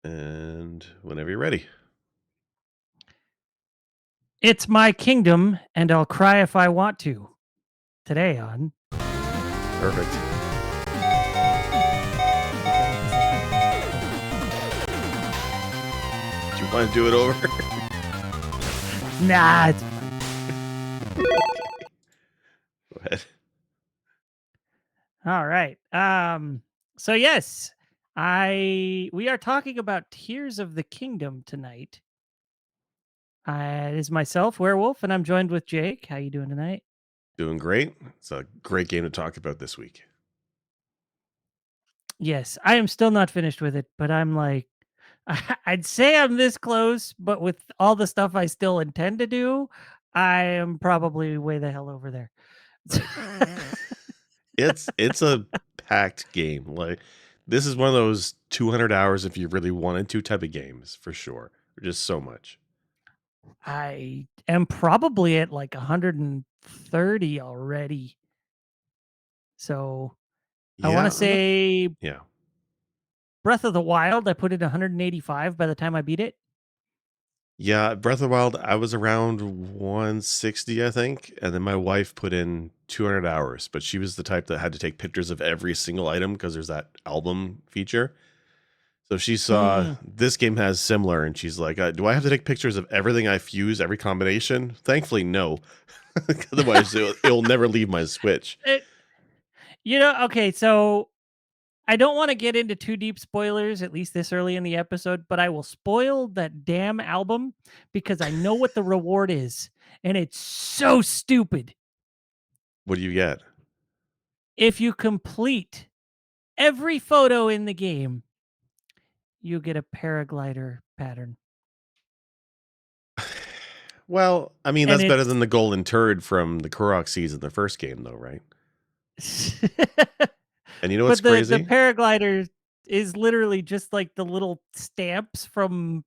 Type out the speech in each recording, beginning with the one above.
And whenever you're ready. It's my kingdom, and I'll cry if I want to. Today on. Perfect. Do you want to do it over? Nah, it's Okay. Go ahead. all right. So yes, we are talking about Tears of the Kingdom tonight. It is myself, Werewolf, and I'm joined with Jake. How you doing tonight? Doing great. It's a great game to talk about this week. Yes, I am still not finished with it, but I'm like, I'd say I'm this close, but with all the stuff I still intend to do, I am probably way the hell over there. Right. It's a packed game. Like this is one of those 200 hours if you really wanted to type of games for sure. Just so much. I am probably at like 130 already. So I want to Yeah, say yeah. Breath of the Wild, I put it 185 by the time I beat it. Yeah, Breath of the Wild, I was around 160, I think, and then my wife put in 200 hours, but she was the type that had to take pictures of every single item because there's that album feature. So she saw Mm. this game has similar, and she's like, "Do I have to take pictures of everything I fuse, every combination?" Thankfully, no. Otherwise, it'll never leave my Switch. It, okay, so I don't want to get into too deep spoilers, at least this early in the episode, but I will spoil that damn album because I know what the reward is, and it's so stupid. What do you get? If you complete every photo in the game, you get a paraglider pattern. Well, I mean, And that's better it's than the golden turd from the Korok seeds in the first game, though, right? And you know what's but the crazy? paraglider is literally just like the little stamps from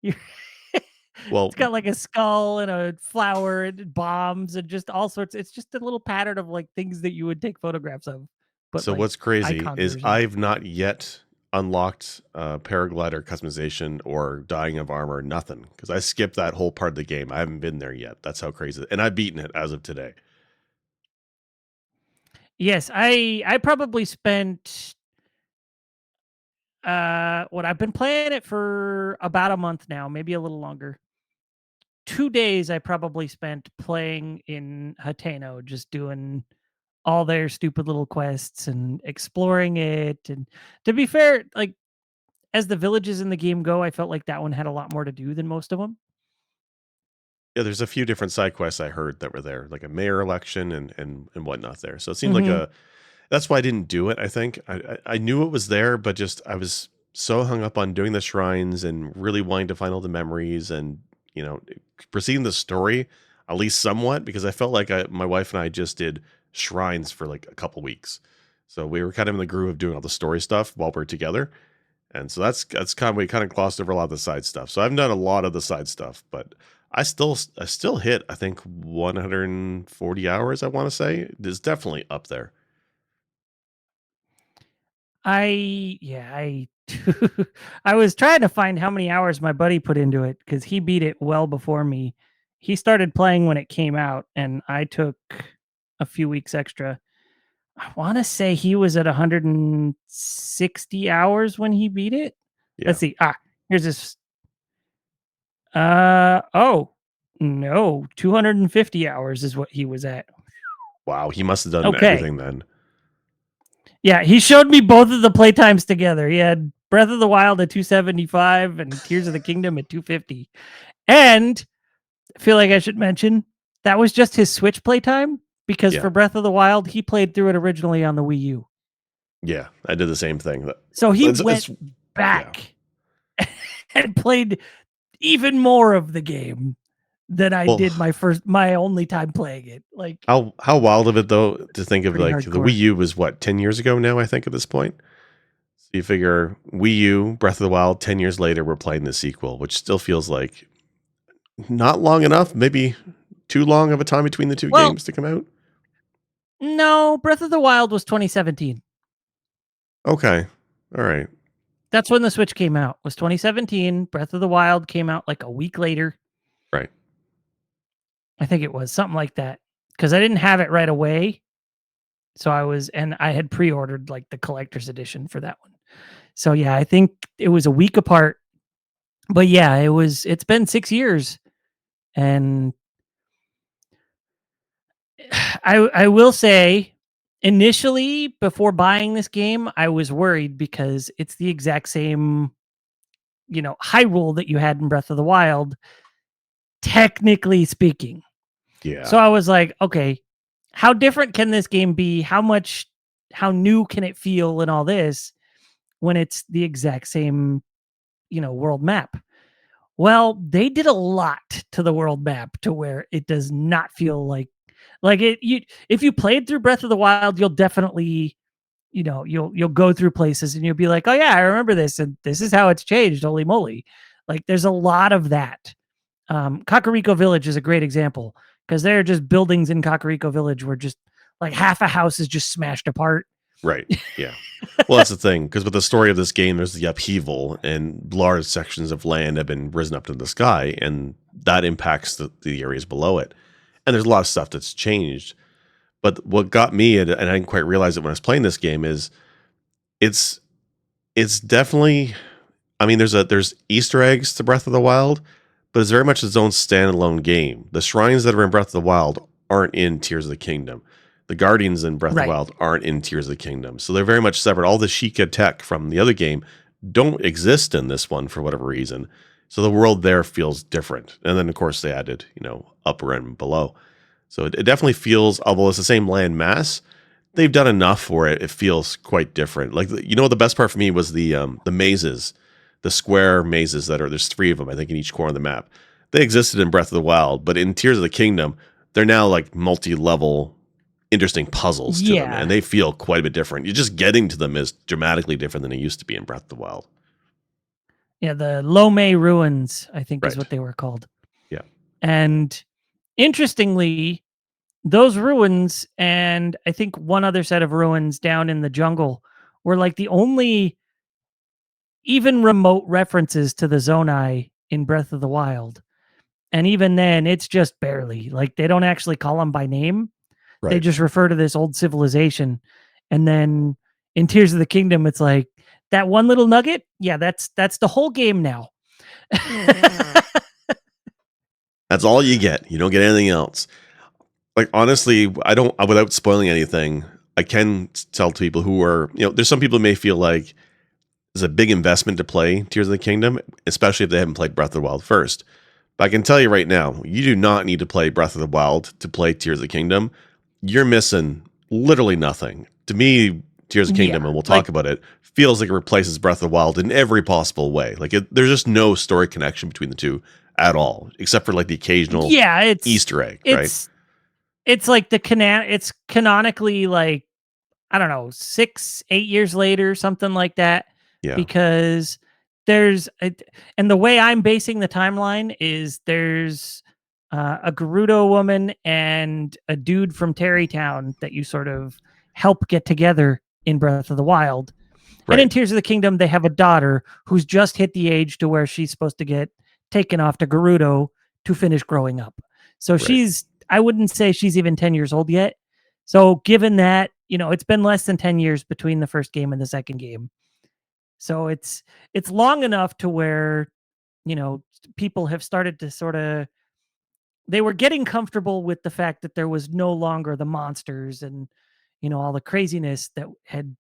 your Well, it's got like a skull and a flower and bombs and just all sorts. It's just a little pattern of like things that you would take photographs of, but so like what's crazy icon is version. I've not yet unlocked paraglider customization or dyeing of armor, nothing, because I skipped that whole part of the game. I haven't been there yet. That's how crazy, and I've beaten it as of today. Yes, I probably spent what I've been playing it for about a month now, maybe a little longer. 2 days I probably spent playing in Hateno, just doing all their stupid little quests and exploring it. And to be fair, like as the villages in the game go, I felt like that one had a lot more to do than most of them. Yeah, there's a few different side quests I heard that were there, like a mayor election and whatnot there. So it seemed like Hmm. a that's why I didn't do it. I think I knew it was there, but just I was so hung up on doing the shrines and really wanting to find all the memories and you know proceeding the story at least somewhat because I felt like my wife and I just did shrines for like a couple weeks, so we were kind of in the groove of doing all the story stuff while we're together, and so that's kind of we kind of glossed over a lot of the side stuff. So I've done a lot of the side stuff, but I still hit I think 140 hours. I want to say it's definitely up there. I I was trying to find how many hours my buddy put into it because he beat it well before me. He started playing when it came out, and I took a few weeks extra. I want to say he was at 160 hours when he beat it. Yeah. Let's see. Here's this. Oh, no, 250 hours is what he was at. Wow, he must have done Okay. everything then. Yeah, he showed me both of the playtimes together. He had Breath of the Wild at 275 and Tears of the Kingdom at 250. And I feel like I should mention that was just his Switch playtime because Yeah. for Breath of the Wild, he played through it originally on the Wii U. Yeah, I did the same thing. So he went It's yeah. back and played even more of the game than I Well, did my only time playing it. Like how wild of it though to think of pretty like the hardcore. Wii U was what 10 years ago now I think at this point. So you figure Wii U, Breath of the Wild, 10 years later we're playing the sequel, which still feels like not long enough, maybe too long of a time between the two Well, games to come out. no, Breath of the Wild was 2017. Okay. All right. That's when the Switch came out. Was 2017. Breath of the Wild came out like a week later. Right. I think it was something like that. Because I didn't have it right away. So I had pre-ordered like the collector's edition for that one. So yeah, I think it was a week apart. But yeah, it's been 6 years. And I will say, initially before buying this game, I was worried because it's the exact same, Hyrule that you had in Breath of the Wild, technically speaking. So Yeah. I was like, okay, how different can this game be? How new can it feel and all this when it's the exact same, world map? Well, they did a lot to the world map to where it does not feel like it you if you played through Breath of the Wild, you'll definitely, you'll go through places and you'll be like, "Oh yeah, I remember this and this is how it's changed. Holy moly." Like there's a lot of that. Kakariko Village is a great example because there are just buildings in Kakariko Village where just like half a house is just smashed apart. Right. Yeah. Well, that's the thing, because with the story of this game, there's the upheaval, and large sections of land have been risen up to the sky, and that impacts the areas below it. And there's a lot of stuff that's changed. But what got me, and I didn't quite realize it when I was playing this game, is it's it's definitely. I mean, there's Easter eggs to Breath of the Wild, but it's very much its own standalone game. The shrines that are in Breath of the Wild aren't in Tears of the Kingdom. The Guardians in Breath of the Right. Wild aren't in Tears of the Kingdom. So they're very much separate. All the Sheikah tech from the other game don't exist in this one for whatever reason. So the world there feels different. And then of course they added, upper and below. So it definitely feels, although it's the same land mass, they've done enough for it. It feels quite different. Like the best part for me was the mazes, the square mazes there's three of them I think in each corner of the map. They existed in Breath of the Wild, but in Tears of the Kingdom, they're now like multi-level, interesting puzzles to them, and Yeah. they feel quite a bit different. You're just getting to them is dramatically different than it used to be in Breath of the Wild. Yeah, the Lome ruins, I think is Right. what they were called. Yeah. And interestingly, those ruins and I think one other set of ruins down in the jungle were like the only even remote references to the Zonai in Breath of the Wild. And even then, it's just barely. Like they don't actually call them by name. They Right. just refer to this old civilization. And then in Tears of the Kingdom, it's like that one little nugget. Yeah, that's the whole game now. That's all you get. You don't get anything else. Like honestly, I don't. Without spoiling anything, I can tell to people who are, there's some people who may feel like it's a big investment to play Tears of the Kingdom, especially if they haven't played Breath of the Wild first. But I can tell you right now, you do not need to play Breath of the Wild to play Tears of the Kingdom. You're missing literally nothing. To me, Tears of the Kingdom, Yeah, and we'll like talk about it, feels like it replaces Breath of the Wild in every possible way. Like there's just no story connection between the two at all, except for like the occasional yeah, Easter egg, right? it's it's like it's canonically like I don't know, 6, 8 years later, something like that, Yeah, because there's a and the way I'm basing the timeline is there's, a Gerudo woman and a dude from Terrytown that you sort of help get together in Breath of the Wild, and in right, Tears of the Kingdom, they have a daughter who's just hit the age to where she's supposed to get taken off to Gerudo to finish growing up. So right. I wouldn't say she's even 10 years old yet. So given that, it's been less than 10 years between the first game and the second game. So it's long enough to where, you know, people have started to sort of they were getting comfortable with the fact that there was no longer the monsters and all the craziness that had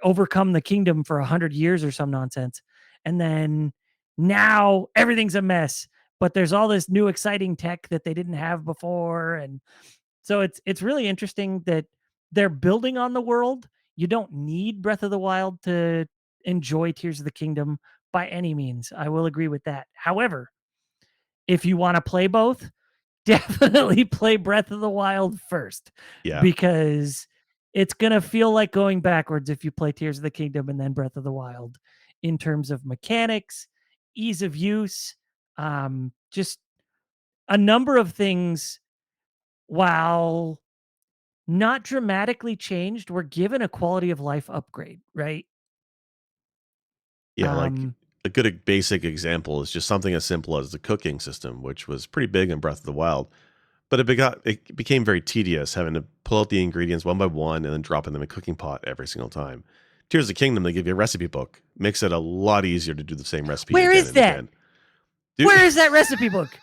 overcome the kingdom for 100 years or some nonsense. And then now everything's a mess, but there's all this new exciting tech that they didn't have before. And so it's really interesting that they're building on the world. You don't need Breath of the Wild to enjoy Tears of the Kingdom by any means. I will agree with that. However, if you want to play both, definitely play Breath of the Wild first, Yeah, because it's going to feel like going backwards if you play Tears of the Kingdom and then Breath of the Wild in terms of mechanics, ease of use, just a number of things, while not dramatically changed, were given a quality of life upgrade, right? Yeah, like Um, a good basic example is just something as simple as the cooking system, which was pretty big in Breath of the Wild. But it became very tedious having to pull out the ingredients one by one and then dropping them in a cooking pot every single time. Tears of the Kingdom, they give you a recipe book. Makes it a lot easier to do the same recipe where again is and that? again. Dude, Where is that recipe book?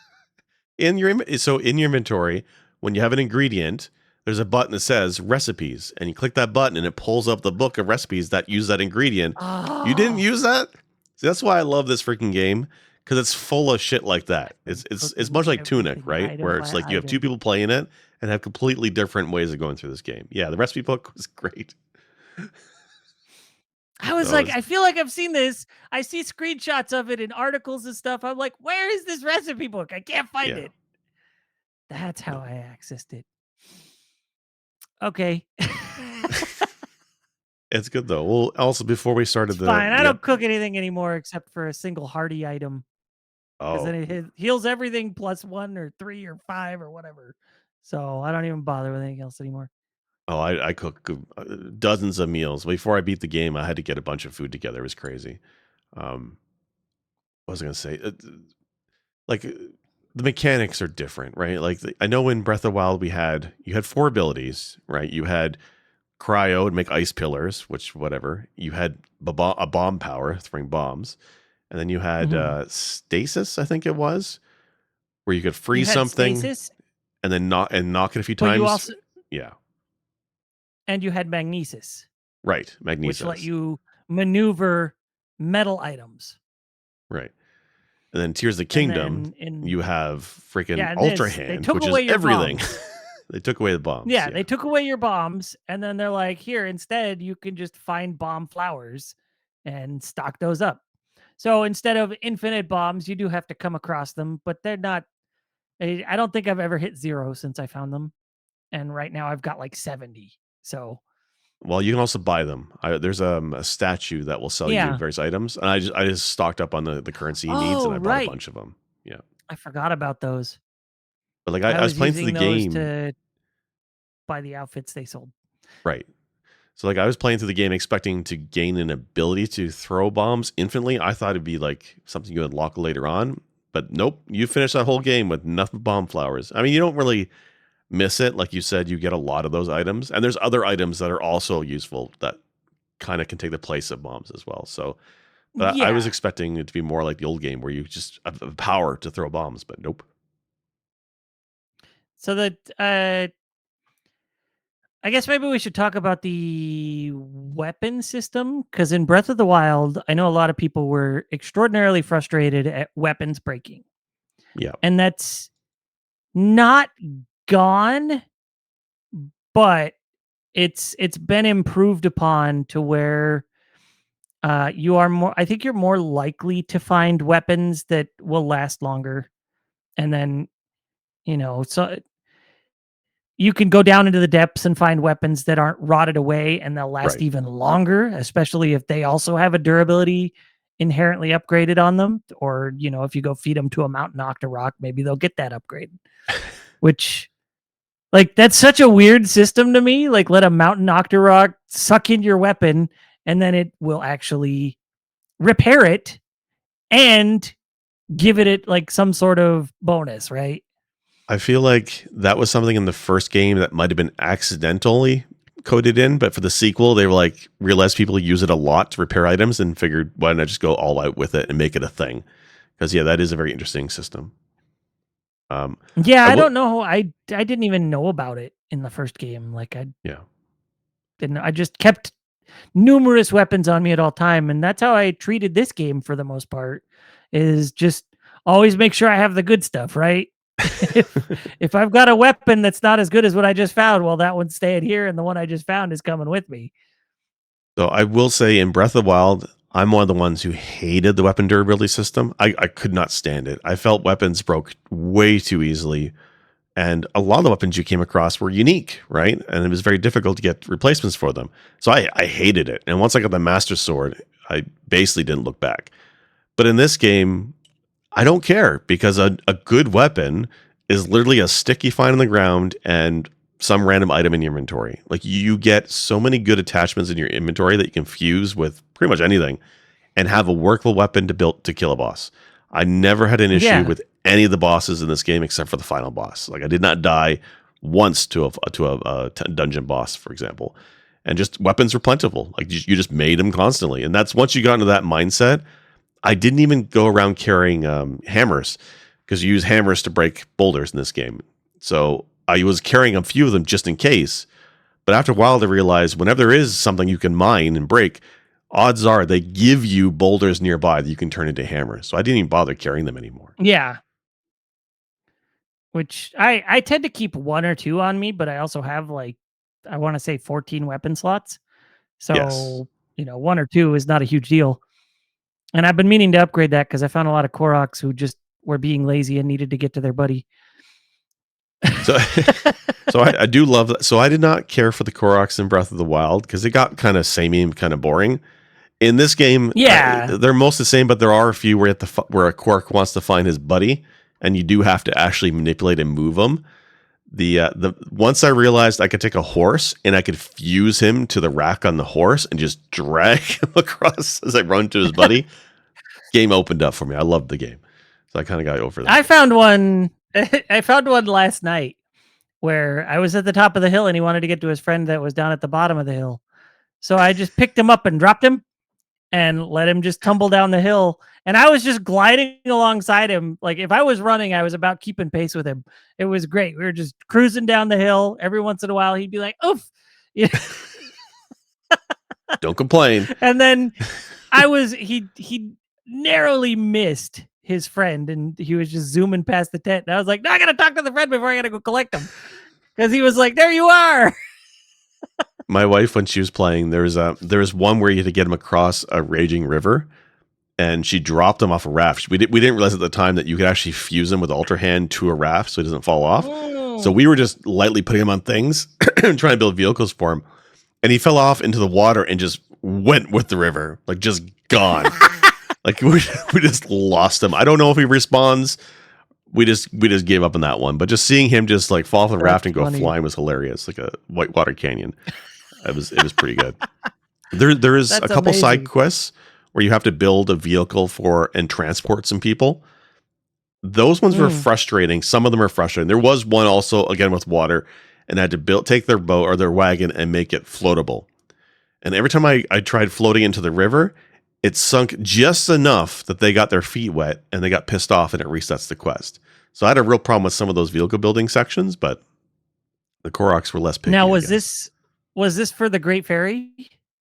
in your inventory, when you have an ingredient, there's a button that says recipes, and you click that button and it pulls up the book of recipes that use that ingredient. You didn't Oh, use that? See, that's why I love this freaking game, because it's full of shit like that. I've It's been it's it's cooking much like Tunic, everything right? item Where it's by like you have two item. people playing it and have completely different ways of going through this game. Yeah, the recipe book was great. I was So like, it's I feel like I've seen this. I see screenshots of it in articles and stuff. I'm like, where is this recipe book? I can't find yeah, it. That's how no. I accessed it. Okay. It's good though. Well, also before we started It's fine. I the don't cook anything anymore except for a single hearty item because then oh it heals everything plus 1 or 3 or 5 or whatever. So I don't even bother with anything else anymore. Oh, I cook dozens of meals. Before I beat the game, I had to get a bunch of food together. It was crazy. Um, what was I going to say? Like the mechanics are different, right? Like I know in Breath of the Wild you had four abilities, right? You had cryo to make ice pillars, which whatever. You had a bomb power, throwing bombs, and then you had Mhm. stasis, I think it was, where you could You freeze had something stasis, and then knock it a few but you times. also Yeah, and you had magnesis, right. which let Magnesis, you maneuver metal items. right. And then Tears of the And Kingdom, then in you have freaking yeah, in Ultra this, they Hand, took which is away your everything. bombs. They took away the bombs. Yeah, Yeah. they took away your bombs, and then they're like, "Here, instead, you can just find bomb flowers and stock those up." So instead of infinite bombs, you do have to come across them, but they're not. I don't think I've ever hit 0 since I found them, and right now I've got like 70. So Well, you can also buy them. There's a statue that will sell you yeah. various items, and I just stocked up on the currency he needs, and Oh I bought a right, bunch of them. Yeah, I forgot about those. but like I I was was playing through the using those game, to buy the outfits they sold. right? So like I was playing through the game expecting to gain an ability to throw bombs infinitely. I thought it'd be like something you unlock later on, but nope. You finish that whole game with nothing but bomb flowers. I mean, you don't really miss it. Like you said, you get a lot of those items, and there's other items that are also useful that kind of can take the place of bombs as well. So, but I was Yeah. expecting it to be more like the old game where you just have the power to throw bombs, but nope. So that I guess maybe we should talk about the weapon system because in Breath of the Wild, I know a lot of people were extraordinarily frustrated at weapons breaking, Yeah, and that's not gone, but it's been improved upon to where you are more. I think you're more likely to find weapons that will last longer, and then so you can go down into the depths and find weapons that aren't rotted away and they'll last right. even longer, especially if they also have a durability inherently upgraded on them. Or, if you go feed them to a mountain octorok, maybe they'll get that upgrade, which, like, that's such a weird system to me. Like, let a mountain octorok suck in your weapon and then it will actually repair it and give it like some sort of bonus, right? I feel like that was something in the first game that might have been accidentally coded in, but for the sequel, they were like realized people use it a lot to repair items and figured why not just go all out with it and make it a thing? Because yeah, that is a very interesting system. Um, Yeah, I I will, don't know. I didn't even know about it in the first game. Like I yeah. didn't. I just kept numerous weapons on me at all time, and that's how I treated this game for the most part. Is just always make sure I have the good stuff, right? if I've got a weapon that's not as good as what I just found, well, that one's staying here, and the one I just found is coming with me. So I will say in Breath of the Wild, I'm one of the ones who hated the weapon durability system. I could not stand it. I felt weapons broke way too easily. And a lot of the weapons you came across were unique, right? And it was very difficult to get replacements for them. So I hated it. And once I got the Master Sword, I basically didn't look back. But in this game, I don't care because a good weapon is literally a stick you find on the ground and some random item in your inventory. Like you get so many good attachments in your inventory that you can fuse with pretty much anything. and have a workable weapon to build to kill a boss. I never had an issue Yeah. with any of the bosses in this game except for the final boss. Like I did not die once to a dungeon boss, for example. And just weapons were plentiful. Like you just made them constantly, and that's once you got into that mindset. I didn't even go around carrying hammers because you use hammers to break boulders in this game. So I was carrying a few of them just in case. But after a while, they realized whenever there is something you can mine and break, odds are they give you boulders nearby that you can turn into hammers. So I didn't even bother carrying them anymore. Yeah. Which I tend to keep 1 or 2 on me, but I also have, like, I wanna say 14 weapon slots. Yes. So, 1 or 2 is not a huge deal. And I've been meaning to upgrade that because I found a lot of Koroks who just were being lazy and needed to get to their buddy. So, so I do love that. So I did not care for the Koroks in Breath of the Wild because it got kind of samey and kind of boring. In this game, Yeah. they're most the same, but there are a few where where a Quark wants to find his buddy, and you do have to actually manipulate and move him. The once I realized I could take a horse and I could fuse him to the rack on the horse and just drag him across as I run to his buddy, game opened up for me. I loved the game, so I kind of got over that. I found one I found one last night where I was at the top of the hill and he wanted to get to his friend that was down at the bottom of the hill. So I just picked him up and dropped him and let him just tumble down the hill. And I was just gliding alongside him. Like if I was running, I was about keeping pace with him. It was great. We were just cruising down the hill. Every once in a while, he'd be like, "Oof," Don't complain. and then he narrowly missed his friend, and he was just zooming past the tent. And I was like, "No, I gotta talk to the friend before I gotta go collect him," because he was like, "There you are." My wife, when she was playing, there was one where you had to get him across a raging river, and she dropped him off a raft. We didn't realize at the time that you could actually fuse him with Ultra Hand to a raft so he doesn't fall off. So Mm. we were just lightly putting him on things and trying to build vehicles for him. And he fell off into the water and just went with the river, like just gone. Like we just lost him. I don't know if he respawns. We just gave up on that one. But just seeing him just like fall off the raft That's and go funny. flying was hilarious, like a whitewater canyon. It was pretty good. There is a That's couple side amazing. quests where you have to build a vehicle for and transport some people. Those ones were Mm. frustrating. Some of them are frustrating. There was one also again with water, and I had to take their boat or their wagon and make it floatable. And every time I tried floating into the river, it sunk just enough that they got their feet wet and they got pissed off and it resets the quest. So I had a real problem with some of those vehicle building sections, but the Koroks were less Now, picky, I guess. was this for the Great Fairy?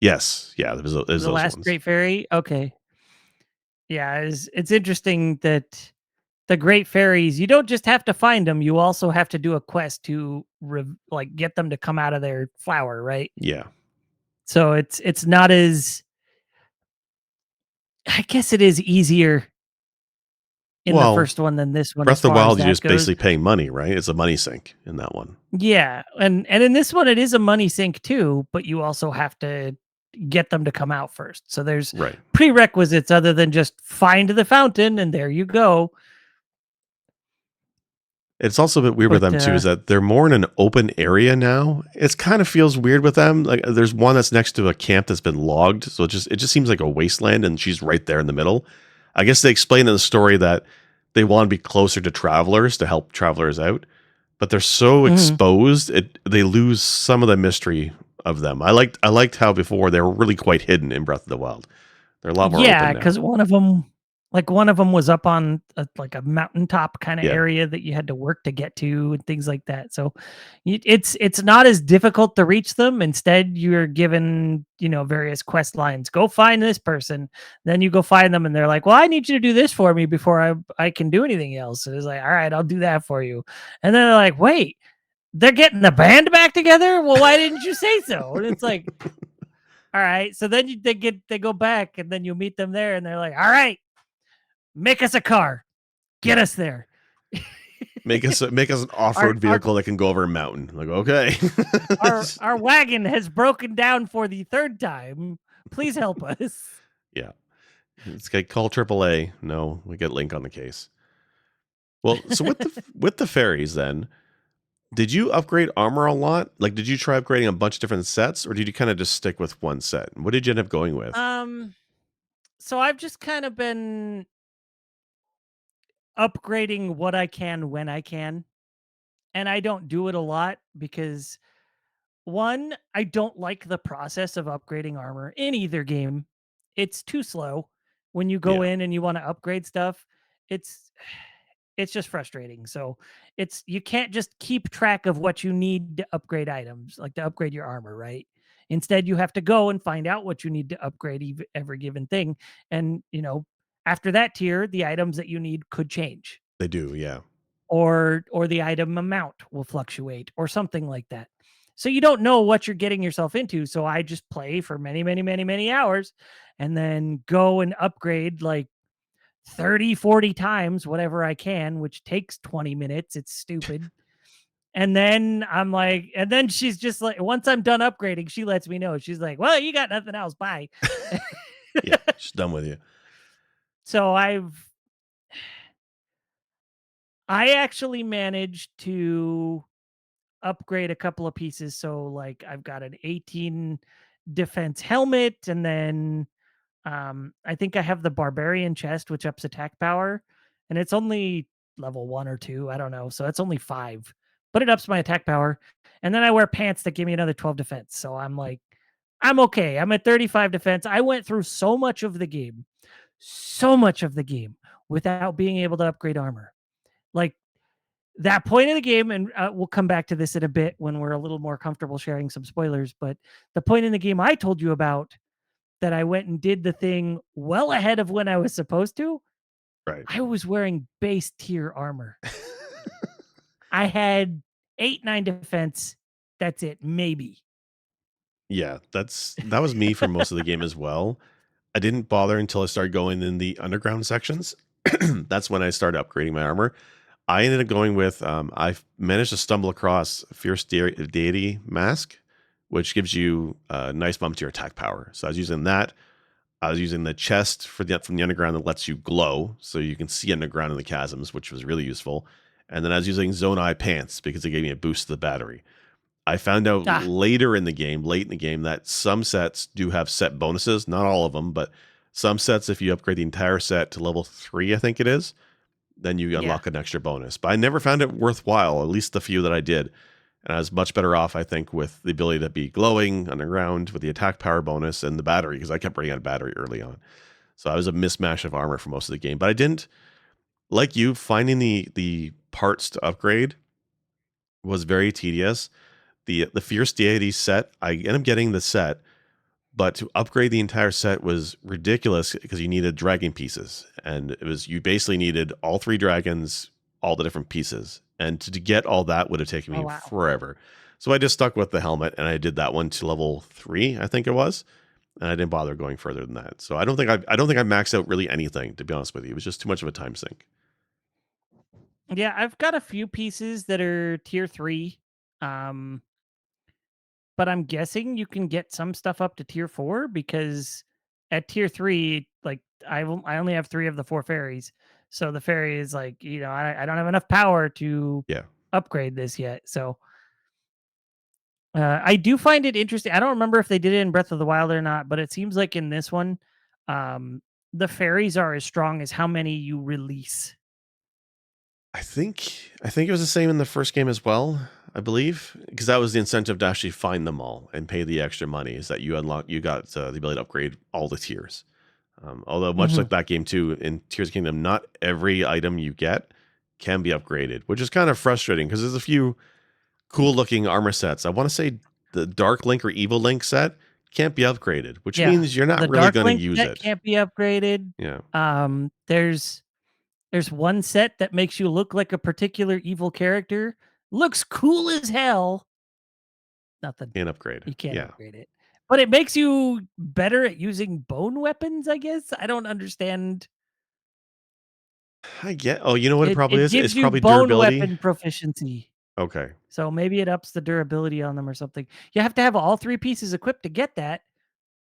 Yes, yeah, there's The those last ones. Great Fairy? Okay. Yeah, it's interesting that the Great Fairies, you don't just have to find them, you also have to do a quest to like get them to come out of their flower, right? Yeah. So it's not as, I guess it is easier in the Well, first one than this one Breath as of the far as Wild, you're that just goes. basically paying money, right? It's a money sink in that one. Yeah, and in this one it is a money sink too, but you also have to get them to come out first. So there's Right. prerequisites other than just find the fountain and there you go. It's also a bit weird with But them too, is that they're more in an open area now. It's kind of feels weird with them. Like there's one that's next to a camp that's been logged, so it just seems like a wasteland, and she's right there in the middle. I guess they explain in the story that they want to be closer to travelers to help travelers out, but they're so mhm. exposed, they lose some of the mystery of them. I liked how before they were really quite hidden in Breath of the Wild. They're a lot more Yeah, open now. because one of them was up on like a mountaintop kind of Yeah. area that you had to work to get to and things like that. So it's not as difficult to reach them. Instead, you're given various quest lines. Go find this person. Then you go find them, and they're like, "Well, I need you to do this for me before I can do anything else." And it's like, "All right, I'll do that for you." And then they're like, "Wait, they're getting the band back together? Well, why didn't you say so?" And it's like, all right. So then they go back and then you meet them there and they're like, all right, make us a car. Get us there. Make us an our off-road our vehicle that can go over a mountain. Like, okay. our wagon has broken down for the third time. Please help us. Yeah. It's like call AAA. No, we get Link on the case. Well, so with the fairies then, did you upgrade armor a lot? Like did you try upgrading a bunch of different sets or did you kind of just stick with one set? And what did you end up going with? Um So I've just kind of been upgrading what I can when I can, and I don't do it a lot because one, I don't like the process of upgrading armor in either game. It's too slow. When you go Yeah, in and you want to upgrade stuff, it's it's just frustrating. So it's you can't just keep track of what you need to upgrade items, like to upgrade your armor, right? Instead, you have to go and find out what you need to upgrade every given thing. And, after that tier, the items that you need could change, they do. Yeah, or the item amount will fluctuate or something like that. So you don't know what you're getting yourself into. So I just play for many, many, many, many hours and then go and upgrade like 30, 40 times, whatever I can, which takes 20 minutes. It's stupid. And then I'm like, and then she's just like, once I'm done upgrading, she lets me know. She's like, well, you got nothing else. Bye. yeah. She's done with you. So I actually managed to upgrade a couple of pieces. So like I've got an 18 defense helmet, and then I think I have the barbarian chest, which ups attack power, and it's only level 1 or 2, I don't know. So it's only 5, but it ups my attack power. And then I wear pants that give me another 12 defense. So I'm like, I'm okay. I'm at 35 defense. I went through so much of the game without being able to upgrade armor. Like that point of the game, and we'll come back to this in a bit when we're a little more comfortable sharing some spoilers, but the point in the game I told you about, that I went and did the thing well ahead of when I was supposed to, Right. I was wearing base tier armor. I had 8, 9 defense. That's it, maybe. Yeah, that was me for most of the game as well. I didn't bother until I started going in the underground sections. That's when I started upgrading my armor. I ended up going with I managed to stumble across Fierce Deity Mask, which gives you a nice bump to your attack power. So I was using that. I was using the chest from the underground that lets you glow, so you can see underground in the chasms, which was really useful. And then I was using Zone Eye Pants because it gave me a boost to the battery. I found out Ah, late in the game, that some sets do have set bonuses. Not all of them, but some sets, if you upgrade the entire set to level 3, I think it is, then you yeah. unlock an extra bonus. But I never found it worthwhile, at least the few that I did. And I was much better off, I think, with the ability to be glowing underground with the attack power bonus and the battery, because I kept running out of battery early on. So I was a mismatch of armor for most of the game. But I didn't, like you, finding the parts to upgrade was very tedious. The Fierce Deity set, I ended up getting the set, but to upgrade the entire set was ridiculous because you needed dragon pieces, and it was you basically needed all 3 dragons, all the different pieces, and to get all that would have taken Oh, me wow. forever. So I just stuck with the helmet, and I did that one to level 3, I think it was, and I didn't bother going further than that. So I don't think I maxed out really anything, to be honest with you. It was just too much of a time sink. Yeah, I've got a few pieces that are tier 3. Um, but I'm guessing you can get some stuff up to tier 4 because at tier 3, like I only have 3 of the 4 fairies. So the fairy is like, I don't have enough power to Yeah. upgrade this yet. So I do find it interesting. I don't remember if they did it in Breath of the Wild or not, but it seems like in this one, um, the fairies are as strong as how many you release. I think it was the same in the first game as well, I believe, because that was the incentive to actually find them all and pay the extra money, is that you got the ability to upgrade all the tiers. Although much Hmm. like that game too, in Tears of the Kingdom, not every item you get can be upgraded, which is kind of frustrating because there's a few cool looking armor sets. I want to say the Dark Link or Evil Link set can't be upgraded, which Yeah, means you're the not really Dark going to Link use set it. can't be upgraded. Yeah, There's one set that makes you look like a particular evil character. Looks cool as hell. Nothing. can't upgrade. You can't Yeah, upgrade it. But it makes you better at using bone weapons, I guess. I don't understand. I get. Oh, you know what it probably It is? It's gives you probably bone durability. weapon proficiency. Okay. So maybe it ups the durability on them or something. You have to have all 3 pieces equipped to get that,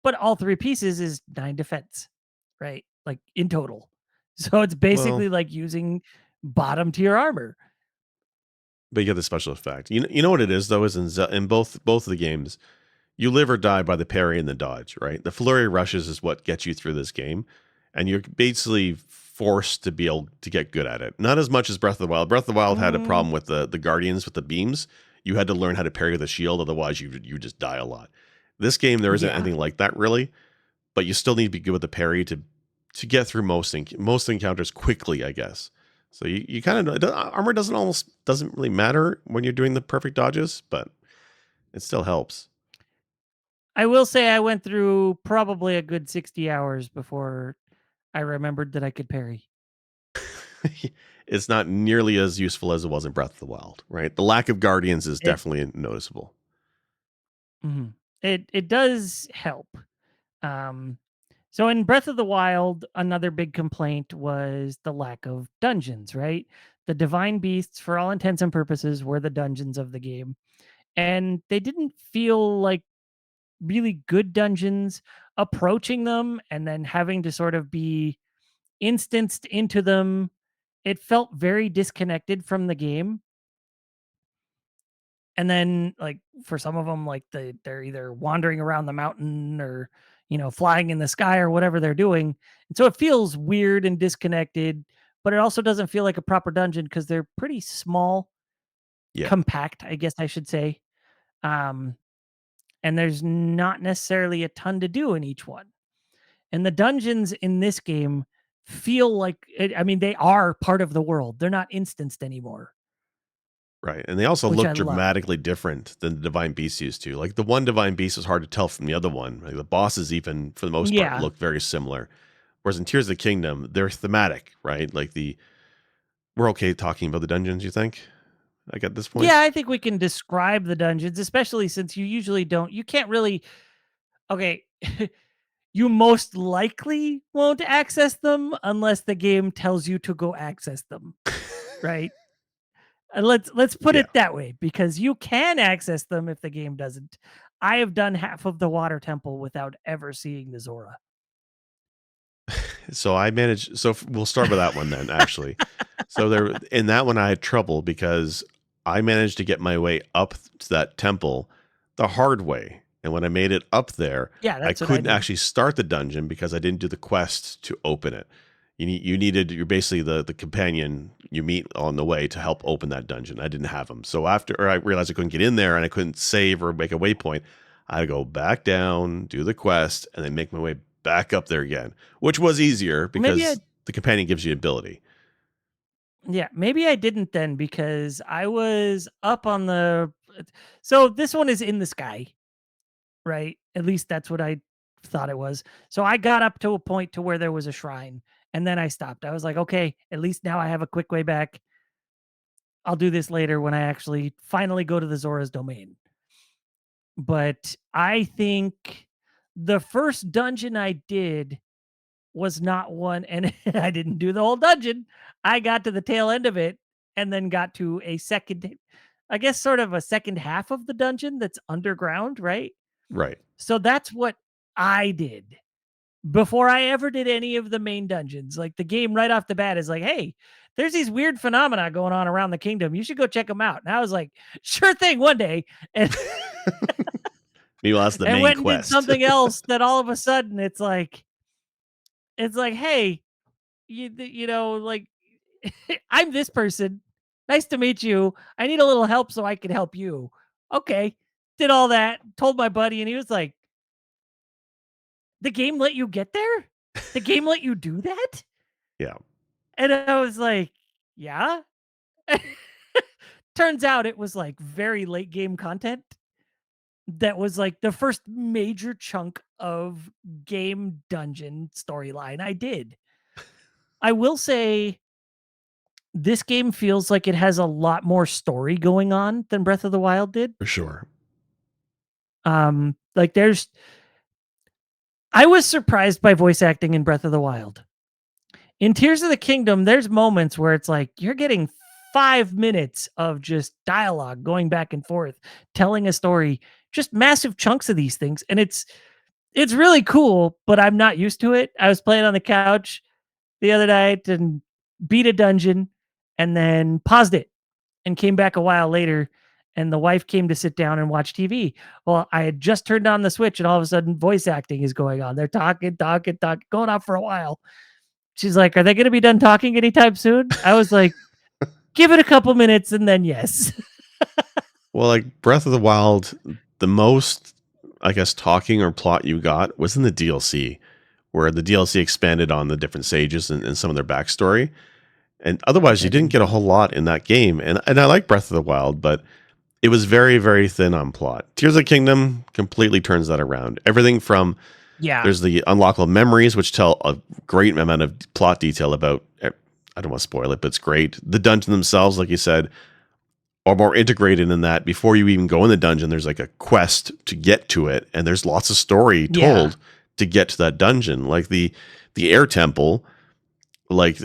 but all 3 pieces is 9 defense, right? Like in total. So it's Well, basically like using bottom tier armor. but you get the special effect. You know what it is though is in both of the games, You live or die by the parry and the dodge, right? The flurry rushes is what gets you through this game, and you're basically forced to be able to get good at it. Not as much as Breath of the Wild. Breath of the Wild had a Mm, problem with the guardians with the beams. You had to learn how to parry with a shield, otherwise you just die a lot. This game there isn't yeah. anything like that really, but you still need to be good with the parry to get through most encounters quickly, I guess. So you kind of armor doesn't really matter when you're doing the perfect dodges, but it still helps. I will say I went through probably a good 60 hours before I remembered that I could parry. It's not nearly as useful as it was in Breath of the Wild, right? The lack of guardians is It definitely noticeable. mhm. It does help. Um, so in Breath of the Wild, another big complaint was the lack of dungeons, right? The divine beasts, for all intents and purposes, were the dungeons of the game. And they didn't feel like really good dungeons. Approaching them and then having to sort of be instanced into them, it felt very disconnected from the game. And then, like, for some of them, like, they're either wandering around the mountain or, flying in the sky or whatever they're doing, and so it feels weird and disconnected, but it also doesn't feel like a proper dungeon because 'cause they're pretty small, Yeah, compact, I guess I should say, um, and there's not necessarily a ton to do in each one, and the dungeons in this game feel like I mean, they are part of the world, they're not instanced anymore, right. And they also which look I love. dramatically different than the Divine Beast used to. Like the one Divine Beast is hard to tell from the other one. Like the bosses, even for the most part, Yeah. look very similar. Whereas in Tears of the Kingdom, they're thematic, right? We're okay talking about the dungeons. You think? Like at this point? Yeah, I think we can describe the dungeons, especially since you can't really okay, you most likely won't access them unless the game tells you to go access them, right? And let's put Yeah. it that way because you can access them if the game doesn't. I have done half of the water temple without ever seeing the Zora. So I managed. We'll start with that one then. Actually, so there in that one I had trouble because I managed to get my way up to that temple the hard way, and when I made it up there, Yeah, I that's what I couldn't did. actually start the dungeon because I didn't do the quest to open it. You're basically the companion you meet on the way to help open that dungeon. I didn't have him, so I realized I couldn't get in there and I couldn't save or make a waypoint. I had to go back down, do the quest, and then make my way back up there again, which was easier Maybe I because the companion gives you ability. Yeah, maybe I didn't then because I was up on the so this one is in the sky, right? At least that's what I thought it was. So I got up to a point to where there was a shrine and then I stopped. I was like, okay, at least now I have a quick way back. I'll do this later when I actually finally go to the Zora's domain. But I think the first dungeon I did was not one and I didn't do the whole dungeon. I got to the tail end of it and then got to a second I guess sort of a second half of the dungeon that's underground, right? Right. So that's what I did before I ever did any of the main dungeons. Like the game right off the bat is like, "Hey, there's these weird phenomena going on around the kingdom. You should go check them out." And I was like, "Sure thing, one day." And Meanwhile, that's the and main went and did quest. something else that all of a sudden it's like, "Hey, like I'm this person. Nice to meet you. I need a little help so I can help you." Okay. Did all that, told my buddy, and he was like, "The game let you get there? The game let you do that?" Yeah. And I was like, "Yeah." Turns out it was like very late game content that was like the first major chunk of game dungeon storyline I did. I will say this game feels like it has a lot more story going on than Breath of the Wild did. For sure. Like there's I was surprised by voice acting in Breath of the Wild. In Tears of the Kingdom, there's moments where it's like you're getting 5 minutes of just dialogue going back and forth, telling a story, just massive chunks of these things, and it's really cool, but I'm not used to it. I was playing on the couch the other night and beat a dungeon and then paused it and came back a while later and the wife came to sit down and watch TV. Well, I had just turned on the switch, and all of a sudden, voice acting is going on. They're talking, going on for a while. She's like, "Are they going to be done talking anytime soon?" I was like, "Give it a couple minutes, and then yes." Well, like Breath of the Wild, the most, I guess, talking or plot you got was in the DLC, where the DLC expanded on the different sages and some of their backstory. And otherwise, you I didn't didn't get a do whole that. lot in that game. And I like Breath of the Wild, but it was very, very thin on plot. Tears of the Kingdom completely turns that around. Everything from Yeah, there's the unlockable memories, which tell a great amount of plot detail about. I don't want to spoil it, but it's great. The dungeon themselves, like you said, are more integrated in that. Before you even go in the dungeon, there's like a quest to get to it, and there's lots of story yeah, told to get to that dungeon. Like the air temple, like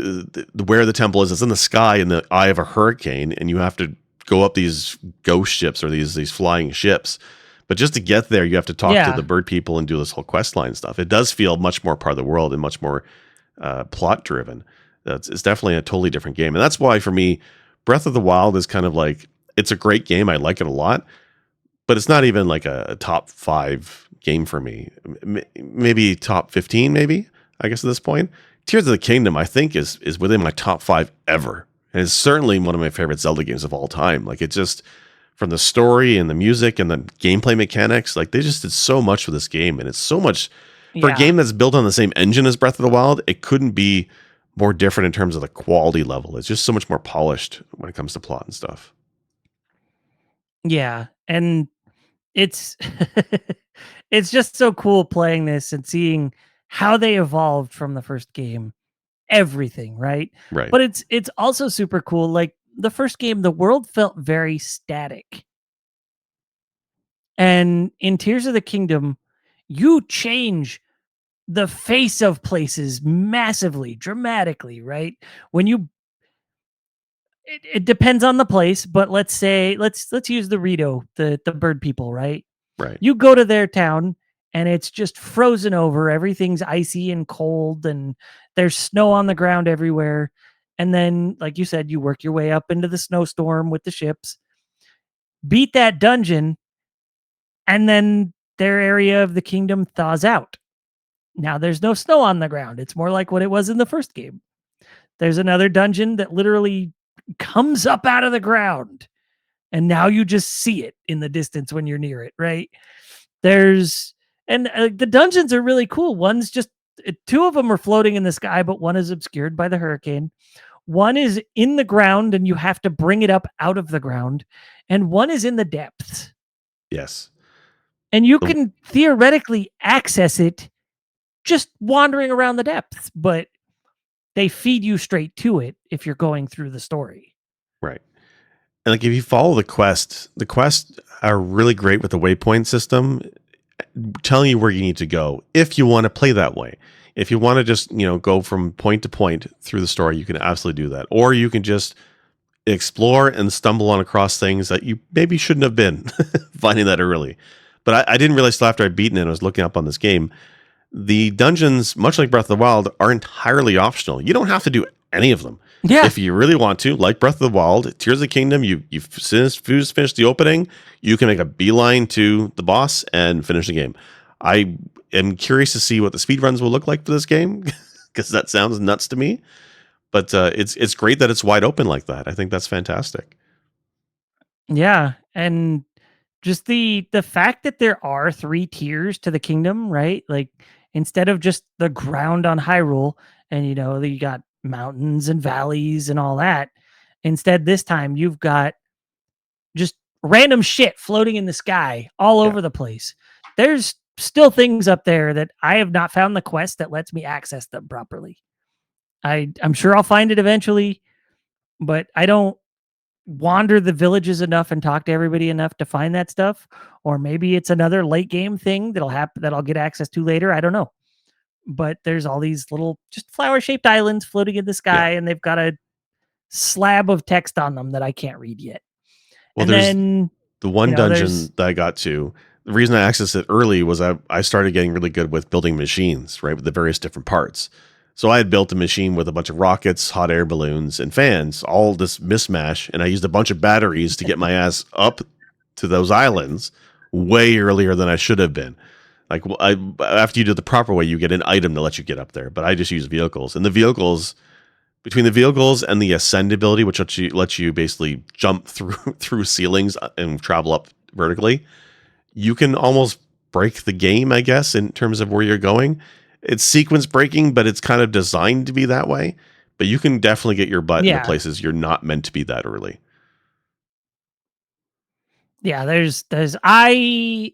where the temple is, it's in the sky in the eye of a hurricane, and you have to go up these ghost ships or these flying ships. But just to get there, you have to talk to the yeah, bird people and do this whole quest line stuff. It does feel much more part of the world and much more plot driven. It's definitely a totally different game, and that's why for me, Breath of the Wild is kind of like it's a great game. I like it a lot, but it's not even like a top 5 game for me. Maybe top 15, maybe I guess at this point. Tears of the Kingdom, I think, is within my top 5 ever, and it's certainly one of my favorite Zelda games of all time. Like it just from the story and the music and the gameplay mechanics, like they just did so much with this game, and it's so much for a yeah, game that's built on the same engine as Breath of the Wild. It couldn't be more different in terms of the quality level. It's just so much more polished when it comes to plot and stuff. yeah, and it's it's just so cool playing this and seeing how they evolved from the first game. Everything, right? Right. But it's also super cool. Like the first game, the world felt very static. And in Tears of the Kingdom, you change the face of places massively, dramatically, right? When you it depends on the place, but let's say let's use the Rito, the bird people, right? Right. You go to their town and it's just frozen over. Everything's icy and cold, and there's snow on the ground everywhere. And then, like you said, you work your way up into the snowstorm with the ships, beat that dungeon, and then their area of the kingdom thaws out. Now there's no snow on the ground. It's more like what it was in the first game. There's another dungeon that literally comes up out of the ground, and now you just see it in the distance when you're near it, right? There's and the dungeons are really cool. One's just two of them are floating in the sky, but one is obscured by the hurricane. One is in the ground, and you have to bring it up out of the ground, and one is in the depths. Yes. And you The- can theoretically access it just wandering around the depths, but they feed you straight to it if you're going through the story. right. And like if you follow the quests are really great with the waypoint system, telling you where you need to go if you want to play that way. If you want to just, go from point to point through the story, you can absolutely do that. Or you can just explore and stumble on across things that you maybe shouldn't have been finding that early. But I didn't realize till after I'd beaten it, I was looking up on this game. The dungeons, much like Breath of the Wild, are entirely optional. You don't have to do any of them. Yeah. If you really want to, like Breath of the Wild, Tears of the Kingdom, you've finished the opening, you can make a beeline to the boss and finish the game. I am curious to see what the speedruns will look like for this game because that sounds nuts to me. But it's great that it's wide open like that. I think that's fantastic. Yeah. And just the fact that there are 3 tiers to the kingdom, right? Like instead of just the ground on Hyrule and you got mountains and valleys and all that, instead this time you've got just random shit floating in the sky all Yeah. over the place. There's still things up there that I have not found the quest that lets me access them properly. I'm sure I'll find it eventually, but I don't wander the villages enough and talk to everybody enough to find that stuff. Or maybe it's another late game thing that'll happen that I'll get access to later. I don't know. But there's all these little just flower shaped islands floating in the Yeah. sky, and they've got a slab of text on them that I can't read yet. Well, And there's then, the one there's dungeon that I got to. The reason I accessed it early was I started getting really good with building machines, right, with the various different parts. So I had built a machine with a bunch of rockets, hot air balloons, and fans, all this mismatch, and I used a bunch of batteries to get my ass up to those islands way earlier than I should have been. Like after you do it the proper way, you get an item to let you get up there. But I just use vehicles, and the vehicles between the vehicles and the ascend ability, which lets you basically jump through through ceilings and travel up vertically, you can almost break the game, I guess, in terms of where you're going. It's sequence breaking, but it's kind of designed to be that way. But you can definitely get your butt into Yeah. places you're not meant to be that early. Yeah, there's I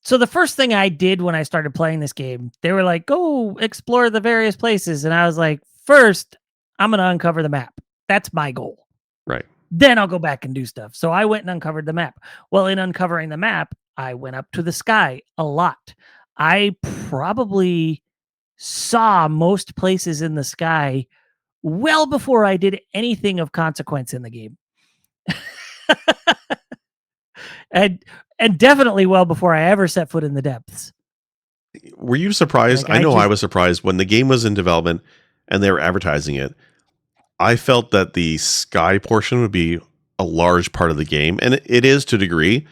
so the first thing I did when I started playing this game, they were like, "Go explore the various places." And I was like, "First, I'm going to uncover the map. That's my goal. Right. Then I'll go back and do stuff." So I went and uncovered the map. Well, in uncovering the map, I went up to the sky a lot. I probably saw most places in the sky well before I did anything of consequence in the game. and and definitely well before I ever set foot in the depths. Were you surprised? Like I I know I just was surprised when the game was in development and they were advertising it. I felt that the sky portion would be a large part of the game, and it is to a degree.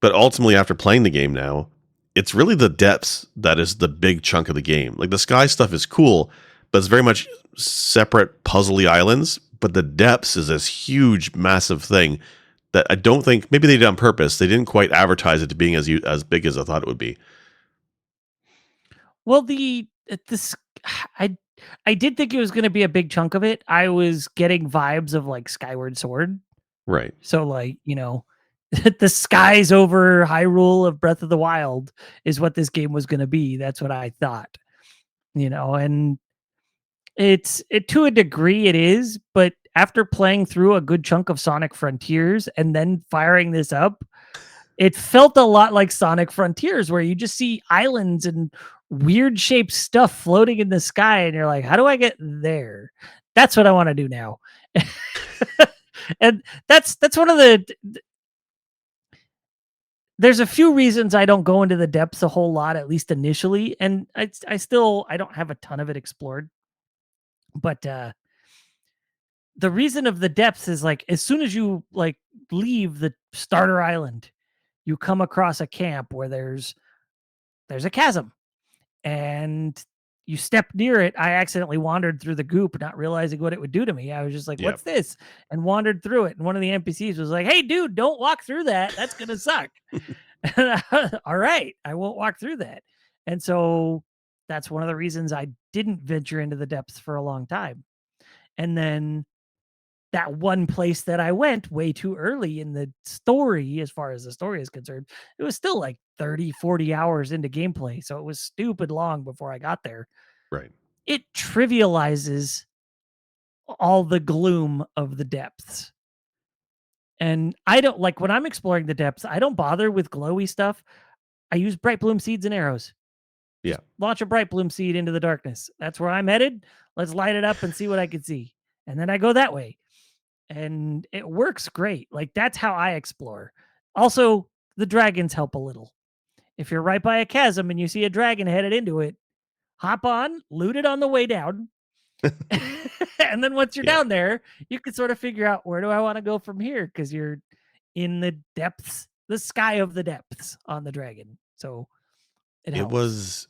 But ultimately, after playing the game now, it's really the depths that is the big chunk of the game. Like the sky stuff is cool, but it's very much separate puzzly islands. But the depths is this huge, massive thing that I don't think maybe they did on purpose. They didn't quite advertise it to being as big as I thought it would be. well this I I did think it was going to be a big chunk of it. I was getting vibes of like Skyward Sword. Right. So like, the skies over Hyrule of Breath of the Wild is what this game was going to be. That's what I thought. And it to a degree it is, but after playing through a good chunk of Sonic Frontiers and then firing this up, it felt a lot like Sonic Frontiers where you just see islands and weird shaped stuff floating in the sky and you're like, "How do I get there?" That's what I want to do now. And that's one of there's a few reasons I don't go into the depths a whole lot, at least initially, and I don't have a ton of it explored. But the reason of the depths is like as soon as you like leave the starter island, you come across a camp where there's a chasm, and you step near it. I accidentally wandered through the goop, not realizing what it would do to me. I was just like, Yeah. "What's this?" And wandered through it. And one of the NPCs was like, "Hey, dude, don't walk through that. That's gonna suck." All right, I won't walk through that. And so that's one of the reasons I didn't venture into the depths for a long time. And then that one place that I went way too early in the story, as far as the story is concerned, it was still like 30, 40 hours into gameplay. So it was stupid long before I got there. Right. It trivializes all the gloom of the depths. And I don't like when I'm exploring the depths, I don't bother with glowy stuff. I use bright bloom seeds and arrows. Yeah. Just launch a bright bloom seed into the darkness. That's where I'm headed. Let's light it up and see what I can see. And then I go that way. And it works great. Like that's how I explore. Also, the dragons help a little. If you're right by a chasm and you see a dragon headed into it, hop on, loot it on the way down. And then once you're Yeah. down there, you can sort of figure out where do I want to go from here because you're in the depths, the sky of the depths on the dragon. So it It helps. was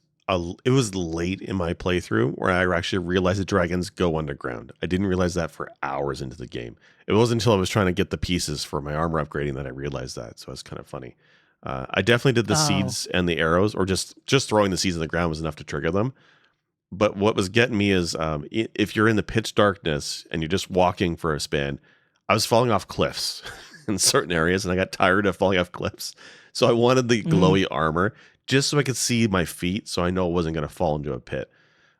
it was late in my playthrough where I actually realized the dragons go underground. I didn't realize that for hours into the game. It wasn't until I was trying to get the pieces for my armor upgrading that I realized that. So it's kind of funny. I definitely did the Oh, seeds and the arrows, or just throwing the seeds in the ground was enough to trigger them. But what was getting me is if you're in the pitch darkness and you're just walking for a span, I was falling off cliffs in certain areas, and I got tired of falling off cliffs. So I wanted the mm, glowy armor just so I could see my feet, so I know it wasn't going to fall into a pit.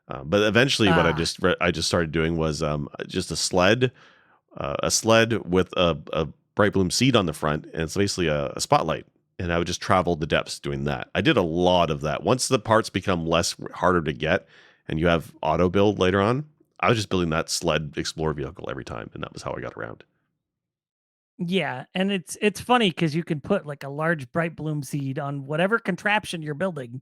But eventually, what ah, I just started doing was just a sled with a bright bloom seed on the front, and it's basically a spotlight. And I would just travel the depths doing that. I did a lot of that. Once the parts become less harder to get, and you have auto build later on, I was just building that sled explorer vehicle every time, and that was how I got around. yeah. And it's funny because you can put like a large bright bloom seed on whatever contraption you're building.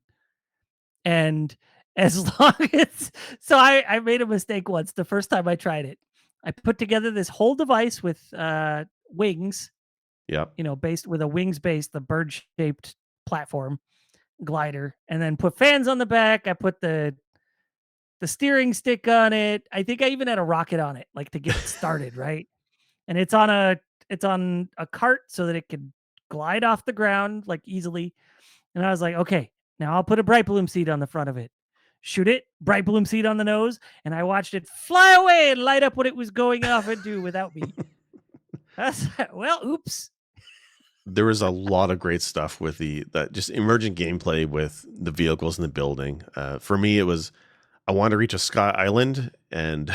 And as long as I made a mistake once the first time I tried it. I put together this whole device with wings Yep. based with a wings based, the bird shaped platform glider, and then put fans on the back. I put the steering stick on it. I think I even had a rocket on it, like to get it started, right? And it's on a cart so that it could glide off the ground like easily. And I was like, okay, now I'll put a bright bloom seed on the front of it. Shoot it, bright bloom seed on the nose, and I watched it fly away and light up what it was going off into without me. That's well, oops. There was a lot of great stuff with the that just emergent gameplay with the vehicles in the building. For me, it was I wanted to reach a sky island, and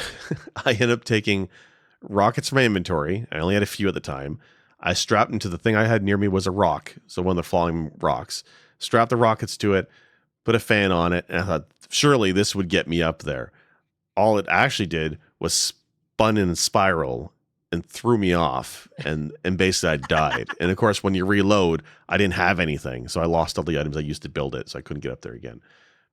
I ended up taking rockets from my inventory. I only had a few at the time. I strapped into the thing I had near me was a rock, so one of the falling rocks. Strapped the rockets to it, put a fan on it, and I thought surely this would get me up there. All it actually did was spun in a spiral and threw me off, and basically I died. And of course, when you reload, I didn't have anything, so I lost all the items I used to build it, so I couldn't get up there again.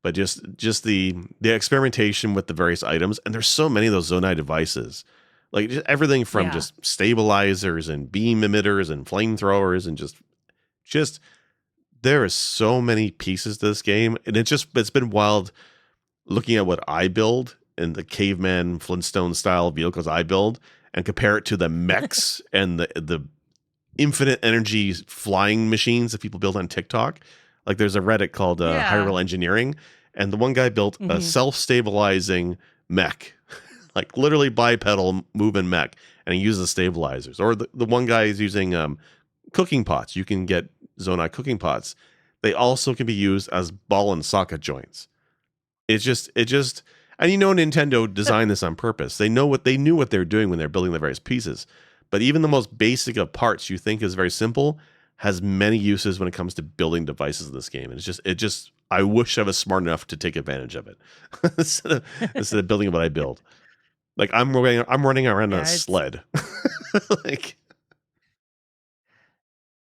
But just the experimentation with the various items, and there's so many of those Zonai devices, like just everything from Yeah. just stabilizers and beam emitters and flamethrowers, and just there is so many pieces to this game, and it's been wild looking at what I build and the caveman Flintstone style vehicles I build, and compare it to the mechs and the infinite energy flying machines that people build on TikTok. Like there's a Reddit called Yeah. Hyrule Engineering, and the one guy built a Hmm. self-stabilizing mech, like literally bipedal moving mech, and he uses stabilizers. Or the one guy is using cooking pots. You can get Zonai cooking pots. They also can be used as ball and socket joints. It just and Nintendo designed this on purpose. They knew what they were doing when they're building the various pieces. But even the most basic of parts you think is very simple has many uses when it comes to building devices in this game. And it just I wish I was smart enough to take advantage of it instead of building what I build. Like I'm running around on a Yeah, it's sled. Like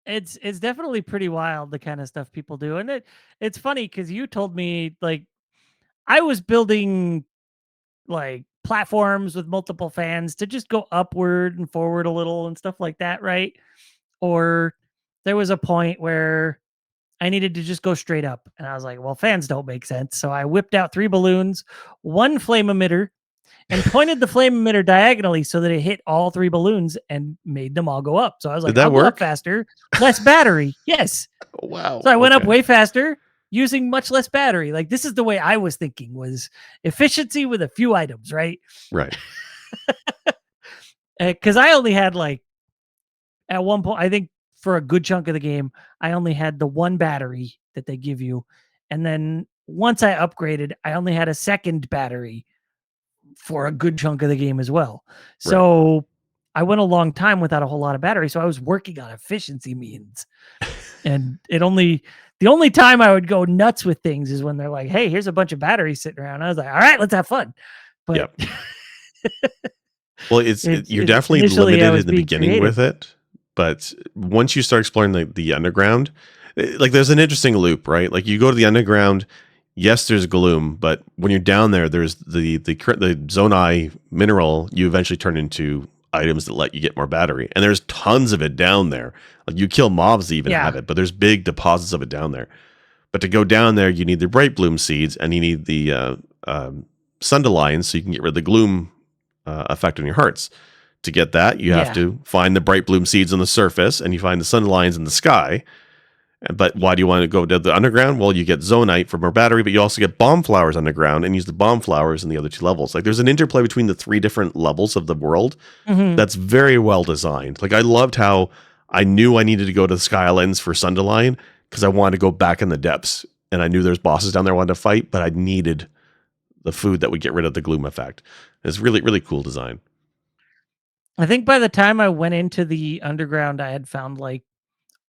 it's definitely pretty wild the kind of stuff people do. And it's funny because you told me like I was building like platforms with multiple fans to just go upward and forward a little and stuff like that, right? Or there was a point where I needed to just go straight up. And I was like, well, fans don't make sense. So I whipped out 3 balloons, one flame emitter, and pointed the flame emitter diagonally so that it hit all 3 balloons and made them all go up. So I was did like, that I'll go up work? faster, less battery. Yes. Oh, wow. So I went up Okay. way faster using much less battery. Like this is the way I was thinking was efficiency with a few items, right? Right. Because I only had like at one point, I think for a good chunk of the game, I only had the one battery that they give you. And then once I upgraded, I only had a second battery for a good chunk of the game as well. Right. So I went a long time without a whole lot of battery. So I was working on efficiency means. And the only time I would go nuts with things is when they're like, hey, here's a bunch of batteries sitting around. I was like, all right, let's have fun. But Yep. Well, you're definitely initially I limited was in the being beginning creative. with it, but once you start exploring the underground, like there's an interesting loop, right? Like you go to the underground, yes, there's gloom, but when you're down there, there's the Zonai mineral. You eventually turn into items that let you get more battery, and there's tons of it down there. Like you kill mobs to even Yeah. have it, but there's big deposits of it down there. But to go down there, you need the bright bloom seeds, and you need the Sunderlines, so you can get rid of the gloom effect on your hearts. To get that, you have Yeah. to find the bright bloom seeds on the surface, and you find the Sunderlines in the sky. But why do you want to go to the underground? Well, you get Zonite for more battery, but you also get bomb flowers underground and use the bomb flowers in the other 2 levels. Like there's an interplay between the 3 different levels of the world Hmm. that's very well designed. Like I loved how I knew I needed to go to the Sky Islands for Sunderline because I wanted to go back in the depths, and I knew there's bosses down there I wanted to fight, but I needed the food that would get rid of the gloom effect. It's really really cool design. I think by the time I went into the underground, I had found like,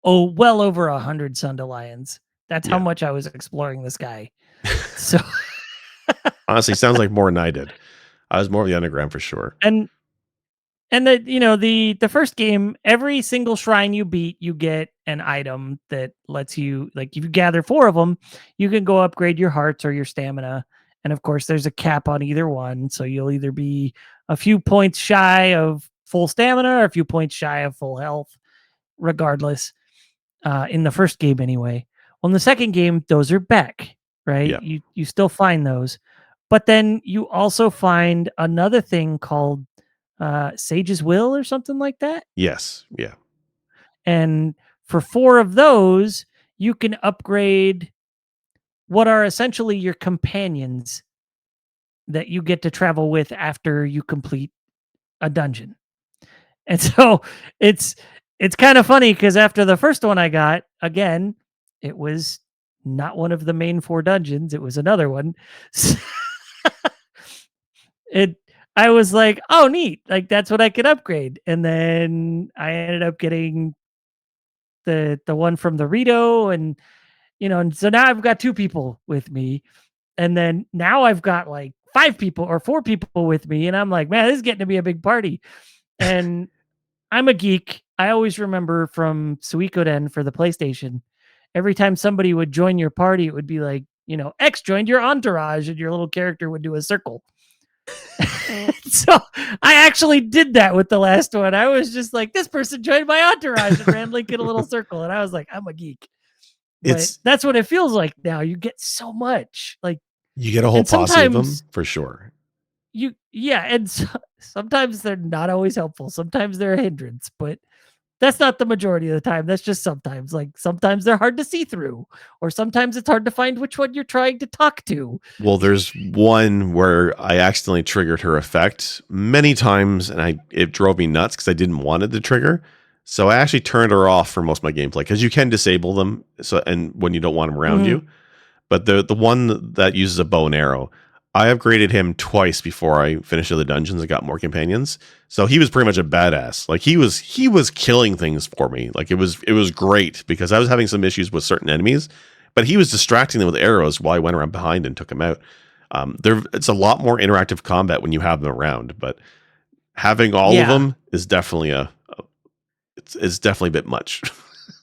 well over 100 Sunderlions. That's how Yeah, much I was exploring this guy. So, honestly, sounds like more than I did. I was more of the underground for sure. and the first game, every single shrine you beat, you get an item that lets you, like, if you gather 4 of them, you can go upgrade your hearts or your stamina. And of course, there's a cap on either one, so you'll either be a few points shy of full stamina or a few points shy of full health. regardless, in the first game anyway. Well, in the second game, those are back, right? Yeah. You still find those, but then you also find another thing called Sage's Will or something like that. Yes. Yeah. And for 4 of those, you can upgrade what are essentially your companions that you get to travel with after you complete a dungeon. And so it's it's kind of funny because after the first one I got, again, it was not one of the main 4 dungeons, it was another one. It I was like, "Oh, neat, like, that's what I could upgrade," and then I ended up getting the one from the Rito and, and so now I've got 2 people with me, and then now I've got, like, 5 people or 4 people with me, and I'm like, "Man, this is getting to be a big party," and I'm a geek. I always remember from Suikoden for the PlayStation, every time somebody would join your party, it would be like, X joined your entourage, and your little character would do a circle. So I actually did that with the last one. I was just like, this person joined my entourage and ran Link in a little circle. And I was like, I'm a geek. But It's that's what it feels like now. You get so much. Like, You get a whole and posse of sometimes them for sure. yeah, and sometimes they're not always helpful. Sometimes they're a hindrance, but that's not the majority of the time. That's just sometimes. Like sometimes they're hard to see through, or sometimes it's hard to find which one you're trying to talk to. Well, there's one where I accidentally triggered her effect many times, and it drove me nuts because I didn't want it to trigger. So I actually turned her off for most of my gameplay because you can disable them. So and when you don't want them around Mhm. you, but the one that uses a bow and arrow, I upgraded him twice before I finished the dungeons and got more companions. So he was pretty much a badass. Like he was killing things for me. Like it was great because I was having some issues with certain enemies, but he was distracting them with arrows while I went around behind and took them out. It's a lot more interactive combat when you have them around, but having all of Yeah. them is definitely it's definitely a bit much.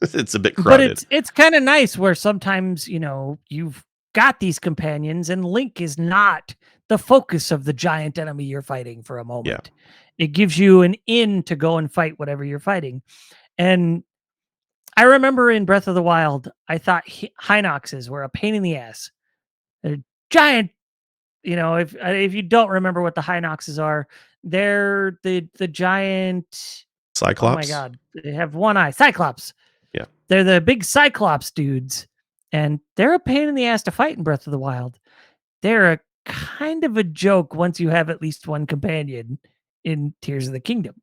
It's a bit But crowded. it's kinda nice where sometimes, you've got these companions and Link is not the focus of the giant enemy you're fighting for a Yeah, moment. It gives you an in to go and fight whatever you're fighting. And I remember in Breath of the Wild, I thought Hinoxes were a pain in the ass. They're giant, if you don't remember what the Hinoxes are, they're the giant, oh my Cyclops. god, they have one eye, Cyclops. Yeah. They're the big Cyclops dudes, and they're a pain in the ass to fight in Breath of the Wild. They're a kind of a joke once you have at least one companion in Tears of the Kingdom.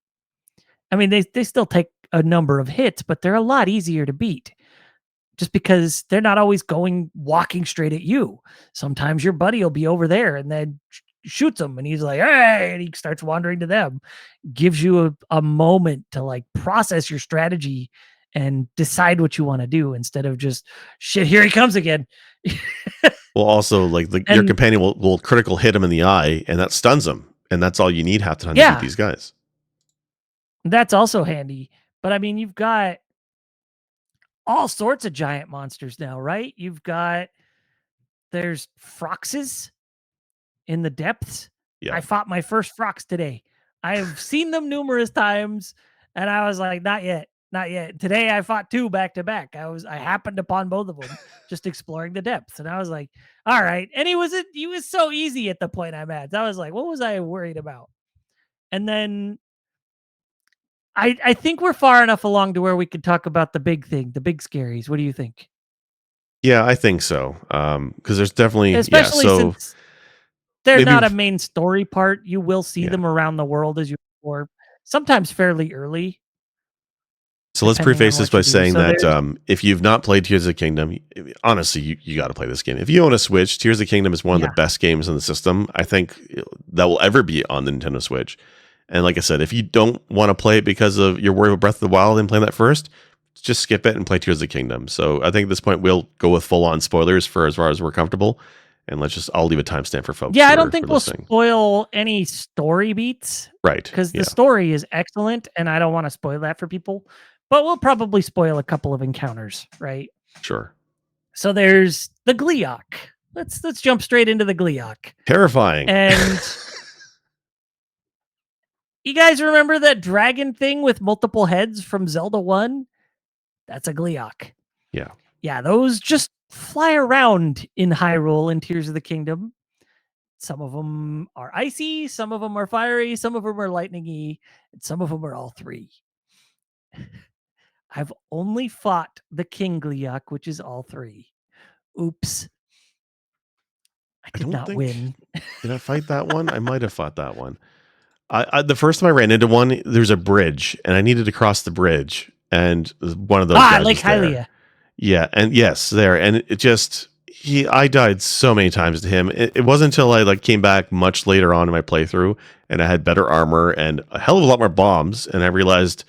I mean, they still take a number of hits, but they're a lot easier to beat just because they're not always walking straight at you. Sometimes your buddy will be over there and then shoots him and he's like, hey, and he starts wandering to them. Gives you a moment to like process your strategy and decide what you want to do instead of just shit, here he comes again. Well, also like your And companion will critical hit him in the eye, and that stuns him, and that's all you need half the time to beat yeah, these guys. that's also handy. But I mean, you've got all sorts of giant monsters now, right? There's Froxes in the depths. Yeah. I fought my first Frox today. I've seen them numerous times, and I was like, not yet, not yet. Today I fought 2 back to back. I happened upon both of them just exploring the depths, and I was like, all right. And he was so easy at the point I'm at. So I was like, what was I worried about? And then I think we're far enough along to where we could talk about the big thing, the big scaries. What do you think? Yeah, I think so. Because there's definitely yeah. Especially So since they're maybe not a main story part. You will see yeah. them around the world as you or sometimes fairly early, So let's depending on preface this what you by do. saying So that there's if you've not played Tears of the Kingdom, honestly, you got to play this game. If you own a Switch, Tears of the Kingdom is one of the yeah. best games in the system. I think that will ever be on the Nintendo Switch. And like I said, if you don't want to play it because of you're worried about Breath of the Wild and playing that first, just skip it and play Tears of the Kingdom. So I think at this point we'll go with full on spoilers for as far as we're comfortable, and I'll leave a timestamp for folks Yeah, who I don't are think we'll listening. spoil any story beats Right? because the Yeah. story is excellent and I don't want to spoil that for people. But we'll probably spoil a couple of encounters, right? Sure. So there's the Gleeok. Let's jump straight into the Gleeok. Terrifying. And you guys remember that dragon thing with multiple heads from Zelda 1? That's a Gleeok. Yeah. Yeah, those just fly around in Hyrule and Tears of the Kingdom. Some of them are icy, some of them are fiery, some of them are lightningy, and some of them are all three. I've only fought the King Gleeok, which is all three. Oops, I I did don't not think win. did I fight that one? I might have fought that one. The first time I ran into one, there's a bridge, and I needed to cross the bridge, and one of those guys Lake was there. Hylia. Yeah, and yes, there, and it just I died so many times to him. It wasn't until I like came back much later on in my playthrough, and I had better armor and a hell of a lot more bombs, and I realized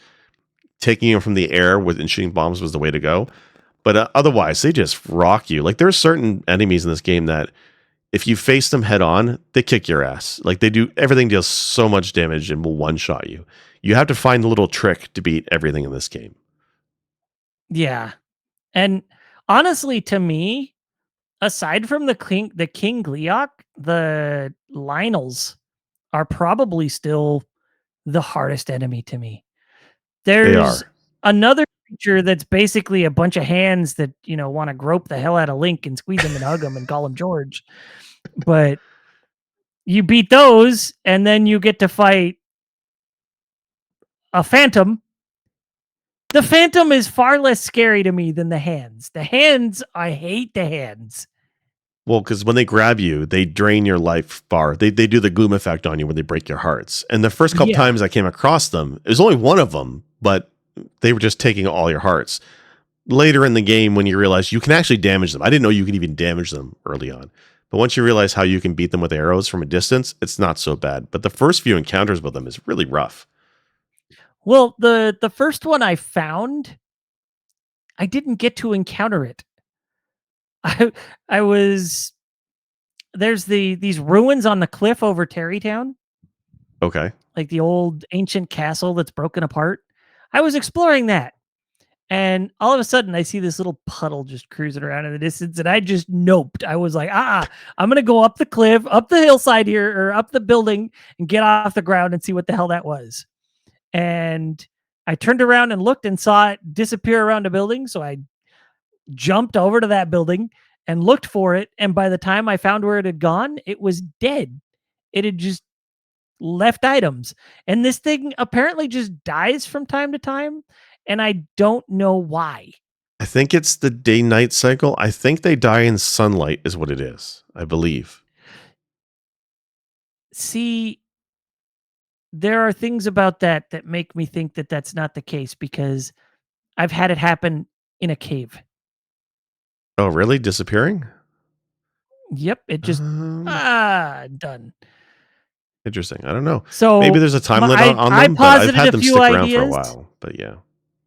taking him from the air with and shooting bombs was the way to go. But otherwise, they just rock you. Like there's certain enemies in this game that if you face them head on, they kick your ass. Like they do everything deals so much damage and will one shot you. You have to find the little trick to beat everything in this game. Yeah. And honestly, to me, aside from the King Gleeok, the Lionels are probably still the hardest enemy to me. They There's are. another creature that's basically a bunch of hands that, want to grope the hell out of Link and squeeze him and hug him and call him George. But you beat those, and then you get to fight a phantom. The phantom is far less scary to me than the hands. The hands, I hate the hands. Well, because when they grab you, they drain your life bar. They do the gloom effect on you when they break your hearts. And the first couple Yeah. times I came across them, there's only one of them, but they were just taking all your hearts. Later in the game, when you realize you can actually damage them, I didn't know you could even damage them early on. But once you realize how you can beat them with arrows from a distance, it's not so bad. But the first few encounters with them is really rough. Well, the first one I found, I didn't get to encounter it. I I was there's these ruins on the cliff over Terrytown, Okay. like the old ancient castle that's broken apart. I was exploring that, and all of a sudden I see this little puddle just cruising around in the distance, and I just noped. I was like, I'm gonna go up the cliff, up the hillside here, or up the building, and get off the ground and see what the hell that was. And I turned around and looked and saw it disappear around a building, so I jumped over to that building and looked for it. And by the time I found where it had gone, it was dead. It had just left items. And this thing apparently just dies from time to time. And I don't know why. I think it's the day night cycle. I think they die in sunlight, is what it is, I believe. See, there are things about that that make me think that that's not the case because I've had it happen in a cave. Oh, really? Disappearing? Yep, it just Um, done. Interesting. I don't know. Maybe So there's a time my, limit on I them, but I've posited had a them few stick around for a ideas. while. But yeah.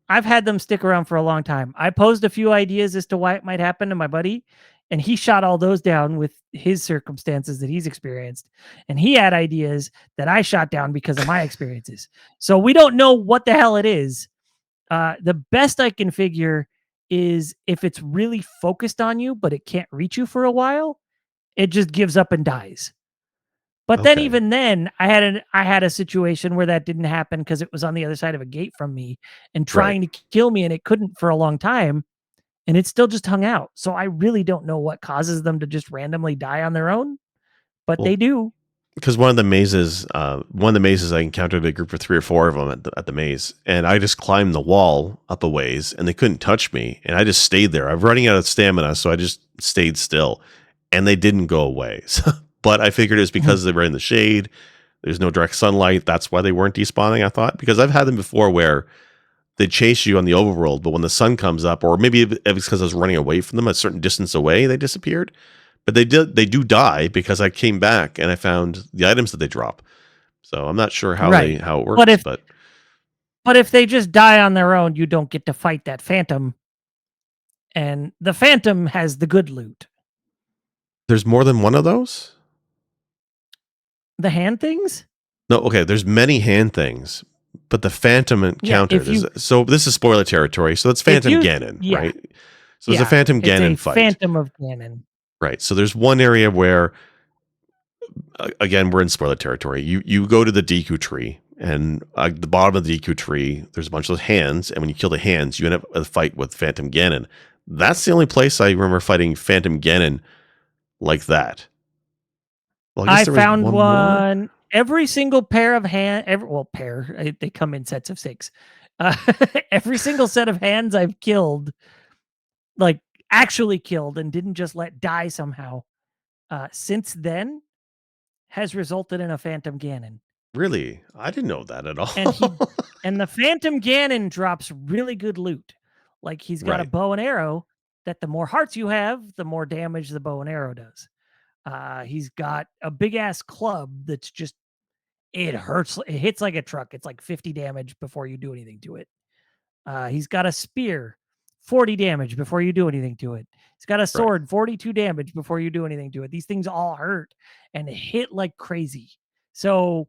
I've had them stick around for a long time. I posed a few ideas as to why it might happen to my buddy, and he shot all those down with his circumstances that he's experienced. And he had ideas that I shot down because of my experiences. So we don't know what the hell it is. The best I can figure is if it's really focused on you, but it can't reach you for a while, it just gives up and dies. But then Okay. even then, I had a situation where that didn't happen because it was on the other side of a gate from me and Right. trying to kill me, and it couldn't for a long time, and it still just hung out. So I really don't know what causes them to just randomly die on their own, but Well, they do. because one of the mazes, I encountered a group of three or four of them at the maze, and I just climbed the wall up a ways, and they couldn't touch me, and I just stayed there. I'm running out of stamina, so I just stayed still, and they didn't go away. So, but I figured it was Mhm. because they were in the shade. There's no direct sunlight. That's why they weren't despawning. I thought because I've had them before where they chase you on the overworld, but when the sun comes up, or maybe it's because I was running away from them a certain distance away, they disappeared. But they do die because I came back and I found the items that they drop. So I'm not sure Right. how it But works, if but but if they just die on their own, you don't get to fight that phantom, and the phantom has the good loot. there's more than one of those? The hand things? No, okay, there's many hand things, but the Phantom Yeah, encounter, so this is spoiler territory. So it's if Phantom you Ganon, yeah, right? So there's a yeah, Phantom it's a Ganon fight. phantom of Ganon. Right. So there's one area where again, we're in spoiler territory. You go to the Deku tree, And the bottom of the DQ tree, there's a bunch of hands, and when you kill the hands, you end up a fight with Phantom Ganon. That's the only place I remember fighting Phantom Ganon like that. Well, I guess I there was found one more. one. Every single pair of hand, every well, pair. They come in sets of 6. Uh, every single set of hands I've killed, like actually killed, and didn't just let die somehow. Since then, has resulted in a Phantom Ganon, Really? I didn't know that at and he all. and the Phantom Ganon drops really good loot. Like he's got a Right, bow and arrow that the more hearts you have, the more damage the bow and arrow does. He's got a big ass club that's just it hurts. It hits like a truck. It's like 50 damage before you do anything to it. He's got a spear, 40 damage before you do anything to it. He's got a right, sword, 42 damage before you do anything to it. These things all hurt and hit like crazy. So,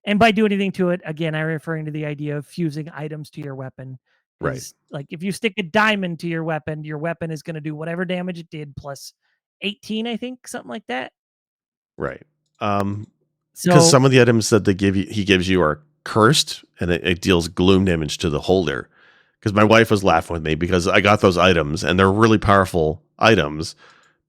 and by do anything to it, again, I'm referring to the idea of fusing items to your weapon. right, Because, like, if you stick a diamond to your weapon is going to do whatever damage it did plus 18, I think, something like that. right. Because So, some of the items that he gives you are cursed, and it deals gloom damage to the holder. Because my wife was laughing with me because I got those items, and they're really powerful items.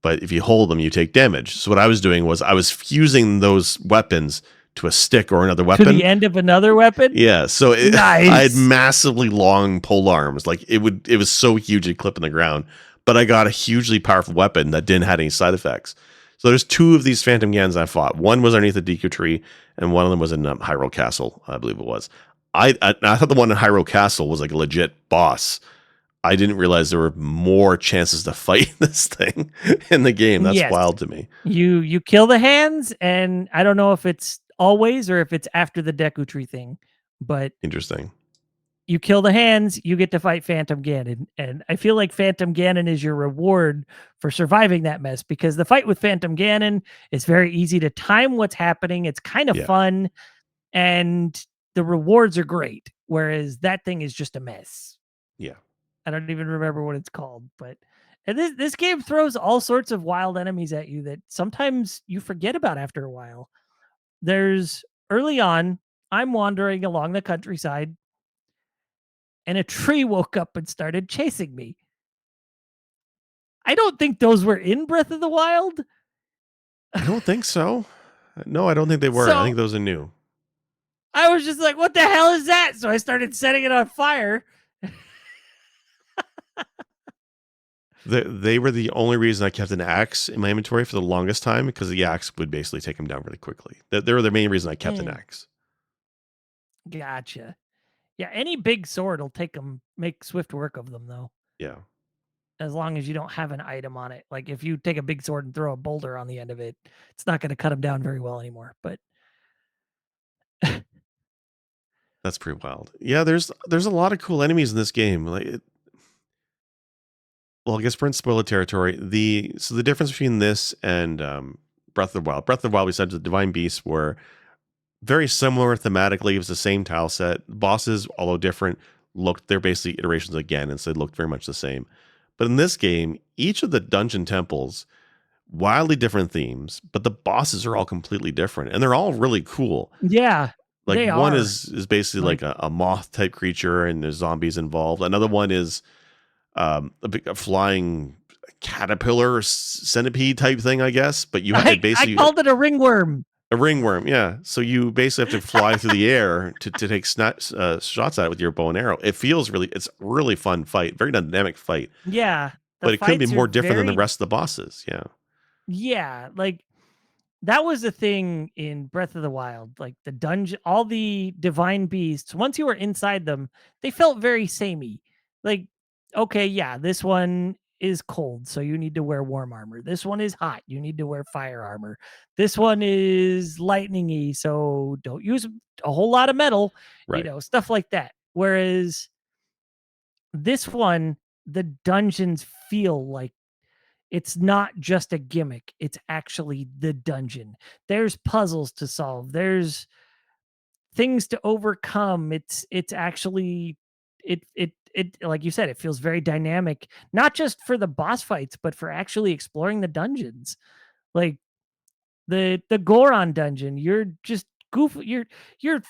But if you hold them, you take damage. So what I was doing was I was fusing those weapons to a stick or another to the weapon. end of another weapon. Yeah, so I had Nice. massively long pole arms. Like it was so huge it clip in the ground. But I got a hugely powerful weapon that didn't have any side effects. So there's two of these Phantom Gans I fought. One was underneath the Deku tree, and one of them was in Hyrule Castle, I believe it was. I thought the one in Hyrule Castle was like a legit boss. I didn't realize there were more chances to fight this thing in the game. That's Yes. wild to me. You kill the hands, and I don't know if it's always or if it's after the Deku Tree thing, but Interesting. you kill the hands, you get to fight Phantom Ganon, and I feel like Phantom Ganon is your reward for surviving that mess, because the fight with Phantom Ganon is very easy to time what's happening, it's kind of Yeah, fun, and the rewards are great, whereas that thing is just a mess. yeah. I don't even remember what it's called, but and this game throws all sorts of wild enemies at you that sometimes you forget about after a while. There's early on, I'm wandering along the countryside, and a tree woke up and started chasing me. I don't think those were in Breath of the Wild. I don't think so. No, I don't think they were. I So think those are new. I was just like, what the hell is that? So I started setting it on fire. They were the only reason I kept an axe in my inventory for the longest time because the axe would basically take them down really quickly. They were the main reason I kept an Mm, axe. gotcha. Yeah, any big sword will take them, make swift work of them, though. Yeah, As long as you don't have an item on it. Like if you take a big sword and throw a boulder on the end of it, it's not going to cut them down very well anymore. But that's pretty wild. Yeah, there's a lot of cool enemies in this game. Well, I guess we're in spoiler territory. The difference between this and Breath of the Wild. Breath of the Wild, we said the Divine Beasts were very similar thematically. It was the same tile set. Bosses, although different, they're basically iterations again, and so they looked very much the same. But in this game, each of the dungeon temples, wildly different themes, but the bosses are all completely different, and they're all really cool. yeah, Like they one are. is basically Like, like a moth type creature, and there's zombies involved. Another one is a flying caterpillar centipede type thing, I guess. But it I basically called it a ringworm. a ringworm, yeah. So you basically have to fly through the air to take shots at it with your bow and arrow. It's a really fun fight, very dynamic fight, Yeah, the but it couldn't be fights are more different than the very, rest of the bosses. Yeah, yeah, like that was the thing in Breath of the Wild. Like the dungeon, all the divine beasts, once you were inside them, they felt very samey. Like, okay, yeah, this one is cold, so you need to wear warm armor. This one is hot, you need to wear fire armor. This one is lightningy, so don't use a whole lot of metal, right, stuff like that. Whereas this one, the dungeons feel like it's not just a gimmick, it's actually the dungeon. There's puzzles to solve, there's things to overcome. It's actually it like you said, it feels very dynamic, not just for the boss fights, but for actually exploring the dungeons. Like the Goron dungeon, you're just you're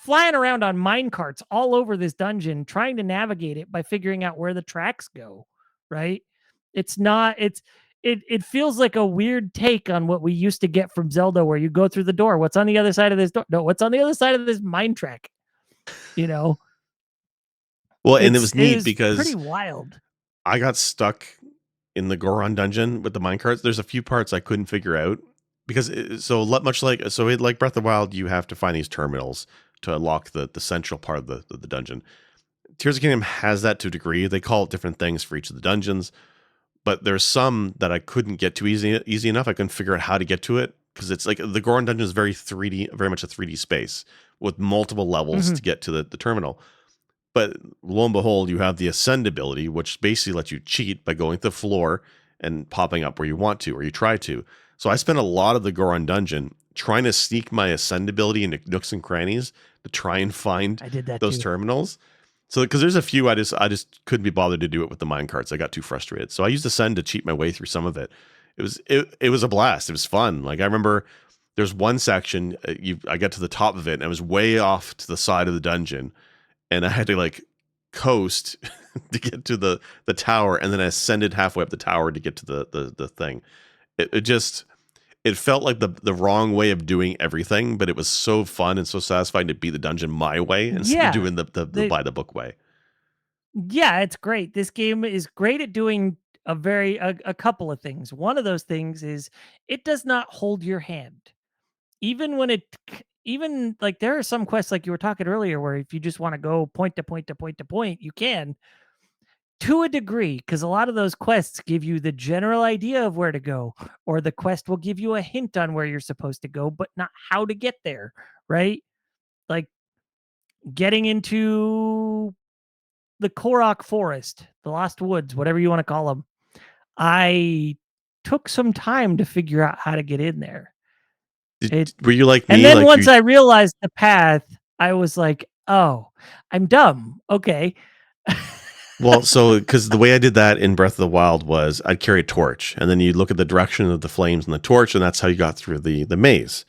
flying around on mine carts all over this dungeon trying to navigate it by figuring out where the tracks go, right? It's not it's it feels like a weird take on what we used to get from Zelda where you go through the door. What's on the other side of this door? No, what's on the other side of this mine track? You know, Well, and it was it neat was pretty because wild. I got stuck in the Goron dungeon with the minecarts. There's a few parts I couldn't figure out because much like like Breath of the Wild, you have to find these terminals to unlock the central part of the dungeon. Tears of the Kingdom has that to a degree. They call it different things for each of the dungeons, but there's some that I couldn't get to easy enough. I couldn't figure out how to get to it because it's like the Goron dungeon is very 3D, very much a 3D space with multiple levels Mhm. to get to the terminal. But lo and behold, you have the ascend ability, which basically lets you cheat by going to the floor and popping up where you want to or you try to. So I spent a lot of the Goron dungeon trying to sneak my ascend ability into nooks and crannies to try and find I did that those too. terminals. So because there's a few I just couldn't be bothered to do it with the mine carts. I got too frustrated. So I used ascend to cheat my way through some of it. It was a blast. It was fun. Like I remember there's one section I got to the top of it and I was way off to the side of the dungeon and I had to like coast to get to the tower, and then I ascended halfway up the tower to get to the thing. It just it felt like the wrong way of doing everything, but it was so fun and so satisfying to beat the dungeon my way instead of Yeah. doing the The by the book way. Yeah, it's great. This game is great at doing a couple of things. One of those things is it does not hold your hand. Even when even like there are some quests like you were talking earlier where if you just want to go point to point to point to point, you can to a degree because a lot of those quests give you the general idea of where to go or the quest will give you a hint on where you're supposed to go but not how to get there, right? Like getting into the Korok Forest, the Lost Woods, whatever you want to call them. I took some time to figure out how to get in there. It Were you like and me? then Like once you I realized the path, I was like, "Oh, I'm dumb. Okay." well, so because the way I did that in Breath of the Wild was I'd carry a torch, and then you'd look at the direction of the flames in the torch, and that's how you got through the maze.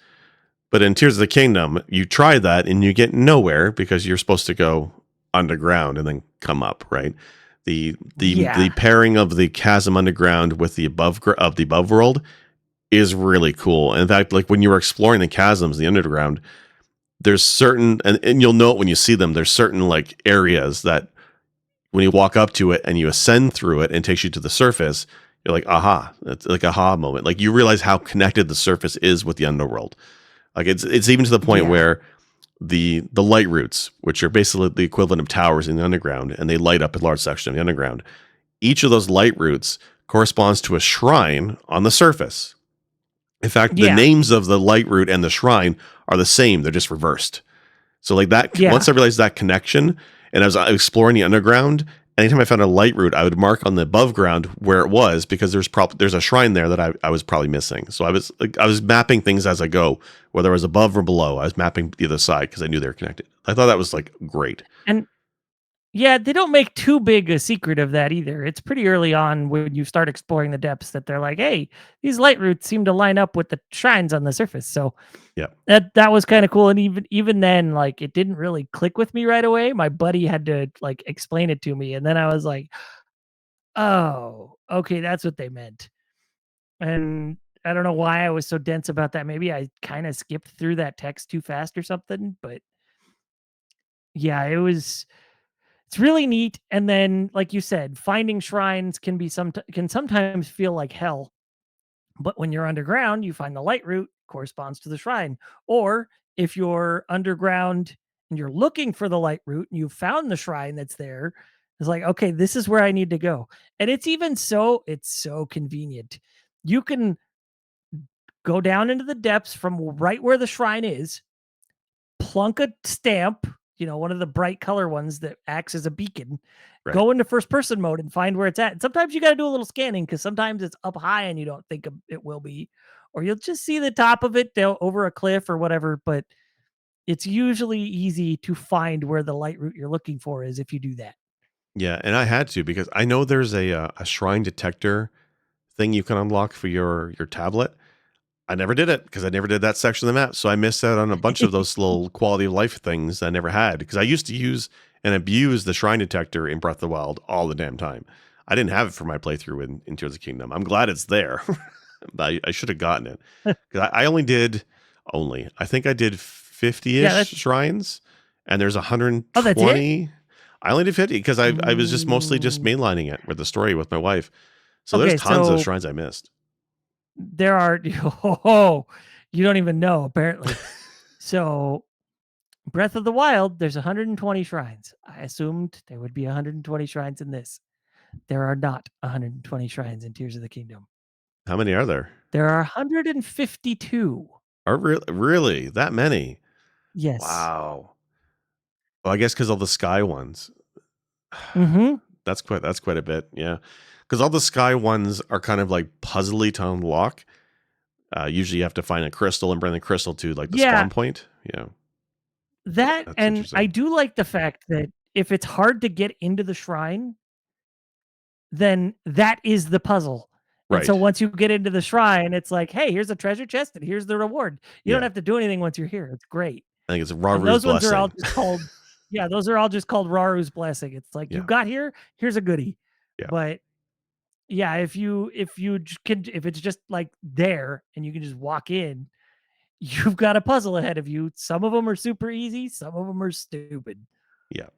But in Tears of the Kingdom, you try that and you get nowhere because you're supposed to go underground and then come up, right? The Yeah. pairing of the chasm underground with the above world is really cool. In fact, like when you were exploring the chasms, the underground, there's certain and you'll know it when you see them. There's certain like areas that when you walk up to it and you ascend through it and it takes you to the surface, you're like, aha! It's like aha moment. Like you realize how connected the surface is with the underworld. Like it's even to the point Yeah. where the light routes, which are basically the equivalent of towers in the underground, and they light up a large section of the underground. Each of those light routes corresponds to a shrine on the surface. In fact, the Yeah. names of the light route and the shrine are the same; they're just reversed. So like that, once Yeah. I realized that connection, and I was exploring the underground, anytime I found a light route, I would mark on the above ground where it was because there's a shrine there that I was probably missing. So I was mapping things as I go, whether it was above or below. I was mapping the other side because I knew they were connected. I thought that was like great. And yeah, they don't make too big a secret of that either. It's pretty early on when you start exploring the depths that they're like, "Hey, these light routes seem to line up with the shrines on the surface." So Yeah, that was kinda cool, and even then, like, it didn't really click with me right away. My buddy had to, like, explain it to me, and then I was like, "Oh, okay, that's what they meant." And I don't know why I was so dense about that. Maybe I kinda skipped through that text too fast or something, but yeah, it's really neat, and then, like you said, finding shrines can sometimes feel like hell. But when you're underground, you find the light route corresponds to the shrine. Or if you're underground and you're looking for the light route and you found the shrine that's there, it's like, okay, this is where I need to go. And it's so convenient. You can go down into the depths from right where the shrine is, plunk a stamp, one of the bright color ones that acts as a beacon, right. go into first person mode and find where it's at. And sometimes you got to do a little scanning because sometimes it's up high and you don't think it will be, or you'll just see the top of it over a cliff or whatever. But it's usually easy to find where the light route you're looking for is if you do that. Yeah, and I had to because I know there's a shrine detector thing you can unlock for your tablet. I never did it because I never did that section of the map. So I missed out on a bunch of those little quality of life things I never had because I used to use and abuse the shrine detector in Breath of the Wild all the damn time. I didn't have it for my playthrough in Tears of the Kingdom. I'm glad it's there. But I should have gotten it because I only did I think I did Yeah, 50-ish that's shrines and there's oh, that's it? 120. I only did 50 because I was just mostly just Mm, mainlining it with the story with my wife. So there's okay, tons of so shrines I missed. there are oh, you don't even know apparently. So Breath of the Wild, there's 120 shrines. I assumed there would be 120 shrines in this. There are not 120 shrines in Tears of the Kingdom. How many are there? There are 152. Are really that many? Yes. Wow. Well, I guess because all the sky ones. Mhm. That's quite a bit. Yeah, because all the sky ones are kind of like puzzly to unlock. Usually, you have to find a crystal and bring the crystal to like the Yeah, spawn point. Yeah, that that's and I interesting. do like the fact that if it's hard to get into the shrine, then that is the puzzle. And so Right. once you get into the shrine, it's like, "Hey, here's a treasure chest and here's the reward." You don't Yeah, have to do anything once you're here. It's great. I think it's And Raru's those ones are all blessing. just called yeah, those are all just called Raru's blessing. It's like, "You Yeah, got here, here's a goodie." yeah, But yeah, if it's just, like, there and you can just walk in, you've got a puzzle ahead of you. Some of them are super easy, some of them are stupid. yeah.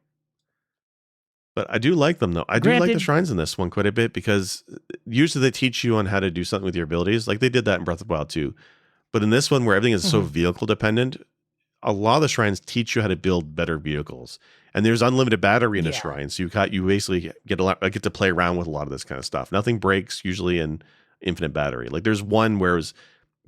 But I do like them though. I do like the Granted shrines in this one quite a bit because usually they teach you on how to do something with your abilities. Like they did that in Breath of the Wild too. But in this one, where everything is so mhm, vehicle dependent, a lot of the shrines teach you how to build better vehicles, and there's unlimited battery in the yeah. shrine, so you basically get to play around with a lot of this kind of stuff. Nothing breaks usually in infinite battery. Like there's one where it's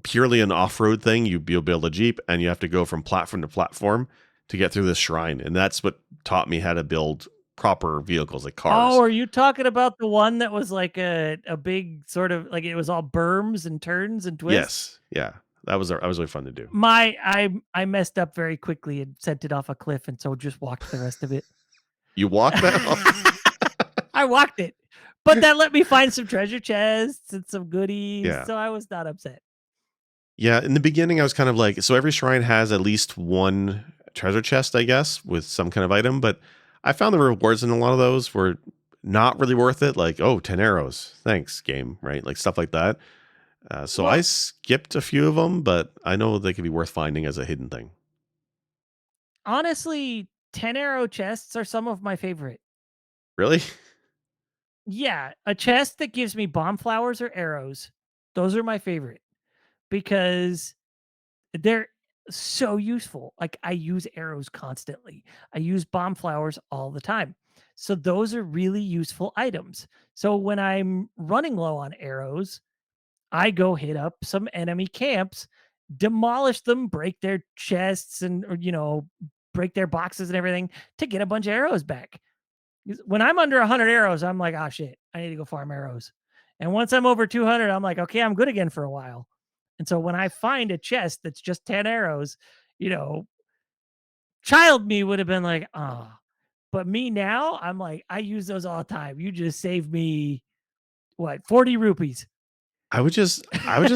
purely an off road thing. You build a jeep, and you have to go from platform to platform to get through this shrine, and that's what taught me how to build proper vehicles like Oh, cars. are you talking about the one that was like a big sort of like it was all berms and turns and twists? Yes, yeah, that was really fun to do. I messed up very quickly and sent it off a cliff and so just walked the rest of it. You walk that? I walked it, but that let me find some treasure chests and some goodies, Yeah. so I was not upset. Yeah, in the beginning, I was kind of like, so every shrine has at least one treasure chest, I guess, with some kind of item. But I found the rewards in a lot of those were not really worth it. Like, oh, 10 arrows. Thanks, game, right? Like stuff like that. So I Well, skipped a few of them, but I know they could be worth finding as a hidden thing. honestly, 10 arrow chests are some of my favorite. Really? Yeah, a chest that gives me bomb flowers or arrows, those are my favorite because they're so useful. Like I use arrows constantly. I use bomb flowers all the time. So those are really useful items. So when I'm running low on arrows, I go hit up some enemy camps, demolish them, break their chests and or, break their boxes and everything to get a bunch of arrows back. 'Cause when I'm under 100 arrows, I'm like, "Oh shit, I need to go farm arrows." And once I'm over 200, I'm like, "Okay, I'm good again for a while." And so when I find a chest that's just 10 arrows, you know, child me would have been like, "Ah." But me now, I'm like, I use those all the time. You just saved me what, 40 rupees. I would just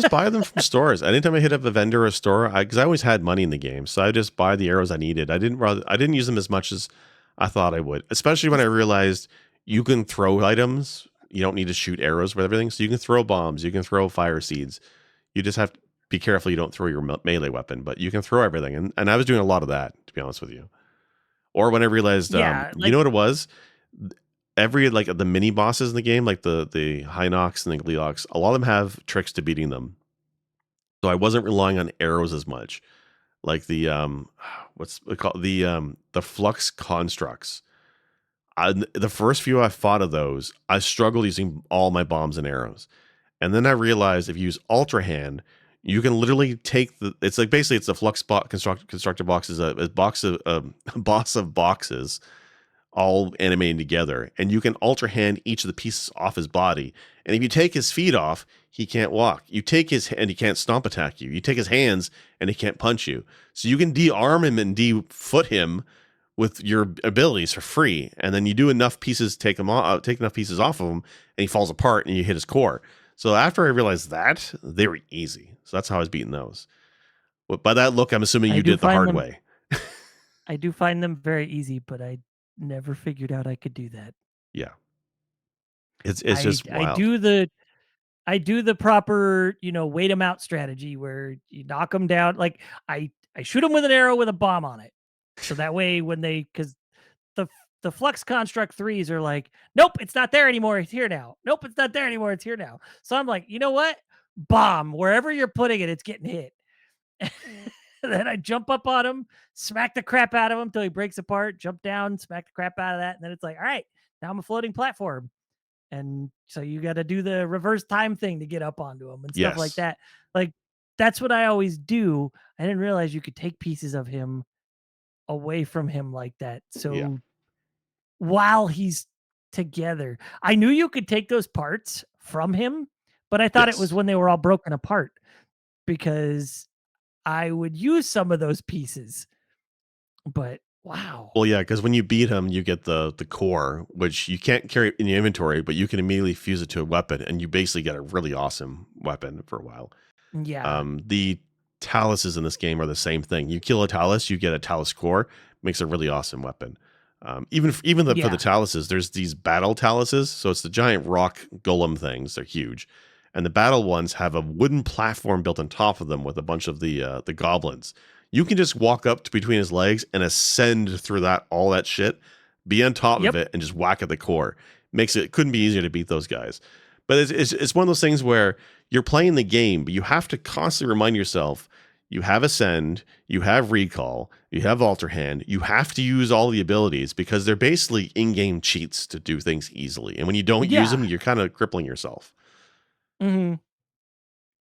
buy them from stores. Anytime I hit up a vendor or a store, because I always had money in the game, so I just buy the arrows I needed. I didn't use them as much as I thought I would, especially when I realized you can throw items. You don't need to shoot arrows with everything, so you can throw bombs, you can throw fire seeds. You just have to be careful you don't throw your melee weapon, but you can throw everything. And I was doing a lot of that, to be honest with you. Or when I realized, Yeah, you like know what it was? Every like the mini bosses in the game, like the Hinox and the Gleelox, a lot of them have tricks to beating them. So I wasn't relying on arrows as much. Like the what's it called, the flux constructs. The first few I fought of those, I struggled using all my bombs and arrows. And then I realized if you use Ultra Hand, you can literally take it's like basically it's a flux constructor box is a box of a boss of boxes all animating together, and you can Ultra Hand each of the pieces off his body. And if you take his feet off, he can't walk. You take his and he can't stomp attack you. You take his hands and he can't punch you. So you can de-arm him and de-foot him with your abilities for free. And then you do enough pieces, take enough pieces off of him, and he falls apart and you hit his core. So after I realized that, they were easy. So that's how I was beating those. But by that look, I'm assuming I you do did it the find hard them way. I do find them very easy, but I never figured out I could do that. Yeah. It's I just I wild. do the I do the proper, wait 'em out strategy where you knock them down. Like I shoot them with an arrow with a bomb on it. So that way when because the the flux construct threes are like, nope, it's not there anymore. It's here now. Nope, it's not there anymore. It's here now. So I'm like, you know what? Bomb wherever you're putting it, it's getting hit. Then I jump up on him, smack the crap out of him till he breaks apart. Jump down, smack the crap out of that, and then it's like, all right, now I'm a floating platform. And so you got to do the reverse time thing to get up onto him and stuff like Yes. that. Like that's what I always do. I didn't realize you could take pieces of him away from him like that. Yeah. So while he's together, I knew you could take those parts from him, but I thought it was Yes. when they were all broken apart because I would use some of those pieces. But wow. Well, yeah, because when you beat him, you get the core, which you can't carry in your inventory, but you can immediately fuse it to a weapon, and you basically get a really awesome weapon for a while. Yeah. The taluses in this game are the same thing. You kill a talus, you get a talus core, makes a really awesome weapon. For the Yeah. taluses, there's these battle taluses. So it's the giant rock golem things. They're huge, and the battle ones have a wooden platform built on top of them with a bunch of the goblins. You can just walk up to between his legs and ascend through that all that shit, be on top of Yep. it, and just whack at the core. Makes it couldn't be easier to beat those guys. But it's one of those things where you're playing the game, but you have to constantly remind yourself you have Ascend, you have Recall, you have Alter Hand. You have to use all the abilities because they're basically in game cheats to do things easily. And when you don't use them, Yeah. you're kind of crippling yourself. Mhm.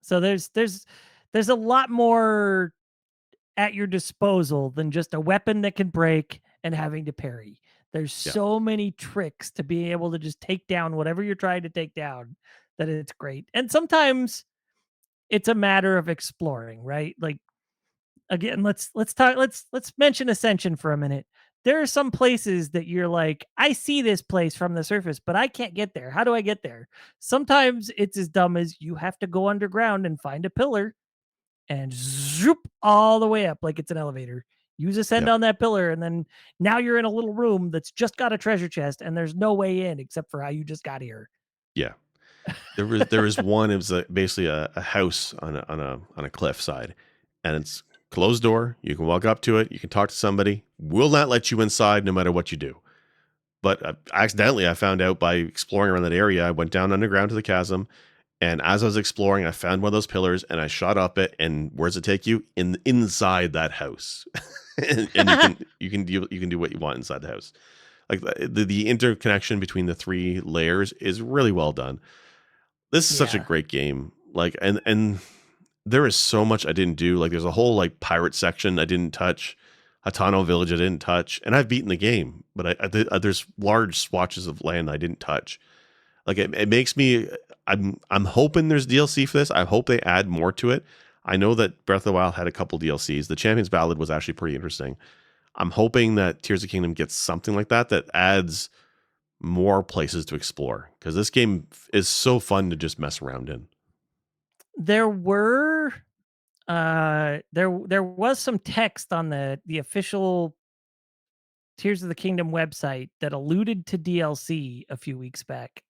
So there's a lot more at your disposal than just a weapon that can break and having to parry. There's Yeah. so many tricks to being able to just take down whatever you're trying to take down that it's great. And sometimes it's a matter of exploring, right? Like again, let's mention Ascension for a minute. There are some places that you're like, I see this place from the surface, but I can't get there. How do I get there? Sometimes it's as dumb as you have to go underground and find a pillar and zoop all the way up like it's an elevator. Use Ascend Yep. on that pillar, and then now you're in a little room that's just got a treasure chest, and there's no way in except for how you just got here. Yeah. There was one. It was basically a house on a cliff side, and it's closed door. You can walk up to it. You can talk to somebody. Will not let you inside no matter what you do. But accidentally, I found out by exploring around that area. I went down underground to the chasm, and as I was exploring, I found one of those pillars, and I shot up it. And where does it take you? Inside that house, and you can do what you want inside the house. Like the interconnection between the three layers is really well done. This is such a Yeah. great game. Like and there is so much I didn't do. Like there's a whole like pirate section I didn't touch. Hatano Village I didn't touch, and I've beaten the game, but there's large swatches of land I didn't touch. Like it makes me. I'm hoping there's DLC for this. I hope they add more to it. I know that Breath of the Wild had a couple DLCs. The Champions Ballad was actually pretty interesting. I'm hoping that Tears of the Kingdom gets something like that that adds more places to explore because this game is so fun to just mess around in. There were there was some text on the official Tears of the Kingdom website that alluded to DLC a few weeks back.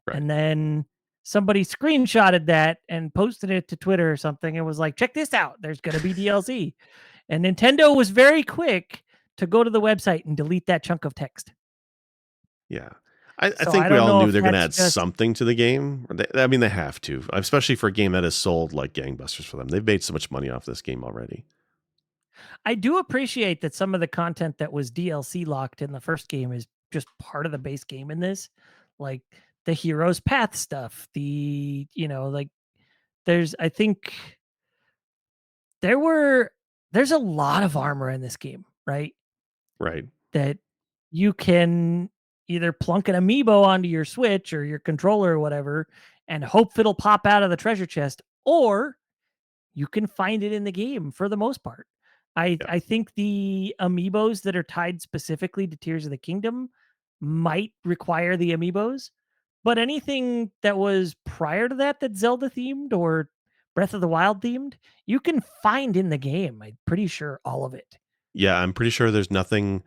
Right. And then somebody screenshotted that and posted it to Twitter or something and was like, check this out. There's going to be DLC. And Nintendo was very quick to go to the website and delete that chunk of text. Yeah. I So I think we don't all know knew if they're going to that's add just, something to the game. I mean, they have to, especially for a game that has sold like gangbusters for them. They've made so much money off this game already. I do appreciate that some of the content that was DLC locked in the first game is just part of the base game in this. Like the hero's path stuff, like I think there were, there's a lot of armor in this game, right? Right. That you can either plunk an amiibo onto your Switch or your controller or whatever and hope it'll pop out of the treasure chest, or you can find it in the game for the most part. I Yeah. I think the amiibos that are tied specifically to Tears of the Kingdom might require the amiibos, But anything that was prior to that that's Zelda themed or Breath of the Wild themed, you can find in the game. I'm pretty sure all of it. Yeah, I'm pretty sure there's nothing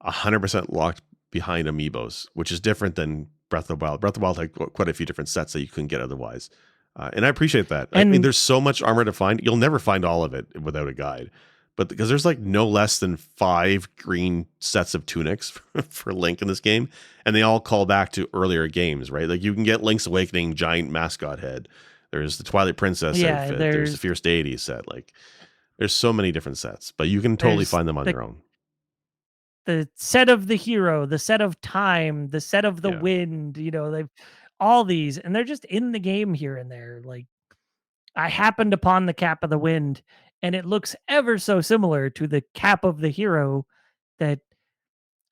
100% locked behind amiibos, which is different than Breath of the Wild. Breath of the Wild had quite a few different sets that you couldn't get otherwise. And I appreciate that. I mean, And there's so much armor to find. You'll never find all of it without a guide. But because there's like no less than 5 green sets of tunics for Link in this game, and they all call back to earlier games, right? Like you can get Link's Awakening giant mascot head. There's the Twilight Princess yeah, outfit. There's the Fierce Deity set. Like there's so many different sets, but you can totally there's find them on the your own. the set of the hero, the set of time, the set of the Yeah, wind, they've all these and they're just in the game here and there. Like I happened upon the cap of the wind and it looks ever so similar to the cap of the hero that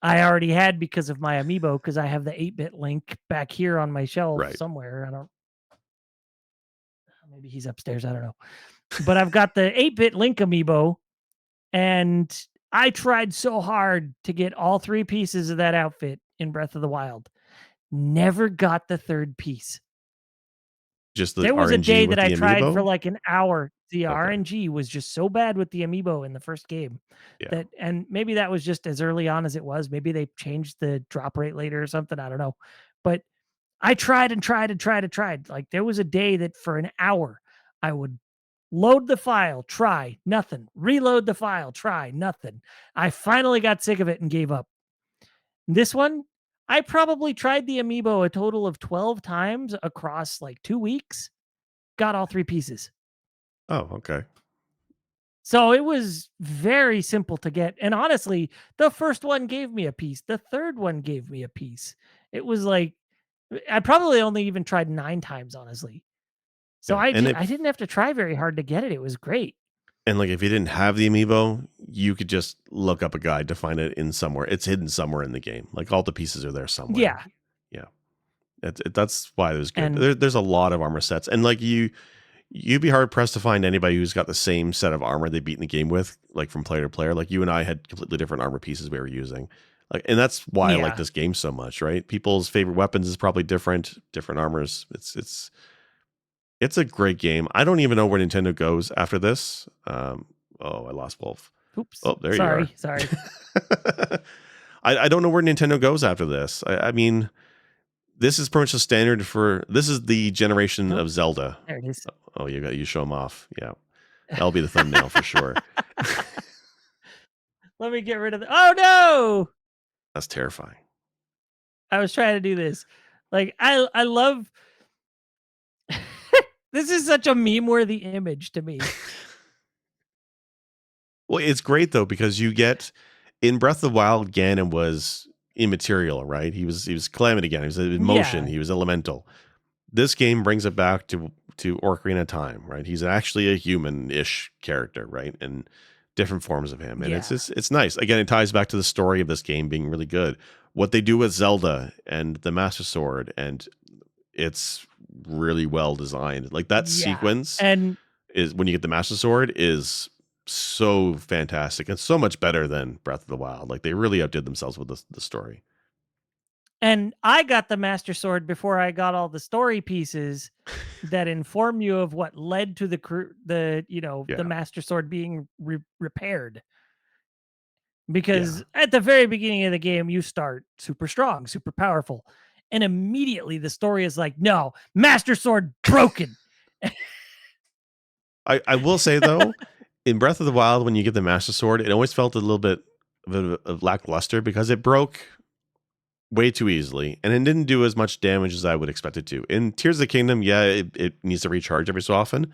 I already had because of my amiibo because I have the 8-bit Link back here on my shelf right. somewhere. I don't maybe he's upstairs, I don't know. But I've got the 8-bit Link amiibo and I tried so hard to get all 3 pieces of that outfit in Breath of the Wild. Never got the 3rd piece. Just the There was a RNG day that with I the tried for amiibo? like an hour. The Okay. RNG was just so bad with the amiibo in the first game Yeah. that, and maybe that was just as early on as it was. Maybe they changed the drop rate later or something. I don't know. But I tried and tried and tried and tried. Like there was a day that for an hour I would load the file, try nothing, reload the file, try nothing. I finally got sick of it and gave up. This one, I probably tried the amiibo a total of 12 times across like 2 weeks, got all 3 pieces. Oh, okay. So it was very simple to get. And honestly, the first one gave me a piece. The third one gave me a piece. It was like I probably only even tried 9 times, honestly. So Yeah. And I if didn't have to try very hard to get it. It was great. and like if you didn't have the amiibo, you could just look up a guide to find it in somewhere. It's hidden somewhere in the game. Like all the pieces are there somewhere. Yeah. Yeah. That's why it was good. And There's a lot of armor sets, and like you'd be hard pressed to find anybody who's got the same set of armor they beat in the game with, like from player to player. Like you and I had completely different armor pieces we were using. Like, and that's why I like yeah. this game so much, right? People's favorite weapons is probably different armors. It's a great game. I don't even know where Nintendo goes after this. Oh, I lost Wolf. Oops. Oh, there you are. Sorry. I don't know where Nintendo goes after this. I mean, this is pretty much the standard for this is the generation Nope. of Zelda. There it is. Oh, you show them off. Yeah, that'll be the thumbnail for sure. Let me get rid of the Oh no! That's terrifying. I was trying to do this. Like I love this is such a meme worthy image to me. Well, it's great though because you get in Breath of the Wild, Ganon was immaterial, right? He was Calamity Ganon. He was in motion. Yeah. He was elemental. This game brings it back to Ocarina of Time, right? He's actually a human-ish character, right? And different forms of him, and Yeah. it's nice. Again, it ties back to the story of this game being really good. What they do with Zelda and the Master Sword, and it's really well designed. Like that Yeah. sequence And is when you get the Master Sword is so fantastic and so much better than Breath of the Wild. Like they really outdid themselves with the story. I got the Master Sword before I got all the story pieces that inform you of what led to the Yeah. Master Sword being repaired. Yeah. Because at the very beginning of the game, you start super strong, super powerful, and immediately the story is like, no, Master Sword broken. I will say though, in Breath of the Wild, when you get the Master Sword, it always felt a little bit of lackluster because it broke way too easily and it didn't do as much damage as I would expect it to. In Tears of the Kingdom, yeah, it needs to recharge every so often,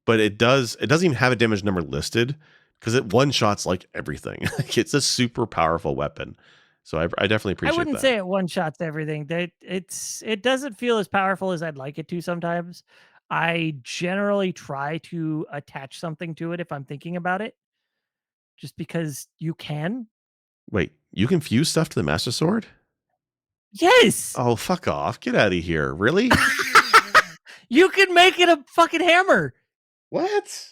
but it doesn't even have a damage number listed because it one shots like everything. Like it's a super powerful weapon. So I definitely I appreciate wouldn't that. say it one shots everything. That it doesn't feel as powerful as I'd like it to sometimes. I generally try to attach something to it if I'm thinking about it, just because you can. Wait, you can fuse stuff to the Master Sword? Yes. Oh, fuck off. Get out of here. Really? You can make it a fucking hammer. What?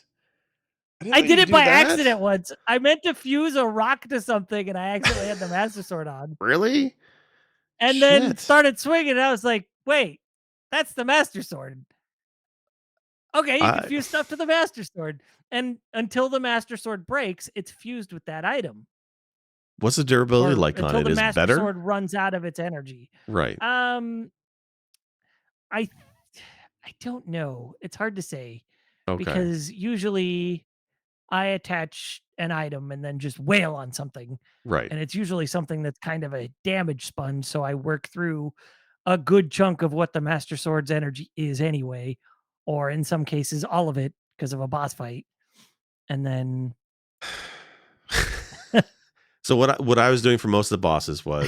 I didn't I know you did could it do by that. accident once. I meant to fuse a rock to something and I accidentally had the Master Sword on. Really? And then Shit. started swinging and I was like, Wait, that's the Master Sword. Okay, you can I fuse stuff to the Master Sword, and until the Master Sword breaks, it's fused with that item, what's the durability or like on until it? the Is it Master better? Sword runs out of its energy. Right. Um, I I don't know. It's hard to say Okay. because usually I attach an item and then just wail on something, Right. and it's usually something that's kind of a damage sponge, so I work through a good chunk of what the Master Sword's energy is anyway, or in some cases all of it because of a boss fight, and then So what I was doing for most of the bosses was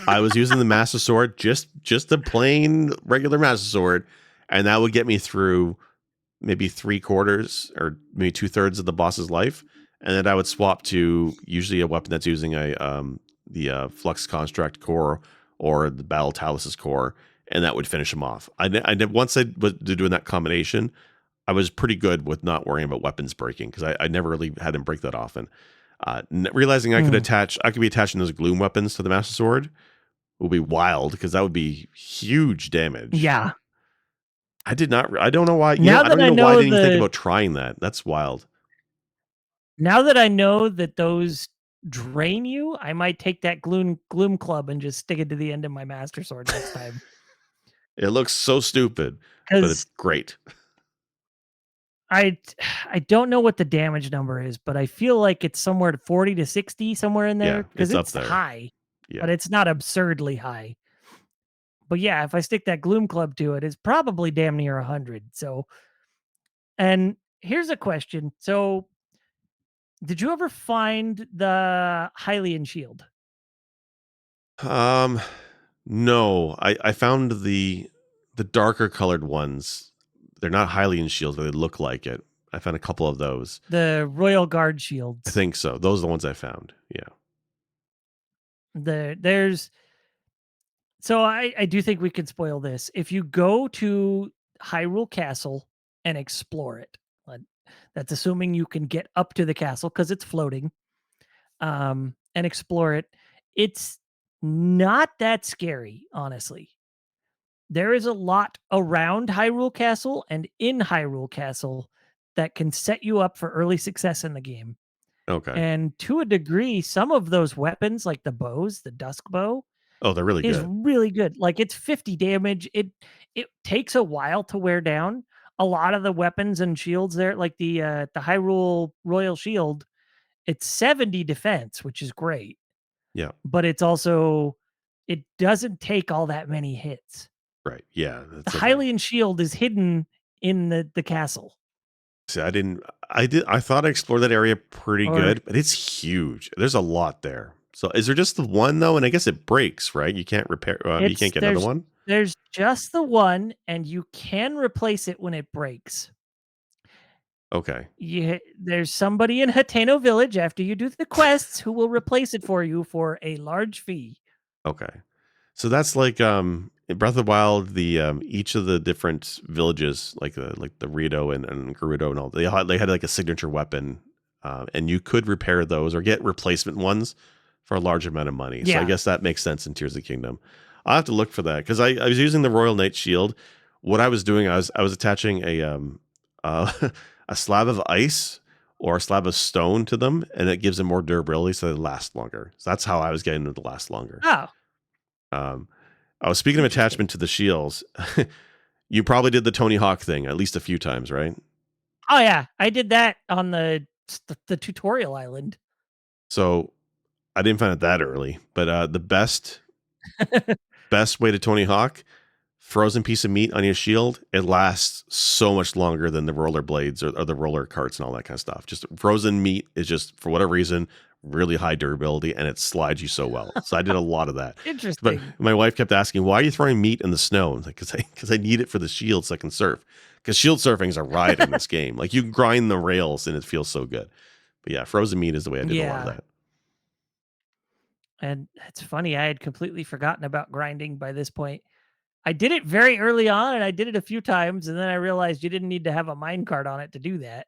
I was using the Master Sword, just the plain regular Master Sword, and that would get me through maybe 3/4 or maybe 2/3 of the boss's life, and then I would swap to usually a weapon that's using the Flux Construct core or the Battle Talus's core, and that would finish him off. Once I was doing that combination, I was pretty good with not worrying about weapons breaking because I never really had him break that often. Realizing Mm, I could be attaching those gloom weapons to the Master Sword would be wild because that would be huge damage. yeah. I did not. I don't know why. Now I that don't even I know why I know didn't even think the about trying that. That's wild. Now that I know that those drain you, I might take that gloom club and just stick it to the end of my Master Sword next time. It looks so stupid, but it's Because great. I I don't know what the damage number is, but I feel like it's somewhere to 40 to 60, somewhere in Yeah, there, because it's up it's there. high, but Yeah. it's not absurdly high. But yeah, if I stick that gloom club to it, it's probably damn near 100. So, and here's a question. So, did you ever find the Hylian shield? Um, no, I found the darker colored ones. They're not Hylian shields, but they look like it. I found a couple of those. The Royal Guard I shields. think so. Those are the ones I found. Yeah. There's So I do think we could spoil this. If you go to Hyrule Castle and explore it, but that's assuming you can get up to the castle because it's floating, and explore it. It's not that scary, honestly. There is a lot around Hyrule Castle and in Hyrule Castle that can set you up for early success in the game. Okay. And to a degree, some of those weapons, like the bows, the dusk bow, Oh, they're really is good. really good. Like, it's 50 damage. It takes a while to wear down. A lot of the weapons and shields there, like the Hyrule Royal Shield, it's 70 defense, which is great, Yeah. but it's also it doesn't take all that many hits. Right. Yeah. The That's the thing. Hylian shield is hidden in the castle. See, I didn't. I did. I thought I explored that area pretty Or good, but it's huge. There's a lot there. So, is there just the one though? And I guess it breaks, right? You can't repair. You it's can't get another one. there's just the one, and you can replace it when it breaks. Okay. There's somebody in Hateno Village after you do the quests who will replace it for you for a large fee. Okay. So that's like in Breath of the Wild, the each of the different villages, like the Rito and Gerudo and all, they had like a signature weapon, and you could repair those or get replacement ones for a large amount of money. So I Yeah. guess that makes sense in Tears of the Kingdom. I'll have to look for that because I was using the Royal Knight Shield. What I was doing, I was attaching a slab of ice or a slab of stone to them, and it gives them more durability, so they last longer. So that's how I was getting them to last longer. Oh, Um, I was speaking of interesting. attachment to the shields. You probably did the Tony Hawk thing at least a few times, right? Oh yeah, I did that on the tutorial island. So I didn't find it that early, but the best way to Tony Hawk, frozen piece of meat on your shield, it lasts so much longer than the roller blades or the roller carts and all that kind of stuff. Just frozen meat is just for whatever reason really high durability and it slides you so well. So I did a lot of that. But Interesting. my wife kept asking, "Why are you throwing meat in the snow?" Like, because I need it for the shield so I can surf. Because shield surfing is a ride in this game. Like you grind the rails and it feels so good. But yeah, frozen meat is the way I did a lot of Yeah, that. and it's funny, I had completely forgotten about grinding by this point. I did it very early on, and I did it a few times, and then I realized you didn't need to have a minecart on it to do that.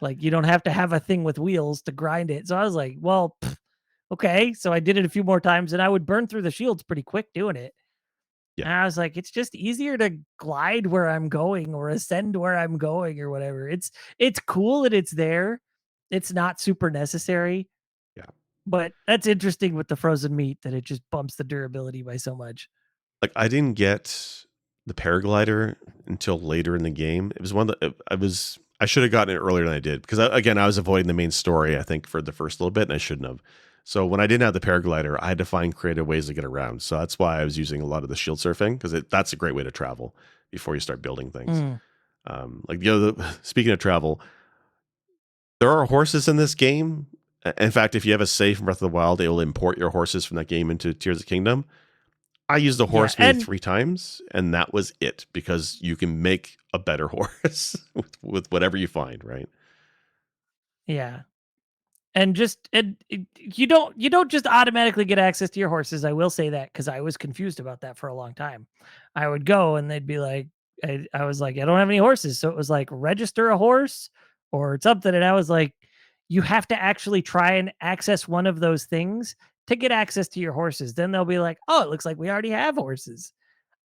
Like, you don't have to have a thing with wheels to grind it. So I was like, "Well, okay." So I did it a few more times, and I would burn through the shields pretty quick doing it. Yeah. And I was like, it's just easier to glide where I'm going or ascend where I'm going or whatever. It's cool that it's there. It's not super necessary, Yeah. but that's interesting with the frozen meat that it just bumps the durability by so much. Like, I didn't get the paraglider until later in the game. It was one that I should have gotten it earlier than I did because again, I was avoiding the main story, I think, for the first little bit, and I shouldn't have. So when I didn't have the paraglider, I had to find creative ways to get around. So that's why I was using a lot of the shield surfing because that's a great way to travel before you start building things. Mm. Like the other, speaking of travel, there are horses in this game. In fact, if you have a save from Breath of the Wild, it will import your horses from that game into Tears of the Kingdom. I used the Yeah, horse maybe and 3 times, and that was it because you can make a better horse with whatever you find, right? yeah. And just you don't just automatically get access to your horses. I will say that because I was confused about that for a long time. I would go and they'd be like, I was like, I don't have any horses, so it was like register a horse or something, and I was like, you have to actually try and access one of those things to get access to your horses. Then they'll be like, oh, it looks like we already have horses.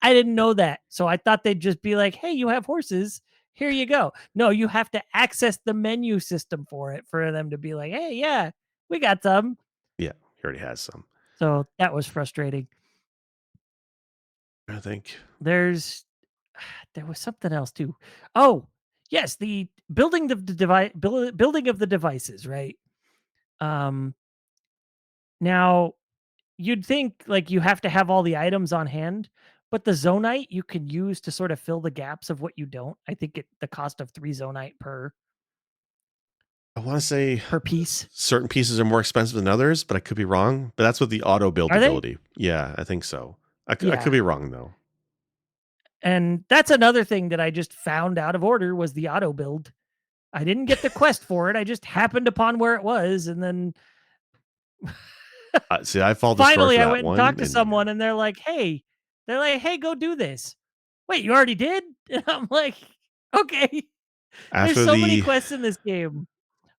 I didn't know that. So I thought they'd just be like, "Hey, you have horses. Here you go." No, you have to access the menu system for it for them to be like, "Hey, yeah, we got some." Yeah, he already has some. So that was frustrating. I think. There's there was something else too. Oh, yes, the building of the building of the devices, right? Um Now you'd think like you have to have all the items on hand, but the zonite you can use to sort of fill the gaps of what you don't. I think the cost of 3 zonite I want to say per piece. certain pieces are more expensive than others, but I could be wrong. But that's with the auto build Are they? ability. Yeah, I think so. I could Yeah. be wrong though. And that's another thing that I just found out of order was the auto build. I didn't get the quest for it. I just happened upon where it was, and then See, I followed the story finally for I that went and one, talked to and yeah, someone and they're like, "Hey, go do this." Wait, you already did? And I'm like, "Okay." There's after so many the quests in this game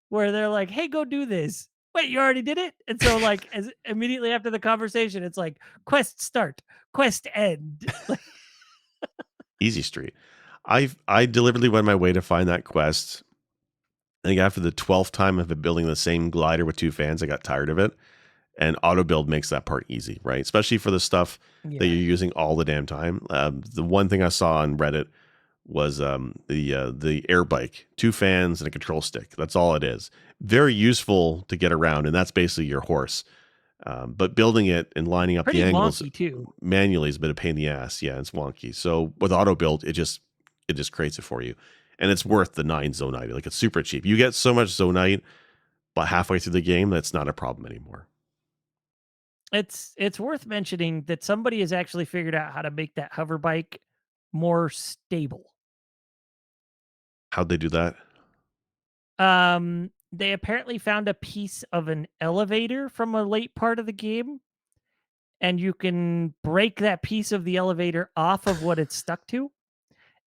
where they're like, "Hey, go do this." Wait, you already did it? And so like as immediately after the conversation, it's like quest start, quest end. Like, easy street, I deliberately went my way to find that quest. I think after the 12th time of it building the same glider with 2 fans, I got tired of it. And auto build makes that part easy, right? Especially for the stuff that yeah, you're using all the damn time. The one thing I saw on Reddit was the air bike, 2 fans and a control stick. That's all it is. Very useful to get around, and that's basically your horse. But building it and lining up the pretty angles wonky too. manually is a bit of a pain in the ass. Yeah, it's wonky. So with auto build, it just creates it for you, and it's worth the 9 zonite. Like it's super cheap. You get so much zonite, but halfway through the game, that's not a problem anymore. It's worth mentioning that somebody has actually figured out how to make that hover bike more stable. How'd they do that? They apparently found a piece of an elevator from a late part of the game, and you can break that piece of the elevator off of what it's stuck to,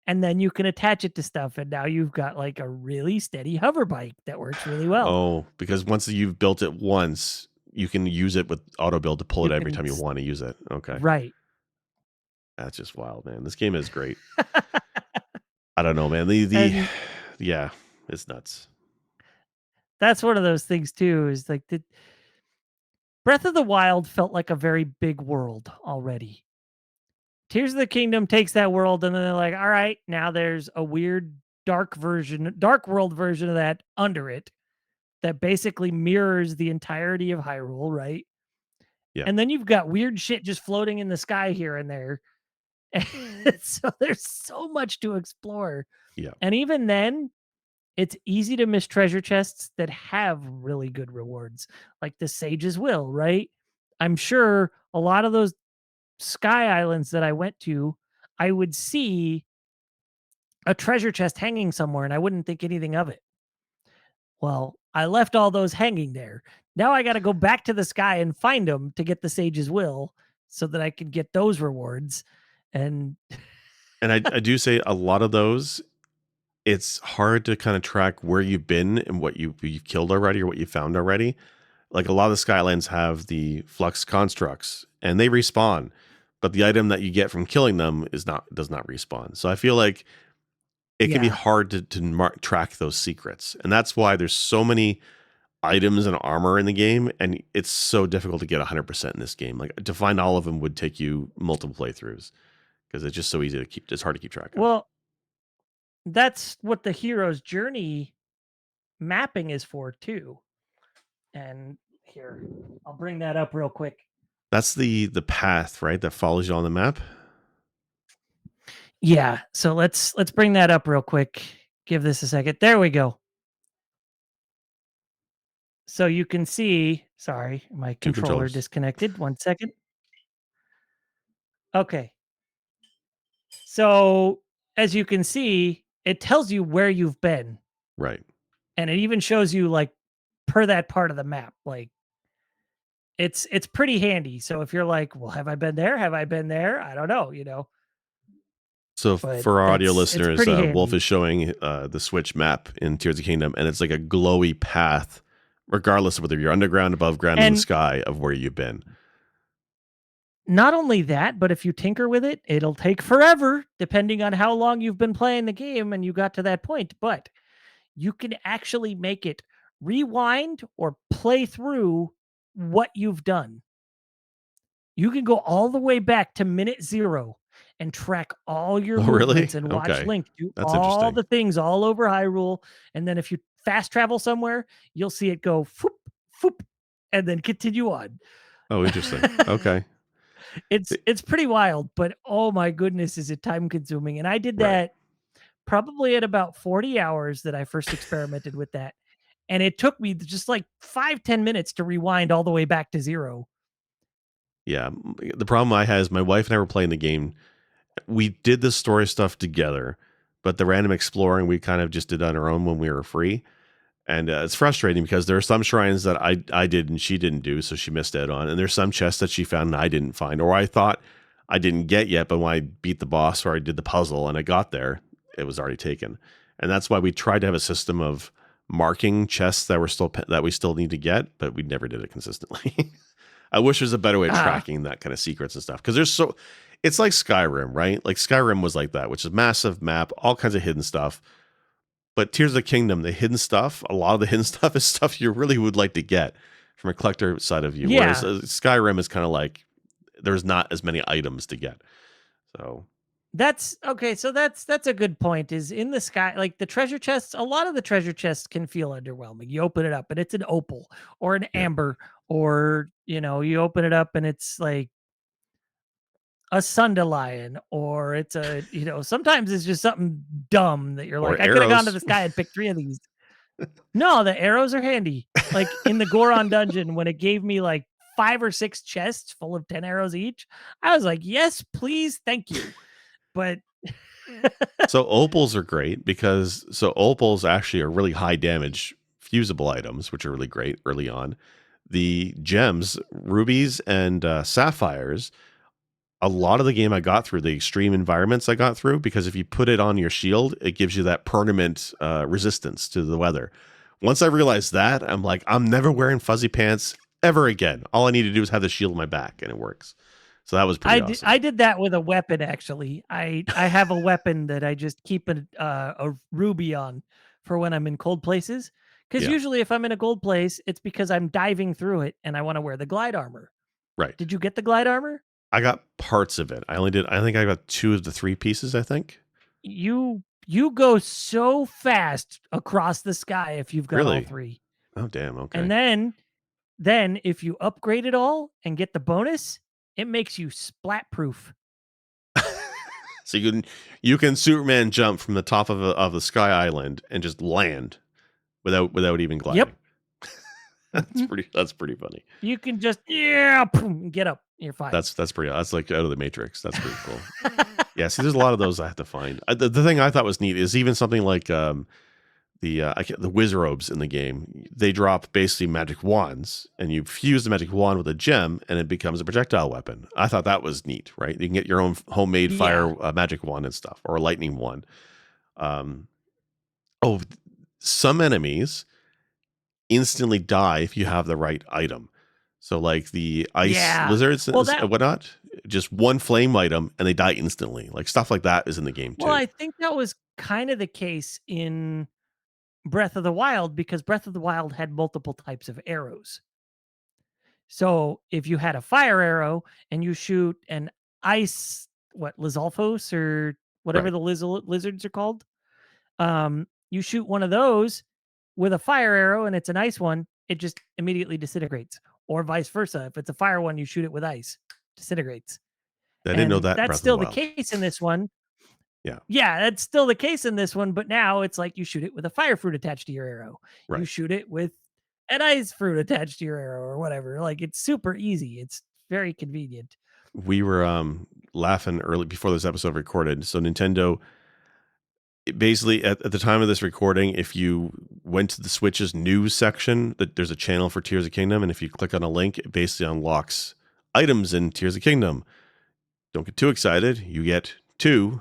and then you can attach it to stuff, and now you've got like a really steady hover bike that works really well. Oh, because once you've built it once, you can use it with auto build to pull You it every can time you want to use it. Okay. right. That's just wild, man. This game is great. I don't know, man. The And yeah, it's nuts. that's one of those things too is like the Breath of the Wild felt like a very big world already. Tears of the Kingdom takes that world and then they're like, all right, now there's a weird dark world version of that under it that basically mirrors the entirety of Hyrule, right? Yeah. And then you've got weird shit just floating in the sky here and there. So there's so much to explore. Yeah. And even then, it's easy to miss treasure chests that have really good rewards, like the Sage's Will, right? I'm sure a lot of those sky islands that I went to, I would see a treasure chest hanging somewhere and I wouldn't think anything of it. Well, I left all those hanging there. Now I got to go back to the sky and find them to get the Sage's Will so that I can get those rewards. And And I do say a lot of those, it's hard to kind of track where you've been and what you've killed already or what you found already. Like a lot of the Skylands have the flux constructs and they respawn. but the item that you get from killing them does not respawn. So I feel like it can be Yeah. hard to track those secrets, and that's why there's so many items and armor in the game, and it's so difficult to get 100% in this game. Like to find all of them would take you multiple playthroughs because it's just so easy to keep. It's hard to keep track of. Well, that's what the hero's journey mapping is for too. And here, I'll bring that up real quick. That's the path, right? That follows you on the map. Yeah, so let's bring that up real quick. Give this a second. There we go. So you can see, sorry, my Two controller controllers. disconnected. 1 second. Okay. So as you can see, it tells you where you've been, Right. and it even shows you like per that part of the map. Like it's pretty handy. So if you're like, "Well, have I been there? Have I been there?" I don't know, So but for our audio it's listeners, pretty Wolf handy. is showing the Switch map in Tears of the Kingdom, and it's like a glowy path, regardless of whether you're underground, above ground, in the And sky, of where you've been. not only that, but if you tinker with it, it'll take forever depending on how long you've been playing the game and you got to that point, but you can actually make it rewind or play through what you've done. You can go all the way back to minute 0 and track all your Oh, really? movements and watch Okay, Link do that's all interesting. the things all over Hyrule, and then if you fast travel somewhere, you'll see it go foop, foop, and then continue on. Oh, interesting. Okay, It's pretty wild, but oh my goodness, is it time consuming, and I did right. that probably at about 40 hours that I first experimented with that, and it took me just like 5-10 minutes to rewind all the way back to 0. Yeah, the problem I had is my wife and I were playing the game. We did the story stuff together, but the random exploring we kind of just did on our own when we were free. And it's frustrating because there are some shrines that I did and she didn't do, so she missed out on. And there's some chests that she found and I didn't find, or I thought I didn't get yet, but when I beat the boss or I did the puzzle and I got there, it was already taken. And that's why we tried to have a system of marking chests that we still need to get, but we never did it consistently. I wish there's a better way of Ah, tracking that kind of secrets and stuff because it's like Skyrim, right? Like Skyrim was like that, which is a massive map, all kinds of hidden stuff. But Tears of the Kingdom, the hidden stuff, a lot of the hidden stuff is stuff you really would like to get from a collector side of view. Whereas yeah. Skyrim is kind of like there's not as many items to get. So That's okay, so that's a good point, is in the sky like, the treasure chests, a lot of the treasure chests can feel underwhelming. You open it up, and it's an opal or an yeah, amber, or, you open it up, and it's like a Sundelion, or it's sometimes it's just something dumb that you're or like, "I coulda gone to arrows. the sky and picked 3 of these." No, the arrows are handy. Like, in the Goron dungeon, when it gave me, like, 5 or 6 chests full of 10 arrows each, I was like, "Yes, please, thank you." But So opals are great because opals actually are really high damage fusible items, which are really great early on. The gems, rubies and sapphires, a lot of the game I got through the extreme environments I got through because if you put it on your shield, it gives you that permanent resistance to the weather. Once I realized that, I'm like, I'm never wearing fuzzy pants ever again. All I need to do is have the shield on my back, and it works. So that was pretty awesome. I did that with a weapon, actually. I have a weapon that I just keep a ruby on for when I'm in cold places. Because Yeah, usually if I'm in a cold place, it's because I'm diving through it and I want to wear the glide armor. right. Did you get the glide armor? I got parts of it. I think I got two of the three pieces, I think. You go so fast across the sky if you've got all Really? 3. Oh, damn. And Okay. then if you upgrade it all and get the bonus, it makes you splat proof. So you can Superman jump from the top of the sky island and just land without even gliding. Yep. Mhm. That's pretty funny. You can just, yeah, boom, get up. You're fine. That's pretty. That's like out of the Matrix. That's pretty cool. Yeah. See, there's a lot of those I have to find. The thing I thought was neat is even something like the Wizrobes in the game. They drop basically magic wands, and you fuse the magic wand with a gem, and it becomes a projectile weapon. I thought that was neat. Right? You can get your own homemade Yeah. fire magic wand and stuff, or a lightning wand. Um, oh, some enemies instantly die if you have the right item. So like the ice Yeah. lizards Well, and that whatnot, just one flame item and they die instantly. Like stuff like that is in the game Well, too. I think that was kind of the case in Breath of the Wild because Breath of the Wild had multiple types of arrows. So if you had a fire arrow and you shoot an ice, what, Lizalfos or whatever Right. the lizards are called, you shoot one of those with a fire arrow and it's an ice one, it just immediately disintegrates. Or vice versa. If it's a fire one, you shoot it with ice, disintegrates. I didn't know And that in that's Breath of the still the Wild. case in this one. Yeah. Yeah, that's still the case in this one, but now it's like you shoot it with a fire fruit attached to your arrow. You Right. shoot it with an ice fruit attached to your arrow or whatever. Like it's super easy. It's very convenient. We were laughing early before this episode recorded. So Nintendo basically at the time of this recording, if you went to the Switch's news section, that there's a channel for Tears of Kingdom, and if you click on a link, it basically unlocks items in Tears of Kingdom. Don't get too excited. You get two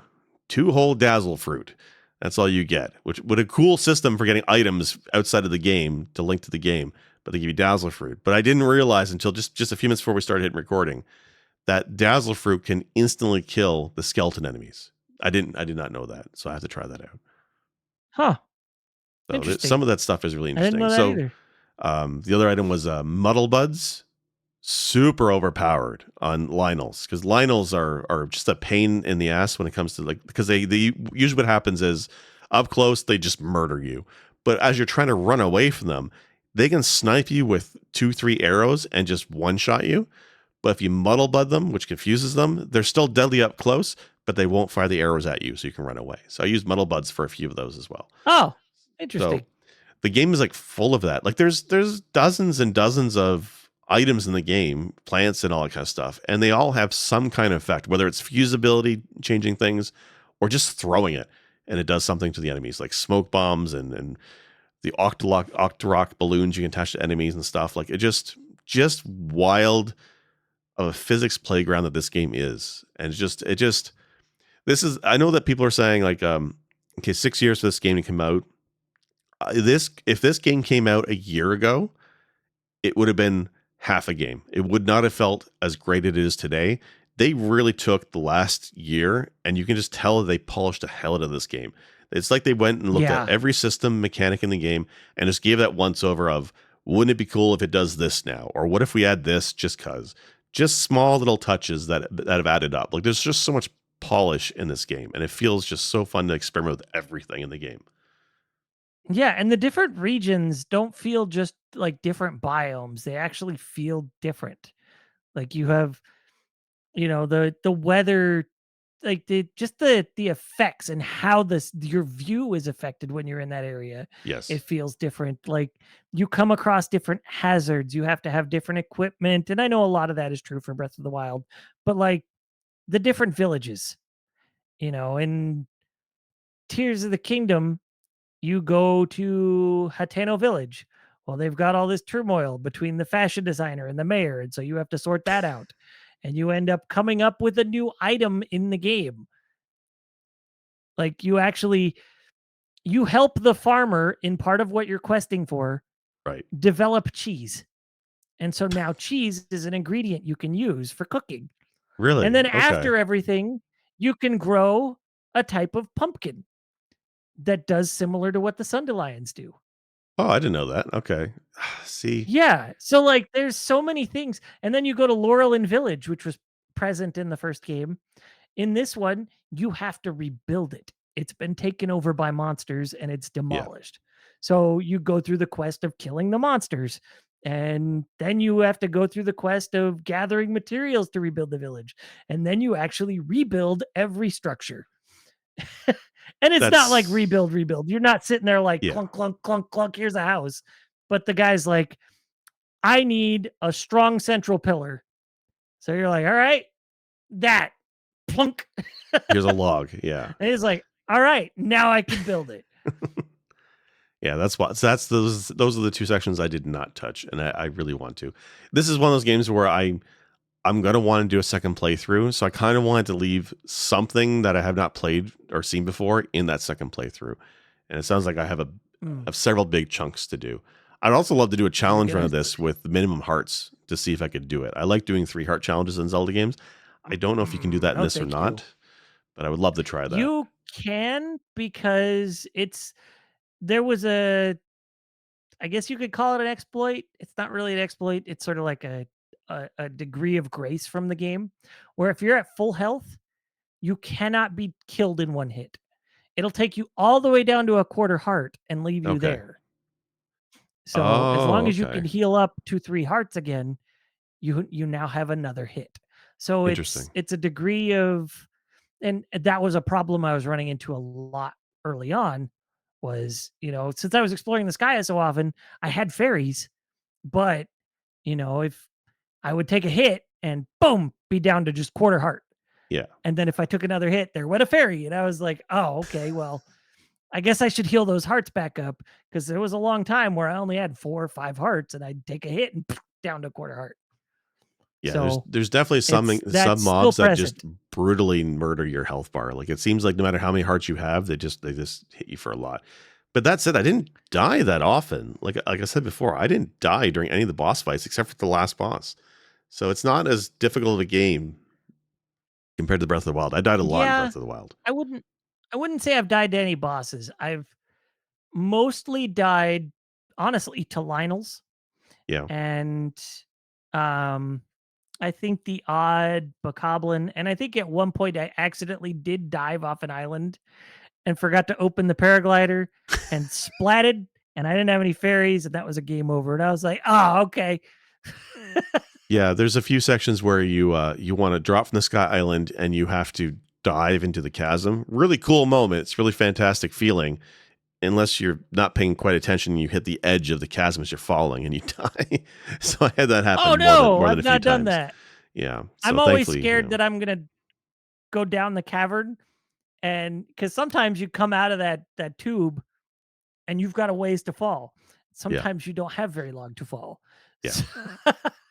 whole dazzle fruit. That's all you get. Which with a cool system for getting items outside of the game to link to the game, but they give you dazzle fruit. But I didn't realize until just a few minutes before we started hitting recording that dazzle fruit can instantly kill the skeleton enemies. I did not know that, so I have to try that out. Huh. So Interesting. some of that stuff is really I didn't interesting. know that So either. the other item was Muddle Buds, super overpowered on Lionels because Lionels are just a pain in the ass when it comes to like because they usually what happens is up close they just murder you, but as you're trying to run away from them, they can snipe you with 2-3 arrows and just one shot you. But if you muddle bud them, which confuses them, they're still deadly up close, but they won't fire the arrows at you, so you can run away. So I use muddle buds for a few of those as well. Oh, So interesting. the game is like full of that. Like there's dozens and dozens of items in the game, plants and all that kind of stuff, and they all have some kind of effect, whether it's fusibility changing things or just throwing it and it does something to the enemies, like smoke bombs and the octorock balloons you can attach to enemies and stuff. Like it just wild of a physics playground that this game is. And it just this is I know that people are saying like okay, 6 years for this game to come out. This if this game came out a year ago, it would have been half a game. It would not have felt as great as it is today. They really took the last year, and you can just tell that they polished the hell out of this game. It's like they went and looked at Yeah. every system mechanic in the game and just gave that once over of, wouldn't it be cool if it does this now? Or what if we add this just cause? Just small little touches that have added up. Like there's just so much polish in this game, and it feels just so fun to experiment with everything in the game. Yeah, and the different regions don't feel just like different biomes. They actually feel different. Like you have, the weather, like the effects and how this your view is affected when you're in that area. It Yes. feels different. Like you come across different hazards. You have to have different equipment. And I know a lot of that is true for Breath of the Wild, but like the different villages, in Tears of the Kingdom, you go to Hateno Village. Well, they've got all this turmoil between the fashion designer and the mayor, and so you have to sort that out. And you end up coming up with a new item in the game. Like you help the farmer in part of what you're questing for Right. develop cheese. And so now cheese is an ingredient you can use for cooking. And Really? then Okay. after everything, you can grow a type of pumpkin that does similar to what the Sundelions do. Oh, I didn't know that. Okay. See, Yeah. So like there's so many things. And then you go to Laurelin Village, which was present in the first game. In this one, you have to rebuild it. It's been taken over by monsters and it's yeah, demolished. So you go through the quest of killing the monsters. And then you have to go through the quest of gathering materials to rebuild the village. And then you actually rebuild every structure. And it's not like that's rebuild. You're not sitting there like yeah. clunk, clunk, clunk, clunk. Here's a house. But the guy's like, I need a strong central pillar. So you're like, all right, that plunk. Here's a log. Yeah. And he's like, all right, now I can build it. Yeah, that's what. So that's those are the two sections I did not touch, and I really want to. This is one of those games where I'm gonna want to do a second playthrough, so I kind of wanted to leave something that I have not played or seen before in that second playthrough, and it sounds like I have Mm, several big chunks to do. I'd also love to do a you're challenge run gonna of this with minimum hearts to see if I could do it. I like doing 3 heart challenges in Zelda games. I don't know if you can do that in No, this or thank you. not, but I would love to try that. You can because there was a I guess you could call it an exploit. It's not really an exploit. It's sort of like a degree of grace from the game, where if you're at full health, you cannot be killed in one hit. It'll take you all the way down to a quarter heart and leave you Okay. there. So as Oh, long as you can okay. heal up 2, 3 hearts again, you now have another hit. So Interesting. it's a degree of, and that was a problem I was running into a lot early on. Was, since I was exploring the sky so often, I had fairies, but if I would take a hit and boom, be down to just quarter heart. Yeah. And then if I took another hit, there went a fairy. And I was like, oh, okay, well, I guess I should heal those hearts back up, because there was a long time where I only had 4 or 5 hearts and I'd take a hit and down to quarter heart. Yeah, there's So there's definitely some that's still mobs that just present. brutally murder your health bar. Like, it seems like no matter how many hearts you have, they just hit you for a lot. But that said, I didn't die that often. Like I said before, I didn't die during any of the boss fights except for the last boss. So it's not as difficult of a game compared to Breath of the Wild. I died a lot in Yeah, Breath of the Wild. I wouldn't I wouldn't say I've died to any bosses. I've mostly died, honestly, to Lionels Yeah. and um I think the odd bokoblin, and I think at one point I accidentally did dive off an island and forgot to open the paraglider and splatted, and I didn't have any fairies, and that was a game over. And I was like, "Oh, okay." Yeah, there's a few sections where you want to drop from the Sky Island and you have to dive into the chasm. Really cool moment. It's really fantastic feeling. Unless you're not paying quite attention, you hit the edge of the chasm as you're falling and you die. So I had that Oh happen no, more than I've a few not done times. that. Yeah. I'm So always thankfully, scared that I'm gonna go down the cavern, and because sometimes you come out of that tube and you've got a ways to fall. yeah, Sometimes you don't have very long to fall. yeah, So,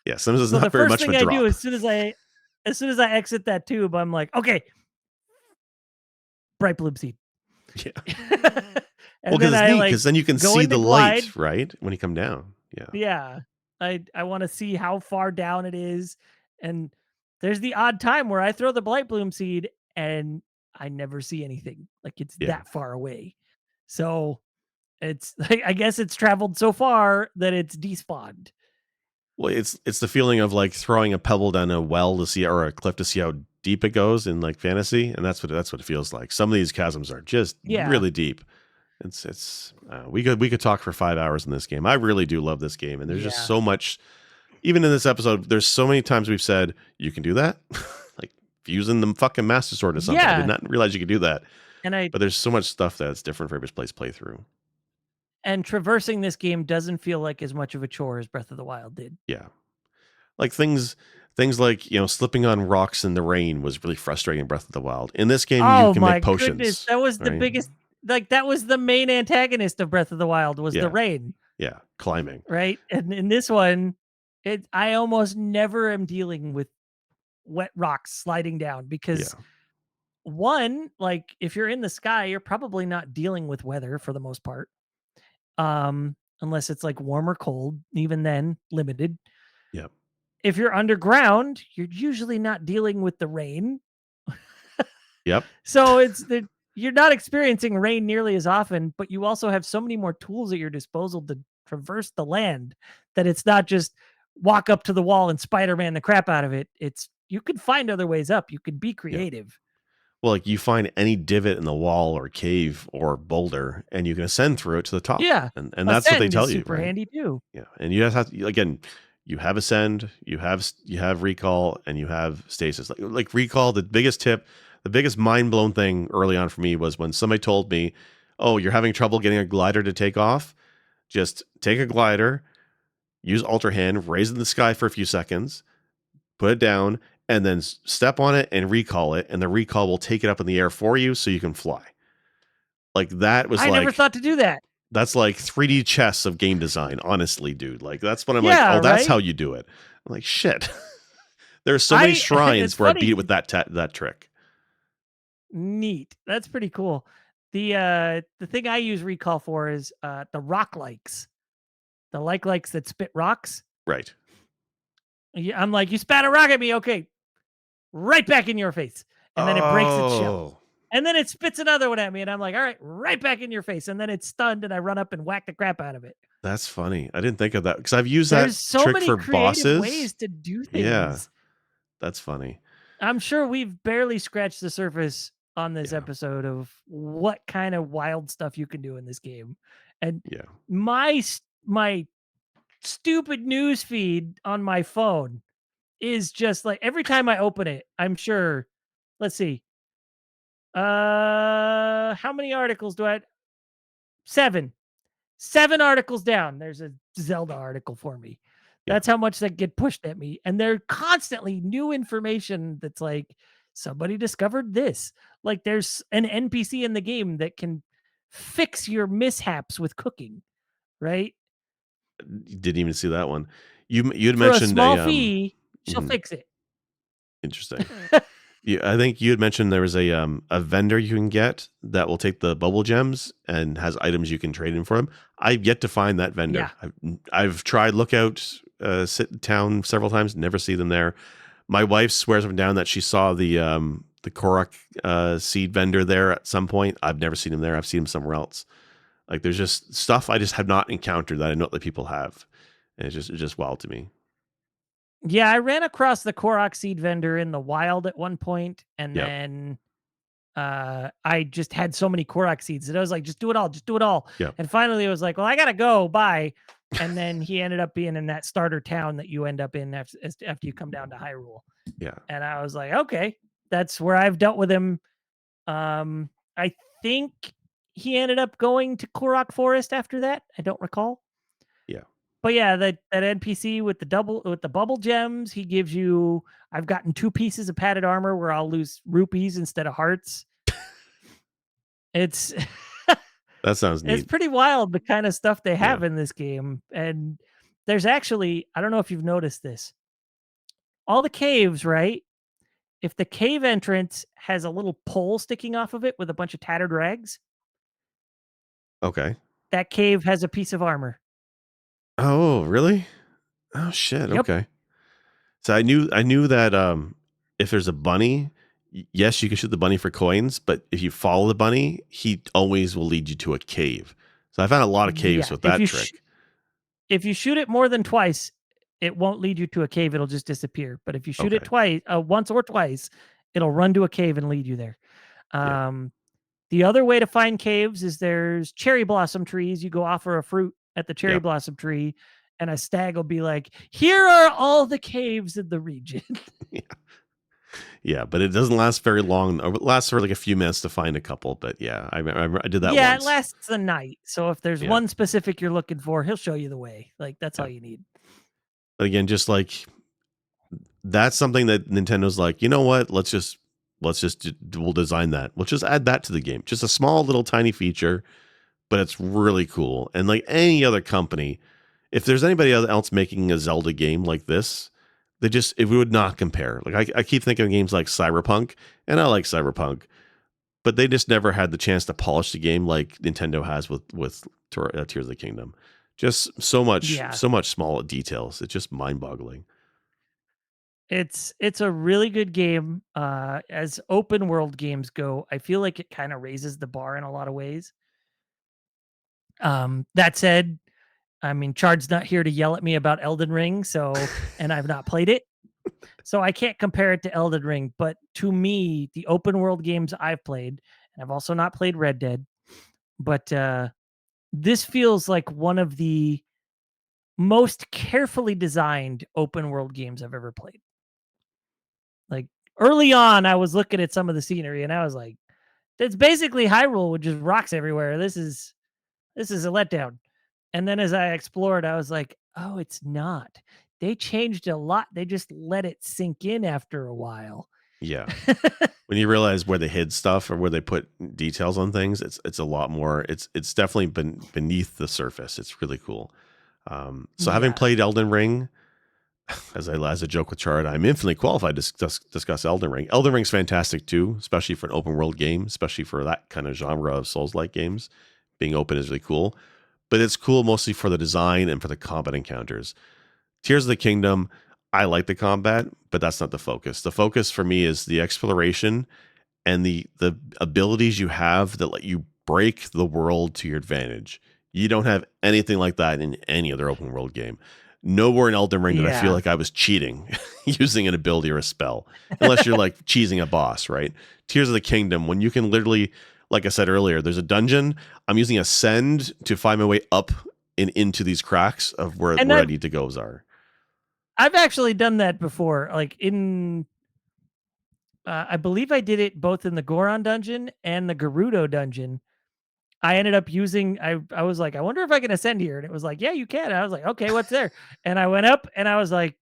yeah. Sometimes it's so the not very first much of a thing I do drop. as soon as I exit that tube, I'm like, okay, bright bloom seed. Yeah. Well, And because then it's I neat, like because then you can go see into the glide. light, right? When you come down. Yeah. Yeah. I want to see how far down it is. And there's the odd time where I throw the blight bloom seed and I never see anything. Like it's Yeah. that far away. So it's like, I guess it's traveled so far that it's despawned. Well, it's the feeling of like throwing a pebble down a well to see, or a cliff to see how deep it goes in like fantasy, and that's what it feels like. Some of these chasms are just Yeah. really deep. It's we could talk for 5 hours in this game. I really do love this game, and there's just Yeah. so much. Even in this episode, there's so many times we've said you can do that, like fusing the fucking Master Sword to something. I did Yeah. not realize you could do that. And I But there's so much stuff that's different for every playthrough. and traversing this game doesn't feel like as much of a chore as Breath of the Wild did. Yeah, like things like slipping on rocks in the rain was really frustrating in Breath of the Wild. In this game, you Oh can my make goodness, potions, that was the right? biggest, like, that was the main antagonist of Breath of the Wild was the Yeah, rain, yeah, climbing. right? And in this one, I almost never am dealing with wet rocks sliding down Yeah, because, one, like, if you're in the sky, you're probably not dealing with weather for the most part, unless it's, like, warm or cold, even then, limited. yeah, If you're underground, you're usually not dealing with the rain. yep, So you're not experiencing rain nearly as often, but you also have so many more tools at your disposal to traverse the land that it's not just walk up to the wall and Spider-Man the crap out of it. It's you could find other ways up. You could be yeah. creative. Well, like you find any divot in the wall or cave or boulder, and you can ascend through it to the top, Yeah. and that's what they Ascend is tell you, super right? handy too. Yeah, and you just have to again. You have ascend, you have recall, and you have stasis. Like recall, the biggest tip, the biggest mind blown thing early on for me was when somebody told me, "Oh, you're having trouble getting a glider to take off. Just take a glider, use Ultra Hand, raise it in the sky for a few seconds, put it down, and then step on it and recall it, and the recall will take it up in the air for you so you can fly." Like that was I never like thought to do that. that's like 3D chess of game design, honestly, dude. Like that's when I'm like, Yeah, "Oh, that's how right? you do it." I'm like, "Shit." There are so many I it's shrines where I beat funny. it with that trick. Neat. That's pretty cool. The thing I use recall for is the rock likes. The likes that spit rocks. Right. Yeah, I'm like, "You spat a rock at me, okay, right back in your face. And then it breaks its shell. Oh, And then it spits another one at me, and I'm like, all right, right back in your face. And then it's stunned, and I run up and whack the crap out of it. that's funny. I didn't think of that because I've used that There's so trick many for creative bosses. ways to do Yeah, things. that's funny. I'm sure we've barely scratched the surface on this Yeah, episode of what kind of wild stuff you can do in this game. And yeah. my stupid news feed on my phone is just like every time I open it, I'm sure. Let's see. How many articles do I? 7. 7 articles down. There's a Zelda article for me. Yeah. That's how much that get pushed at me. And they're constantly new information that's like somebody discovered this. Like there's an NPC in the game that can fix your mishaps with cooking, right? Didn't even see that one. You had For a mentioned small fee, she'll mhm, fix it. interesting. I think you had mentioned there was a vendor you can get that will take the bubble gems and has items you can trade in for them. I've yet to find that vendor. Yeah. I've tried Lookout sit town several times, never see them there. My wife swears up and down that she saw the Korok seed vendor there at some point. I've never seen him there. I've seen him somewhere else. Like there's just stuff I just have not encountered that I know that people have. And it's just wild to me. Yeah, I ran across the Korok seed vendor in the wild at one point, and Yep. then I just had so many Korok seeds that I was like, just do it all, just do it all. Yep. And finally, I was like, well, I gotta go. Bye. And then he ended up being in that starter town that you end up in after you come down to Hyrule. Yeah. And I was like, okay, that's where I've dealt with him. I think he ended up going to Korok Forest after that. I don't recall. Yeah. But yeah, that NPC with the bubble gems, he gives you. I've gotten 2 pieces of padded armor where I'll lose rupees instead of hearts. It's That sounds it's neat. pretty wild the kind of stuff they Yeah. have in this game. And there's actually, I don't know if you've noticed this. All the caves, right? If the cave entrance has a little pole sticking off of it with a bunch of tattered rags, Okay. that cave has a piece of armor. Oh, really? Oh shit. Yep. Okay. So I knew that if there's a bunny, yes, you can shoot the bunny for coins, but if you follow the bunny, he always will lead you to a cave. So I found a lot of caves Yeah. with that trick. If you shoot it more than twice, it won't lead you to a cave, it'll just disappear. But if you shoot it Okay. twice, once or twice, it'll run to a cave and lead you there. Yeah. Um, the other way to find caves is there's cherry blossom trees. You go offer a fruit at the cherry Yeah. blossom tree, and a stag will be like, "Here are all the caves in the region." Yeah. Yeah, but it doesn't last very long. It lasts for like a few minutes to find a couple, but yeah, I did that Yeah, it once. lasts a night. So if there's Yeah. one specific you're looking for, he'll show you the way. Like that's Yeah. all you need. But again, just like that's something that Nintendo's like, you know what? We'll design that. We'll just add that to the game. Just a small little tiny feature, but it's really cool. And like any other company, if there's anybody else making a Zelda game like this, it would not compare. Like I keep thinking of games like Cyberpunk, and I like Cyberpunk, but they just never had the chance to polish the game like Nintendo has with Tears of the Kingdom. Just Yeah. so much small details. It's just mind boggling. It's a really good game. As open world games go, I feel like it kind of raises the bar in a lot of ways. That said, I mean, Chard's not here to yell at me about Elden Ring, and I've not played it. So I can't compare it to Elden Ring, but to me, the open world games I've played, and I've also not played Red Dead, but this feels like one of the most carefully designed open world games I've ever played. Like early on, I was looking at some of the scenery and I was like, "It's basically Hyrule with just rocks everywhere. This is a letdown." And then as I explored, I was like, "Oh, it's not. They changed a lot. They just let it sink in after a while." Yeah. When you realize where they hid stuff or where they put details on things, it's a lot more. It's definitely been beneath the surface. It's really cool. So having Yeah. played Elden Ring, as a joke with Chard, I'm infinitely qualified to discuss Elden Ring. Elden Ring's fantastic too, especially for an open world game, especially for that kind of genre of Souls like games. Being open is really cool, but it's cool mostly for the design and for the combat encounters. Tears of the Kingdom, I like the combat, but that's not the focus. The focus for me is the exploration and the abilities you have that let you break the world to your advantage. You don't have anything like that in any other open world game. Nowhere in Elden Ring did I feel Yeah. like I was cheating using an ability or a spell, unless you're like cheesing a boss, right? Tears of the Kingdom, when you can literally, like I said earlier, there's a dungeon. I'm using Ascend to find my way up and into these cracks of where And I need to go are. I've actually done that before. Like in I believe I did it both in the Goron dungeon and the Gerudo dungeon. I ended up using I was like, I wonder if I can ascend here. And it was like, yeah, you can. And I was like, okay, what's there? And I went up and I was like,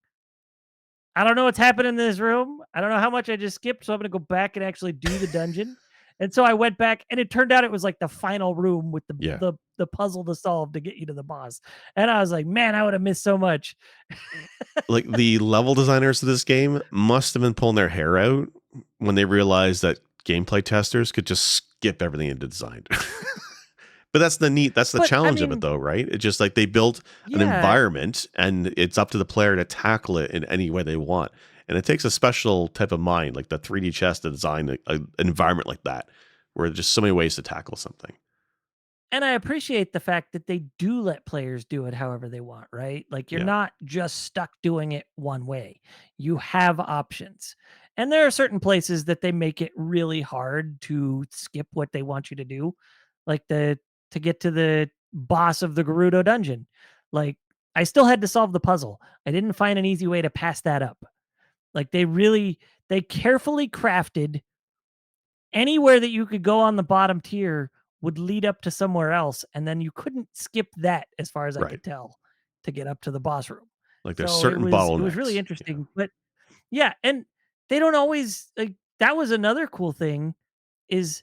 I don't know what's happening in this room. I don't know how much I just skipped. So I'm gonna go back and actually do the dungeon. And so I went back and it turned out it was like the final room with the Yeah. the the puzzle to solve to get you to the boss. And I was like, man, I would have missed so much. Like the level designers of this game must have been pulling their hair out when they realized that gameplay testers could just skip everything into design. But that's the But I challenge of it mean, though, right? It's just like they built an yeah. environment and it's up to the player to tackle it in any way they want. And it takes a special type of mind, like the 3D chess, to design an environment like that, where there's just so many ways to tackle something. And I appreciate the fact that they do let players do it however they want, right? Like you're Yeah, not just stuck doing it one way. You have options. And there are certain places that they make it really hard to skip what they want you to do. Like the to get to the boss of the Gerudo dungeon. Like I still had to solve the puzzle. I didn't find an easy way to pass that up. Like they carefully crafted anywhere that you could go on the bottom tier would lead up to somewhere else, and then you couldn't skip that as far as I right. could tell to get up to the boss room. Like there's So certain it was really bottlenecks. Yeah, interesting, but yeah, and they don't always like that was another cool thing is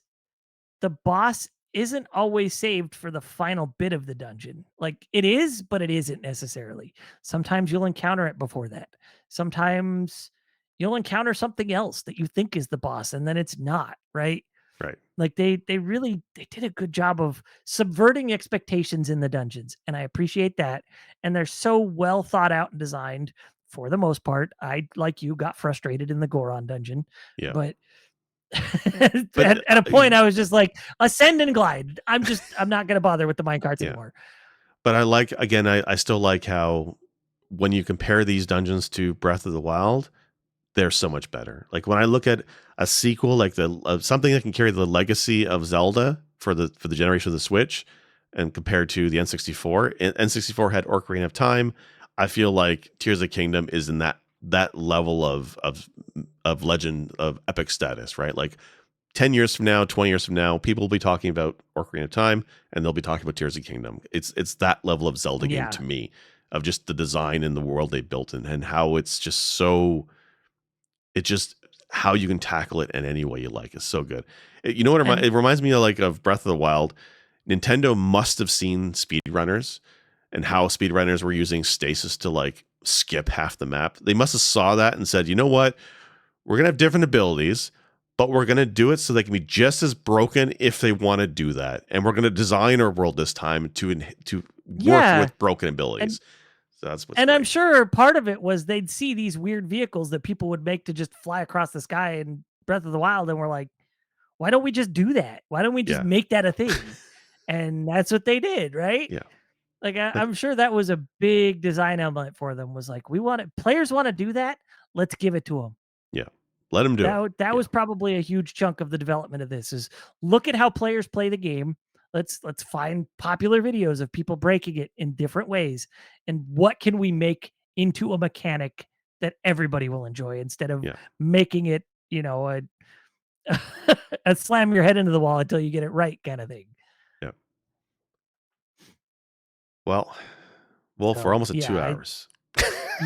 the boss isn't always saved for the final bit of the dungeon. Like it is, but it isn't necessarily. Sometimes you'll encounter it before that. Sometimes you'll encounter something else that you think is the boss and then it's not, right? right. Like they really they did a good job of subverting expectations in the dungeons, and I appreciate that. And they're so well thought out and designed for the most part. I, like you, got frustrated in the Goron dungeon, Yeah, but but at a point I was just like, ascend and glide. I'm not gonna bother with the mine carts yeah. anymore. But I like again. I still like how when you compare these dungeons to Breath of the Wild, they're so much better. Like when I look at a sequel, like the something that can carry the legacy of Zelda for the generation of the Switch, and compared to the N64, N64 had Ocarina of Time. I feel like Tears of the Kingdom is in that level of legend of epic status, right? Like 10 years from now, 20 years from now, people will be talking about Ocarina of Time and they'll be talking about Tears of the Kingdom. It's that level of Zelda game Yeah, to me, of just the design and the world they built and how it's just so it just how you can tackle it in any way you like is so good. You know what and it reminds me of, like, of Breath of the Wild. Nintendo must have seen speedrunners and how speedrunners were using stasis to like skip half the map. They must have saw that and said, "You know what? We're going to have different abilities, but we're going to do it so they can be just as broken if they want to do that. And we're going to design our world this time to work yeah, with broken and abilities." So that's what's and I'm great. sure part of it was they'd see these weird vehicles that people would make to just fly across the sky in Breath of the Wild, and we're like, why don't we just do that? Why don't we just Yeah. make that a thing? And that's what they did, right? Yeah. Like But I'm sure that was a big design element for them. Was like, we want it. Players want to do that. Let's give it to them. yeah. Let them do it. That Yeah. was probably a huge chunk of the development of this. Is look at how players play the game. Let's find popular videos of people breaking it in different ways, and what can we make into a mechanic that everybody will enjoy instead of Yeah. making it, a slam your head into the wall until you get it right kind of thing. Yeah. Well, well, for So almost at yeah, 2 hours.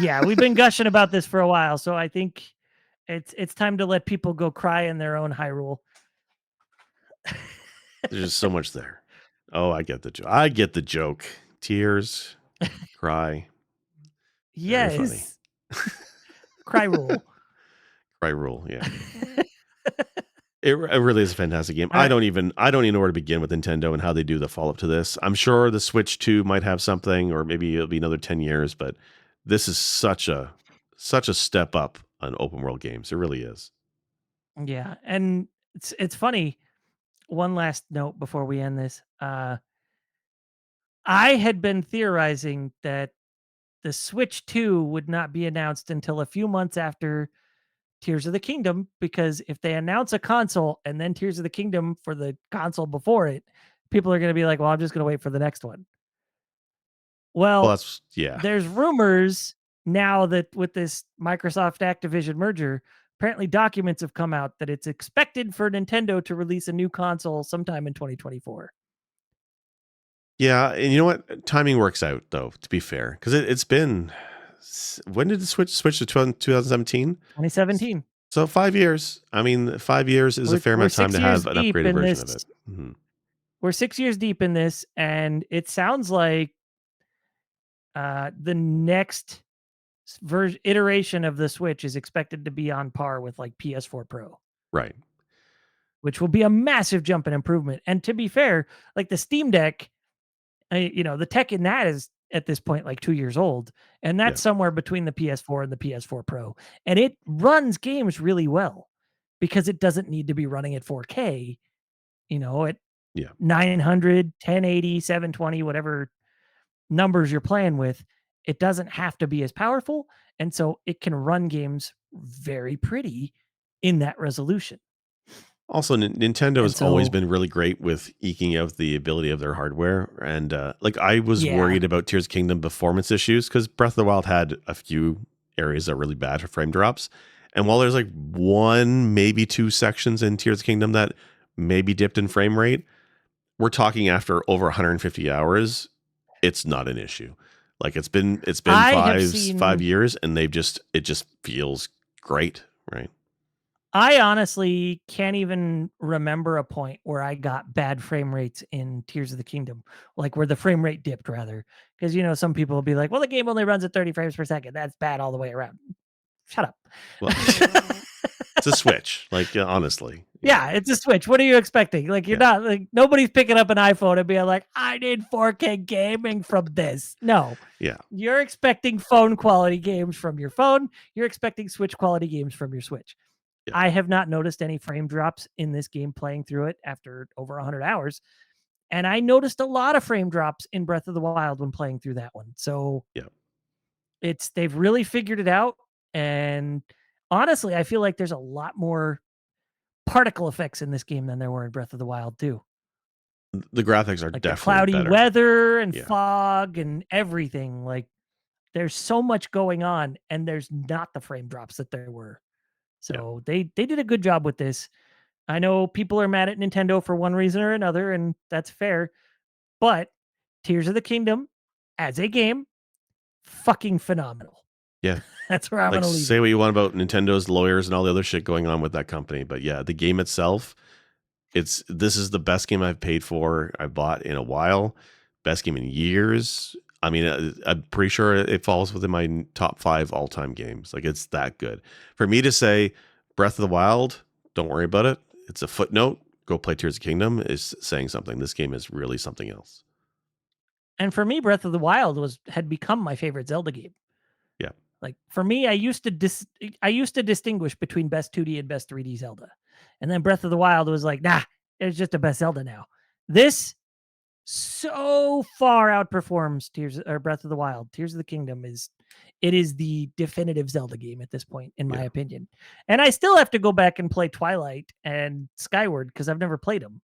yeah, we've been gushing about this for a while, so I think it's time to let people go cry in their own Hyrule. There's just so much there. Oh, I get the joke. I get the joke. Tears, cry. Very funny. Yes, cry rule. Cry rule. Yeah. It really is a fantastic game. All right. I don't even know where to begin with Nintendo and how they do the follow up to this. I'm sure the Switch 2 might have something, or maybe it'll be another 10 years, but this is such a step up on open world games. It really is. Yeah, and it's funny. One last note before we end this. I had been theorizing that the Switch 2 would not be announced until a few months after Tears of the Kingdom, because if they announce a console and then Tears of the Kingdom for the console before it, people are going to be like, "Well, I'm just going to wait for the next one." Well, Well, that's yeah. there's rumors now that with this Microsoft Activision merger, apparently documents have come out that it's expected for Nintendo to release a new console sometime in 2024. Yeah, and you know what? Timing works out though, to be fair, because it's been when did the switch to 2017? 2017. So 5 years. I mean, 5 years is a fair We're amount of time 6 to years have an deep upgraded in version this. of it. Mhm. We're 6 years deep in this, and it sounds like the next iteration of the Switch is expected to be on par with like PS4 Pro, Right. which will be a massive jump in improvement. And to be fair, like the Steam Deck, the tech in that is at this point like 2 years old, and Yeah. that's somewhere between the PS4 and the PS4 Pro, and it runs games really well because it doesn't need to be running at 4K. At Yeah. 900, 1080, 720, whatever numbers you're playing with, it doesn't have to be as powerful. And so it can run games very pretty in that resolution. Also, Nintendo has And always so, been really great with eking out the ability of their hardware, and like I was yeah, worried about Tears of the Kingdom performance issues because Breath of the Wild had a few areas that were really bad for frame drops, and while there's like one, maybe two sections in Tears of the Kingdom that maybe dipped in frame rate, we're talking after over 150 hours, it's not an issue. Like it's been I have five seen, years, and it just feels great, right? I honestly can't even remember a point where I got bad frame rates in Tears of the Kingdom, like where the frame rate dipped rather. Because, some people will be like, well, the game only runs at 30 frames per second. That's bad all the way around. Shut up. Well, it's a Switch, like honestly, yeah, Yeah, it's a Switch. What are you expecting? Like, you're yeah, not like nobody's picking up an iPhone and being like, I need 4K gaming from this. No, yeah, you're expecting phone quality games from your phone. You're expecting Switch quality games from your Switch. yeah, I have not noticed any frame drops in this game playing through it after over 100 hours. And I noticed a lot of frame drops in Breath of the Wild when playing through that one. So yeah. they've really figured it out. And honestly, I feel like there's a lot more particle effects in this game than there were in Breath of the Wild too. The graphics are Like the definitely cloudy better. weather and Yeah, fog and everything. Like there's so much going on and there's not the frame drops that there were. yeah. So they did a good job with this. I know people are mad at Nintendo for one reason or another, and that's fair. But Tears of the Kingdom as a game, fucking phenomenal. Yeah. That's where I'm Like gonna leave it. say what you want about Nintendo's lawyers and all the other shit going on with that company, but yeah, the game itself, this is the best game I've paid for, I bought in a while, best game in years. I mean, I'm pretty sure it falls within my top 5 all-time games. Like it's that good. For me to say Breath of the Wild, don't worry about it. It's a footnote. Go play Tears of the Kingdom is saying something. This game is really something else. And for me, Breath of the Wild had become my favorite Zelda game. Yeah. Like for me, I used to distinguish between best 2D and best 3D Zelda. And then Breath of the Wild was like, nah, it's just a best Zelda now. This so far outperforms Tears or Breath of the Wild. Tears of the Kingdom is the definitive Zelda game at this point, in my Yeah. opinion. And I still have to go back and play Twilight and Skyward because I've never played them.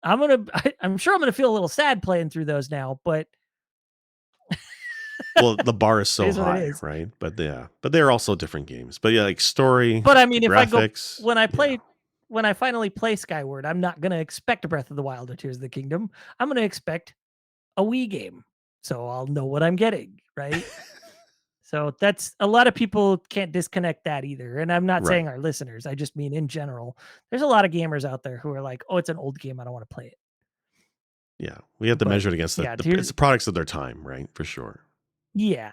I'm sure I'm gonna feel a little sad playing through those now, but Well, the bar is it so is what it high, is. right? But yeah, but they're also different games. But yeah, like story, But I the mean, if I go graphics, when I yeah, play when I finally play Skyward, I'm not gonna expect Breath of the Wild or Tears of the Kingdom. I'm gonna expect a Wii game. So I'll know what I'm getting, right? So that's a lot of people can't disconnect that either. And I'm not right. saying our listeners, I just mean in general. There's a lot of gamers out there who are like, "Oh, it's an old game, I don't want to play it." Yeah, we have to But measure it against yeah, it's Tears the products of their time, right? For sure. yeah.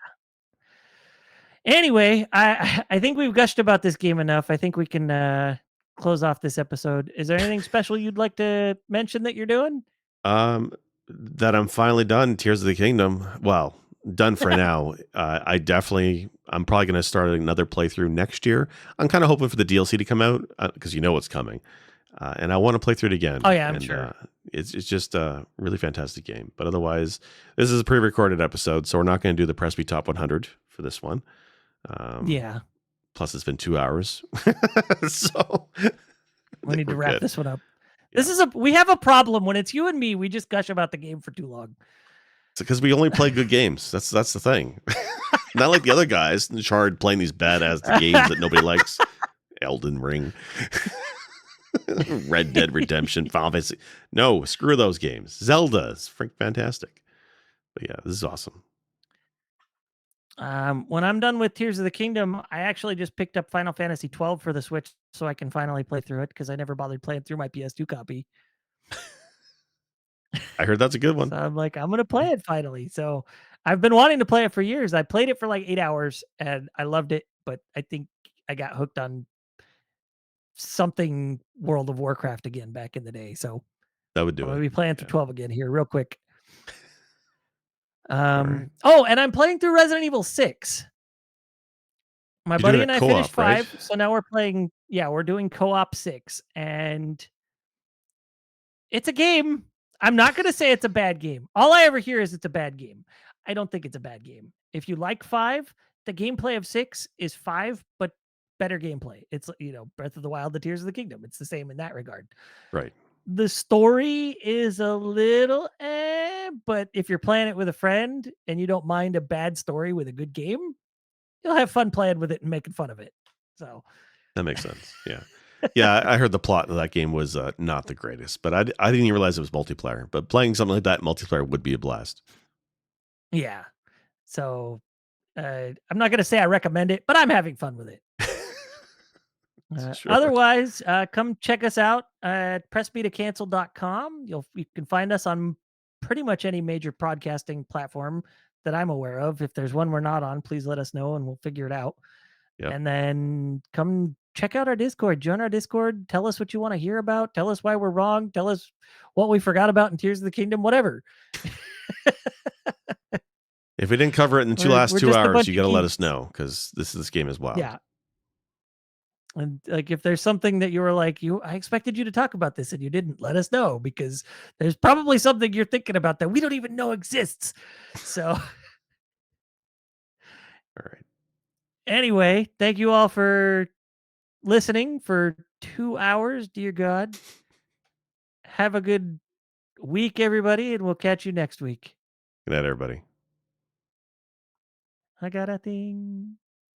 Anyway, I think we've gushed about this game enough. I think we can close off this episode. Is there anything special you'd like to mention that you're doing? That I'm finally done Tears of the Kingdom. Well, done for now. I'm probably going to start another playthrough next year. I'm kind of hoping for the DLC to come out because you know what's coming, and I want to play through it Oh, again. yeah, I'm And sure. it's just a really fantastic game. But otherwise, this is a pre-recorded episode, so we're not going to do the Press Me Top 100 for this one. Um, Yeah. Plus, it's been 2 hours, so I We think need we're to wrap good. this one up. Yeah, We have a problem when it's you and me, we just gush about the game for too long. it's because we only play good games. That's the thing. Not like the other guys in charge playing these badass games that nobody likes. Elden Ring, Red Dead Redemption, Final Fantasy. No, screw those games. Zelda is fantastic. But yeah, this is awesome. When I'm done with Tears of the Kingdom, I actually just picked up Final Fantasy 12 for the Switch so I can finally play through it because I never bothered playing through my PS2 copy. I heard that's a good So one. I'm like, I'm gonna play it finally. So I've been wanting to play it for years. I played it for like 8 hours and I loved it, but I think I got hooked on something World of Warcraft again back in the day. So That would I'm do gonna it. be playing through Yeah. 12 again here real quick. All right. Oh, and I'm playing through Resident Evil 6. My You're doing buddy it and I finished co-op, right? 5, so now we're playing, yeah, we're doing co-op 6, and it's a game. I'm not gonna say it's a bad game. All I ever hear is it's a bad game. I don't think it's a bad game. If you like 5, the gameplay of 6 is 5, but better gameplay. It's, Breath of the Wild, the Tears of the Kingdom. It's the same in that regard. Right. The story is a little but if you're playing it with a friend and you don't mind a bad story with a good game, you'll have fun playing with it and making fun of it. So, That makes sense. Yeah. Yeah, I heard the plot of that game was not the greatest, but I didn't even realize it was multiplayer. But playing something like that multiplayer would be a blast. yeah. So, I'm not gonna say I recommend it, but I'm having fun with it. Sure. Otherwise, come check us out at pressmetocancel.com. You can find us on pretty much any major podcasting platform that I'm aware of. If there's one we're not on, please let us know and we'll figure it out. Yep. And then come check out our Discord. Join our Discord. Tell us what you want to hear about. Tell us why we're wrong. Tell us what we forgot about in Tears of the Kingdom. Whatever. If we didn't cover it in the last We're two just a hours, bunch you of got to let us geeks. know because this game is wild. Yeah. And like if there's something that you were like, I expected you to talk about this and you didn't, let us know because there's probably something you're thinking about that we don't even know exists. So All right. anyway, thank you all for listening for 2 hours. Dear God. Have a good week, everybody, and we'll catch you next week. Good night, everybody. I got a thing.